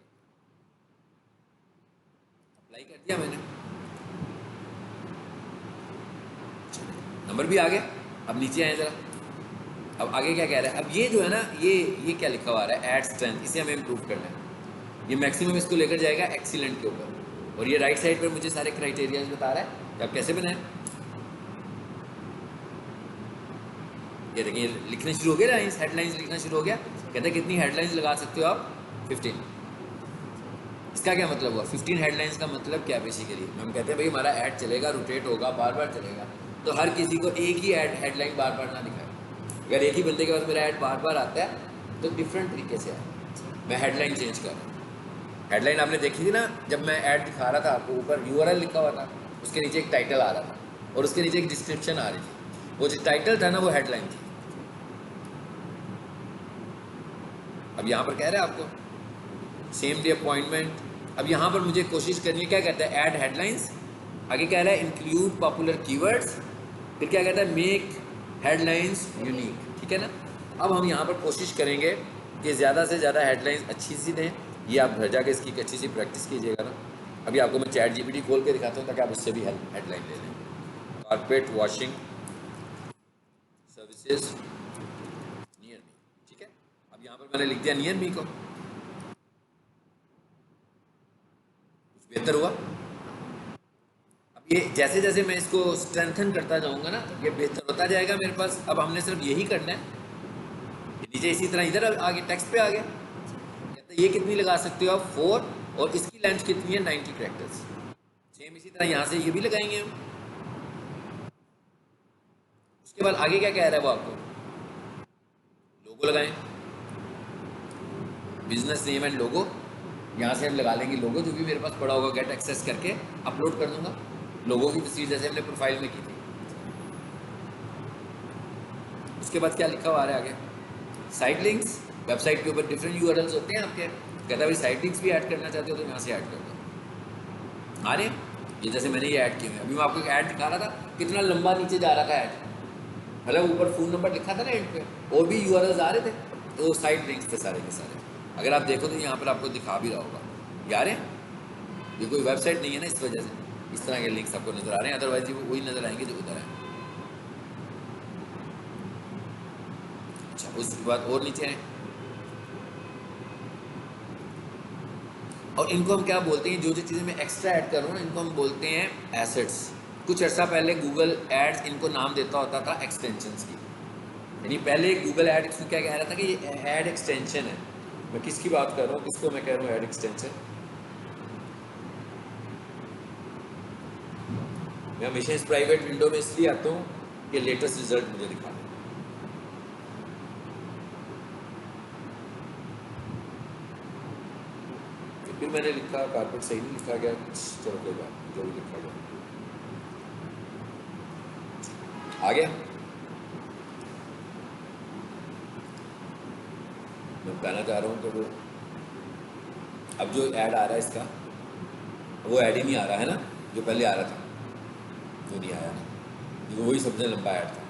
अप्लाई कर दिया मैंने, नंबर भी आ गया। अब नीचे आए जरा, अब आगे क्या कह रहा है, अब ये जो है ना, ये क्या लिखा हुआ है, ऐड स्ट्रेंथ, इसे हमें इम्प्रूव करना है। ये मैक्सिमम इसको लेकर जाएगा एक्सीलेंट के ऊपर, और ये राइट साइड पर मुझे सारे क्राइटेरियाज बता रहा है कि आप कैसे बनाएं। ये देखिए लिखना शुरू हो गया, लाइन्स हेडलाइंस लिखना शुरू हो गया। कहते हैं कितनी हेडलाइंस लगा सकते हो आप? 15। इसका क्या मतलब हुआ? 15 हेडलाइंस का मतलब क्या बेसिकली? हम कहते हैं भाई हमारा ऐड चलेगा, रोटेट होगा, बार बार चलेगा, तो हर किसी को एक ही ऐड हेडलाइन बार बार ना दिखाए। अगर एक ही बंदे के पास मेरा ऐड बार बार आता है तो डिफरेंट तरीके से आए। मैं हेडलाइन चेंज कर रहा हूँ। हेडलाइन आपने देखी थी ना, जब मैं ऐड दिखा रहा था आपको, ऊपर URL लिखा हुआ था, उसके नीचे एक टाइटल आ रहा था और उसके नीचे एक डिस्क्रिप्शन आ रही थी। वो जो टाइटल था ना वो हेडलाइन थी। अब यहाँ पर कह रहे हैं आपको सेम डे अपॉइंटमेंट। अब यहाँ पर मुझे कोशिश करनी है, क्या कहता है, ऐड हेडलाइंस, आगे कह रहा है इंक्लूड पॉपुलर कीवर्ड्स, फिर क्या कहता है, मेक हेडलाइंस यूनिक। ठीक है ना। अब हम यहाँ पर कोशिश करेंगे कि ज़्यादा से ज़्यादा हेडलाइंस अच्छी सी दें। ये आप घर जाके इसकी अच्छी सी प्रैक्टिस कीजिएगा ना। अभी आपको मैं चैट GPT खोल के दिखाता हूँ ताकि आप उससे भी हेडलाइन ले लें। Carpet washing services near me. ठीक है। अब यहाँ पर मैंने लिख दिया नियर मी को। कुछ बेहतर हुआ? अब ये जैसे जैसे मैं इसको स्ट्रेंथन करता जाऊंगा ना, ये बेहतर होता जाएगा मेरे पास। अब हमने सिर्फ यही करना है। नीचे इसी तरह इधर आगे टेक्स्ट पे आ गया, कहते हैं ये कितनी लगा सकते हो आप? 4, और इसकी लेंथ कितनी है? 90 कैरेक्टर्स। सेम इसी तरह यहाँ से ये भी लगाएंगे हम। उसके बाद आगे क्या कह रहा है वो आपको? लोगो लगाएं, बिजनेस नेम एंड लोगो। यहाँ से हम लगा लेंगे लोगो, जो भी मेरे पास पड़ा होगा गेट एक्सेस करके अपलोड कर दूंगा। लोगों की तस्वीर जैसे हमने प्रोफाइल में की थी। उसके बाद क्या लिखा हुआ आ रहा है आगे? Site links. वेबसाइट के ऊपर डिफरेंट URLs होते हैं आपके। कहता है भाई साइट लिंक्स भी ऐड करना चाहते हो तो यहाँ से ऐड कर दो। आ रहे हैं ये, जैसे मैंने ये ऐड किए हुए। अभी मैं आपको एक ऐड दिखा रहा था, कितना लंबा नीचे जा रहा था ऐड, मतलब ऊपर फ़ोन नंबर लिखा था ना एंड पे, और भी URLs आ रहे थे, तो साइट लिंक्स थे सारे के सारे। अगर आप देखो तो यहाँ पर आपको दिखा भी रहा होगा, यार ये कोई वेबसाइट नहीं है ना, इस वजह से इस तरह के लिंक्स आपको नज़र आ रहे हैं। अदरवाइज वो वही नज़र आएंगे जो उधर हैं। अच्छा, उसके बाद और नीचे हैं, और इनको हम क्या बोलते हैं? जो जो चीज़ें मैं एक्स्ट्रा ऐड कर रहा हूँ ना, इनको हम बोलते हैं एसेट्स। कुछ अर्सा पहले गूगल एड्स इनको नाम देता होता था एक्सटेंशंस की। यानी पहले गूगल एड इसको क्या कह रहा था कि ये एड एक्सटेंशन है। मैं किसकी बात कर रहा हूँ, किसको मैं कह रहा हूँ एड एक्सटेंशन? मैं हमेशा इस प्राइवेट विंडो में इसलिए आता हूँ कि लेटेस्ट रिजल्ट मुझे दिखा दें। फिर मैंने लिखा कारपेट, सही नहीं लिखा गया, चलो कोई बात, जो भी लिखा गया आ गया। मैं बताना चाह रहा हूँ कि वो अब जो ऐड आ रहा है इसका, वो ऐड ही नहीं आ रहा है ना, जो पहले आ रहा था वो नहीं आया, क्योंकि वही सबसे लंबा ऐड था।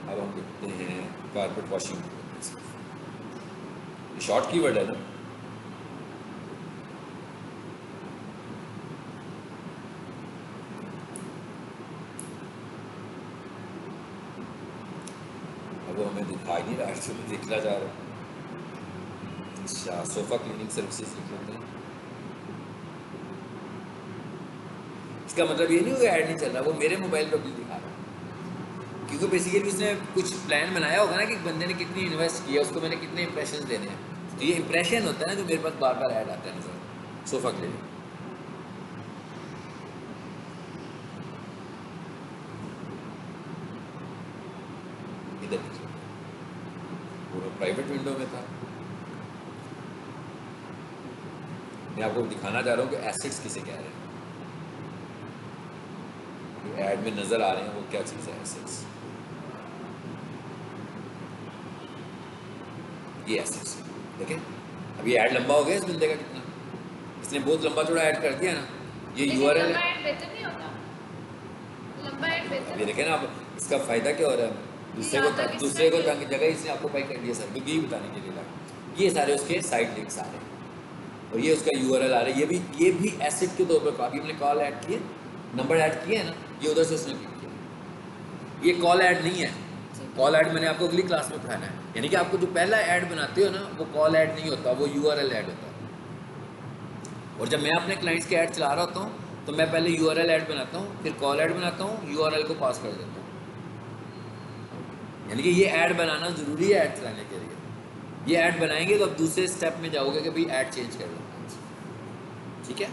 अब हम लिखते हैं कारपेट वॉशिंग, शॉर्ट कीवर्ड है ना। अब वो हमें दिखाई नहीं रहा, तो मैं देखना चाह रहा हूँ। अच्छा, सोफा क्लीनिंग सर्विसेज लिख लेते हैं। इसका मतलब ये नहीं हुआ ऐड नहीं चल रहा, वो मेरे मोबाइल पर भी दिखा रहा है, क्योंकि बेसिकली उसने कुछ प्लान बनाया होगा ना कि बंदे ने कितनी इन्वेस्ट किया, उसको मैंने कितने इंप्रेशन देने हैं। तो ये इंप्रेशन होता है ना जो मेरे पास बार बार ऐड आता है नजर। सोफा क्लीनिंग, इधर पूरा प्राइवेट विंडो में था। मैं आपको दिखाना चाह रहा हूँ कि एसेट्स किसे कह रहे हैं, ऐड में नजर आ रहे हैं वो क्या चीज़ है। एसेट्स, ये एसेट्स देखें। अब ये ऐड लंबा हो गया इस बंदे का, कितना इसने बहुत लंबा थोड़ा ऐड कर दिया ना। ये URL लंबा है, ऐड बेहतर नहीं होता? लंबा ऐड बेहतर ये देखें ना। अब इसका फ़ायदा क्या हो रहा है? दूसरे को तंग जगह इसने आपको पाई कर दिया सर, क्योंकि ये बताने के लिए लगा। ये सारे उसके साइड लिंक्स आ रहे हैं और ये उसका URL आ रहा है। ये भी एसेट के तौर पर, अभी हमने कॉल ऐड किए, नंबर ऐड किए है ना, ये उधर से उसने क्लिक किया। ये कॉल ऐड नहीं है, कॉल ऐड मैंने आपको अगली क्लास में पढ़ाना है। यानी कि आपको जो पहला ऐड बनाते हो ना, वो कॉल ऐड नहीं होता, वो URL ऐड होता है। और जब मैं अपने क्लाइंट्स के ऐड चला रहा होता हूँ तो मैं पहले URL ऐड बनाता हूँ, फिर कॉल ऐड बनाता हूँ, URL को पास कर देता हूँ। यानी कि ये ऐड बनाना ज़रूरी है ऐड चलाने के लिए। ये ऐड बनाएंगे तो अब दूसरे स्टेप में जाओगे कि भाई ऐड चेंज कर लो, ठीक है।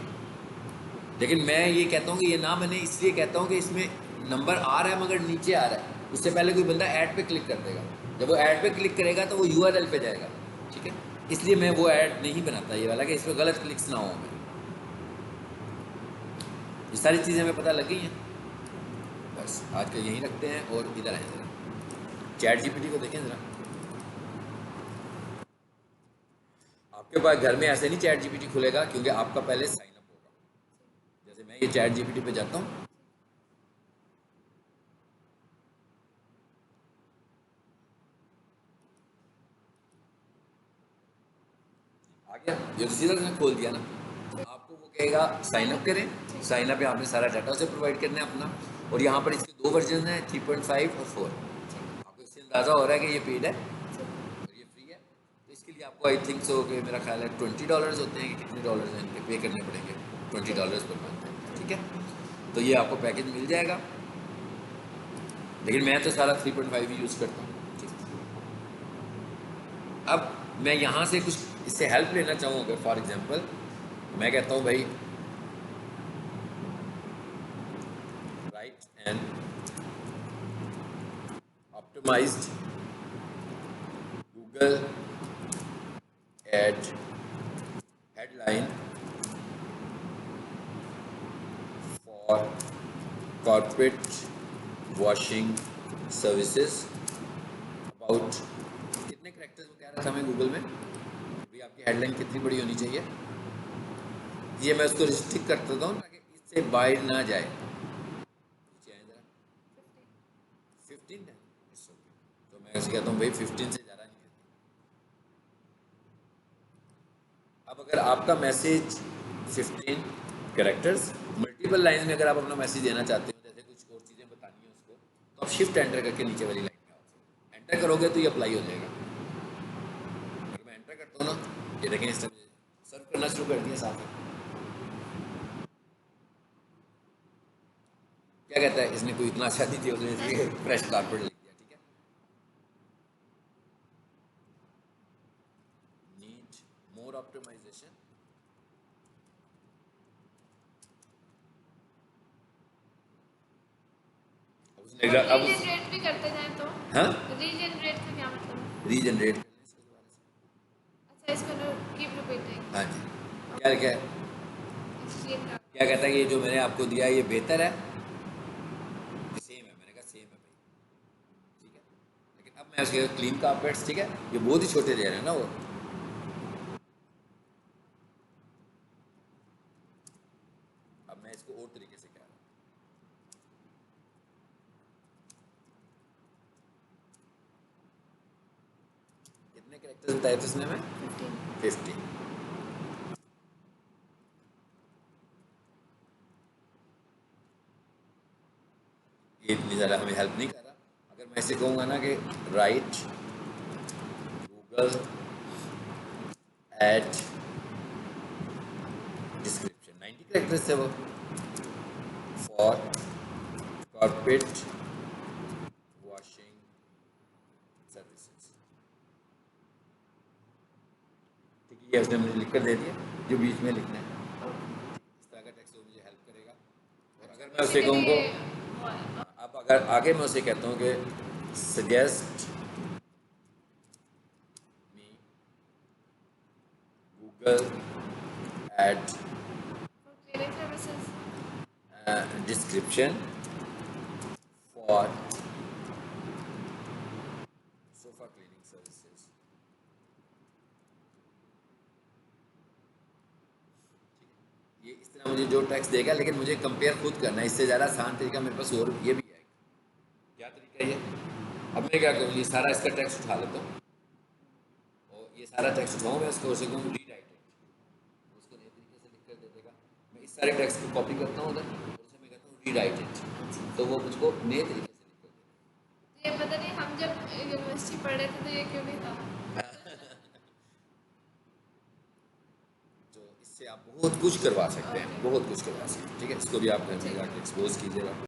लेकिन मैं ये कहता हूँ कि ये ना बने, इसलिए कहता हूँ कि इसमें नंबर आ रहा है मगर नीचे आ रहा है, उससे पहले कोई बंदा ऐड पे क्लिक कर देगा। जब वो ऐड पे क्लिक करेगा तो वो यूआरएल पे जाएगा, ठीक है। इसलिए मैं वो ऐड नहीं बनाता ये वाला, कि इसमें गलत क्लिक्स ना हो हमें। ये सारी चीज़ें हमें पता लग गई हैं। बस आज का यहीं रखते हैं और इधर आए ज़रा, चैट जीपीटी को देखें ज़रा। आपके पास घर में ऐसे नहीं चैट जीपीटी खुलेगा, क्योंकि आपका पहले साइन अप होगा। जैसे मैं ये चैट जीपीटी पे जाता हूँ, आ गया, ये तो सीधा मैंने खोल दिया ना। आपको वो कहेगा साइन अप करें, साइन अप यहाँ पे सारा डाटा उसे प्रोवाइड करना है अपना, और यहाँ पर इसके 2 वर्जन हैं, 3.5 और 4। आपको इससे अंदाज़ा हो रहा है कि ये पेड है और ये फ्री है। तो इसके लिए आपको आई थिंक सो कि मेरा ख्याल है $20 होते हैं कि कितने डॉलर्स हैं इनके पे करने पड़ेंगे, $20 पर मंथ, ठीक है। तो ये आपको पैकेज मिल जाएगा, लेकिन मैं तो सारा 3.5 ही यूज़ करता हूँ। अब मैं यहाँ से कुछ इससे हेल्प लेना चाहूँ, अगर फॉर एग्जांपल मैं कहता हूँ भाई write and optimized Google ad headline for corporate washing services about, कितने कैरेक्टर्स वो कह रहा था मैं गूगल में, भाई आपकी हेडलाइन कितनी बड़ी होनी चाहिए। ये मैं उसको रिस्ट्रिक्ट कर देता हूँ ताकि इससे बाहर ना जाए। नीचे आए जरा, 15 है, तो मैं ऐसे कहता हूँ भाई 15 से ज़्यादा नहीं कहती। अब अगर आपका मैसेज 15 कैरेक्टर्स मल्टीपल लाइन में अगर आप अपना मैसेज देना चाहते हो, जैसे कुछ और चीज़ें बतानी है उसको, तो आप शिफ्ट एंटर करके नीचे वाली लाइन में आओ, एंटर करोगे तो ये अप्लाई हो जाएगा। अगर मैं एंटर करता हूँ ना, ये देखें इस टाइम सर्व करना शुरू कर दिया साथ में। क्या कहता है, इसने कोई इतना अच्छा नहीं दिया, उसने फ्रेश कारपेट लिख दिया, ठीक है। नीड मोर ऑप्टिमाइजेशन, उसने अब रीजनरेट भी करते जाएं तो, हाँ रीजनरेट का क्या मतलब है? रीजनरेट कर लें इसको दोबारा से। अच्छा, इसको कीप रिपीटिंग। हाँ जी, क्या क्या है, क्या कहता है कि ये जो मैंने आपको दिया ये बेहतर है, सेम है, मैंने कहा सेम है भाई, ठीक है। लेकिन अब मैं उसके क्लीन कारपेट्स, ठीक है, ये बहुत ही छोटे दे रहे हैं ना वो। अब मैं इसको और तरीके से कह रहा हूँ, कितने कैरेक्टर्स बताए थे उसने हमें, 15। ये इतनी ज़्यादा हमें हेल्प नहीं कर रहा। अगर मैं इसे कहूँगा ना कि right Google ad description, 90 characters है वो, फॉर कॉर्पोरेट वॉशिंग सर्विसेज, ठीक है। ये उसने मुझे लिख कर दे दिया जो बीच में लिखना है, इस तरह का टेक्स्ट वो मुझे हेल्प करेगा। और अगर मैं उसे कहूँगा, अब अगर आगे मैं उसे कहता हूँ कि suggest me Google ad description for sofa cleaning services, ये इस तरह मुझे जो टेक्स्ट देगा, लेकिन मुझे कंपेयर खुद करना है। इससे ज़्यादा आसान तरीका मेरे पास और ये भी है। क्या तरीका है ये, अब मैं क्या करूँ, ये सारा इसका टेक्स्ट उठा लेता हूँ, और ये सारा टेक्स्ट उठाऊँ मैं उसको, उसे कहूँ रीराइट इट, उसको नए तरीके से लिख कर दे देगा। मैं इस सारे टेक्स्ट को कॉपी करता हूँ उधर, और उसे मैं कहता हूँ रीराइट इट, तो वो मुझको नए तरीके से लिख कर देगा। ये पता नहीं हम जब यूनिवर्सिटी पढ़ रहे थे तो ये क्यों नहीं था। तो इससे आप बहुत कुछ करवा सकते हैं, बहुत कुछ करवा सकते हैं, ठीक है। इसको भी आप घर में जाके एक्सपोज कीजिएगा।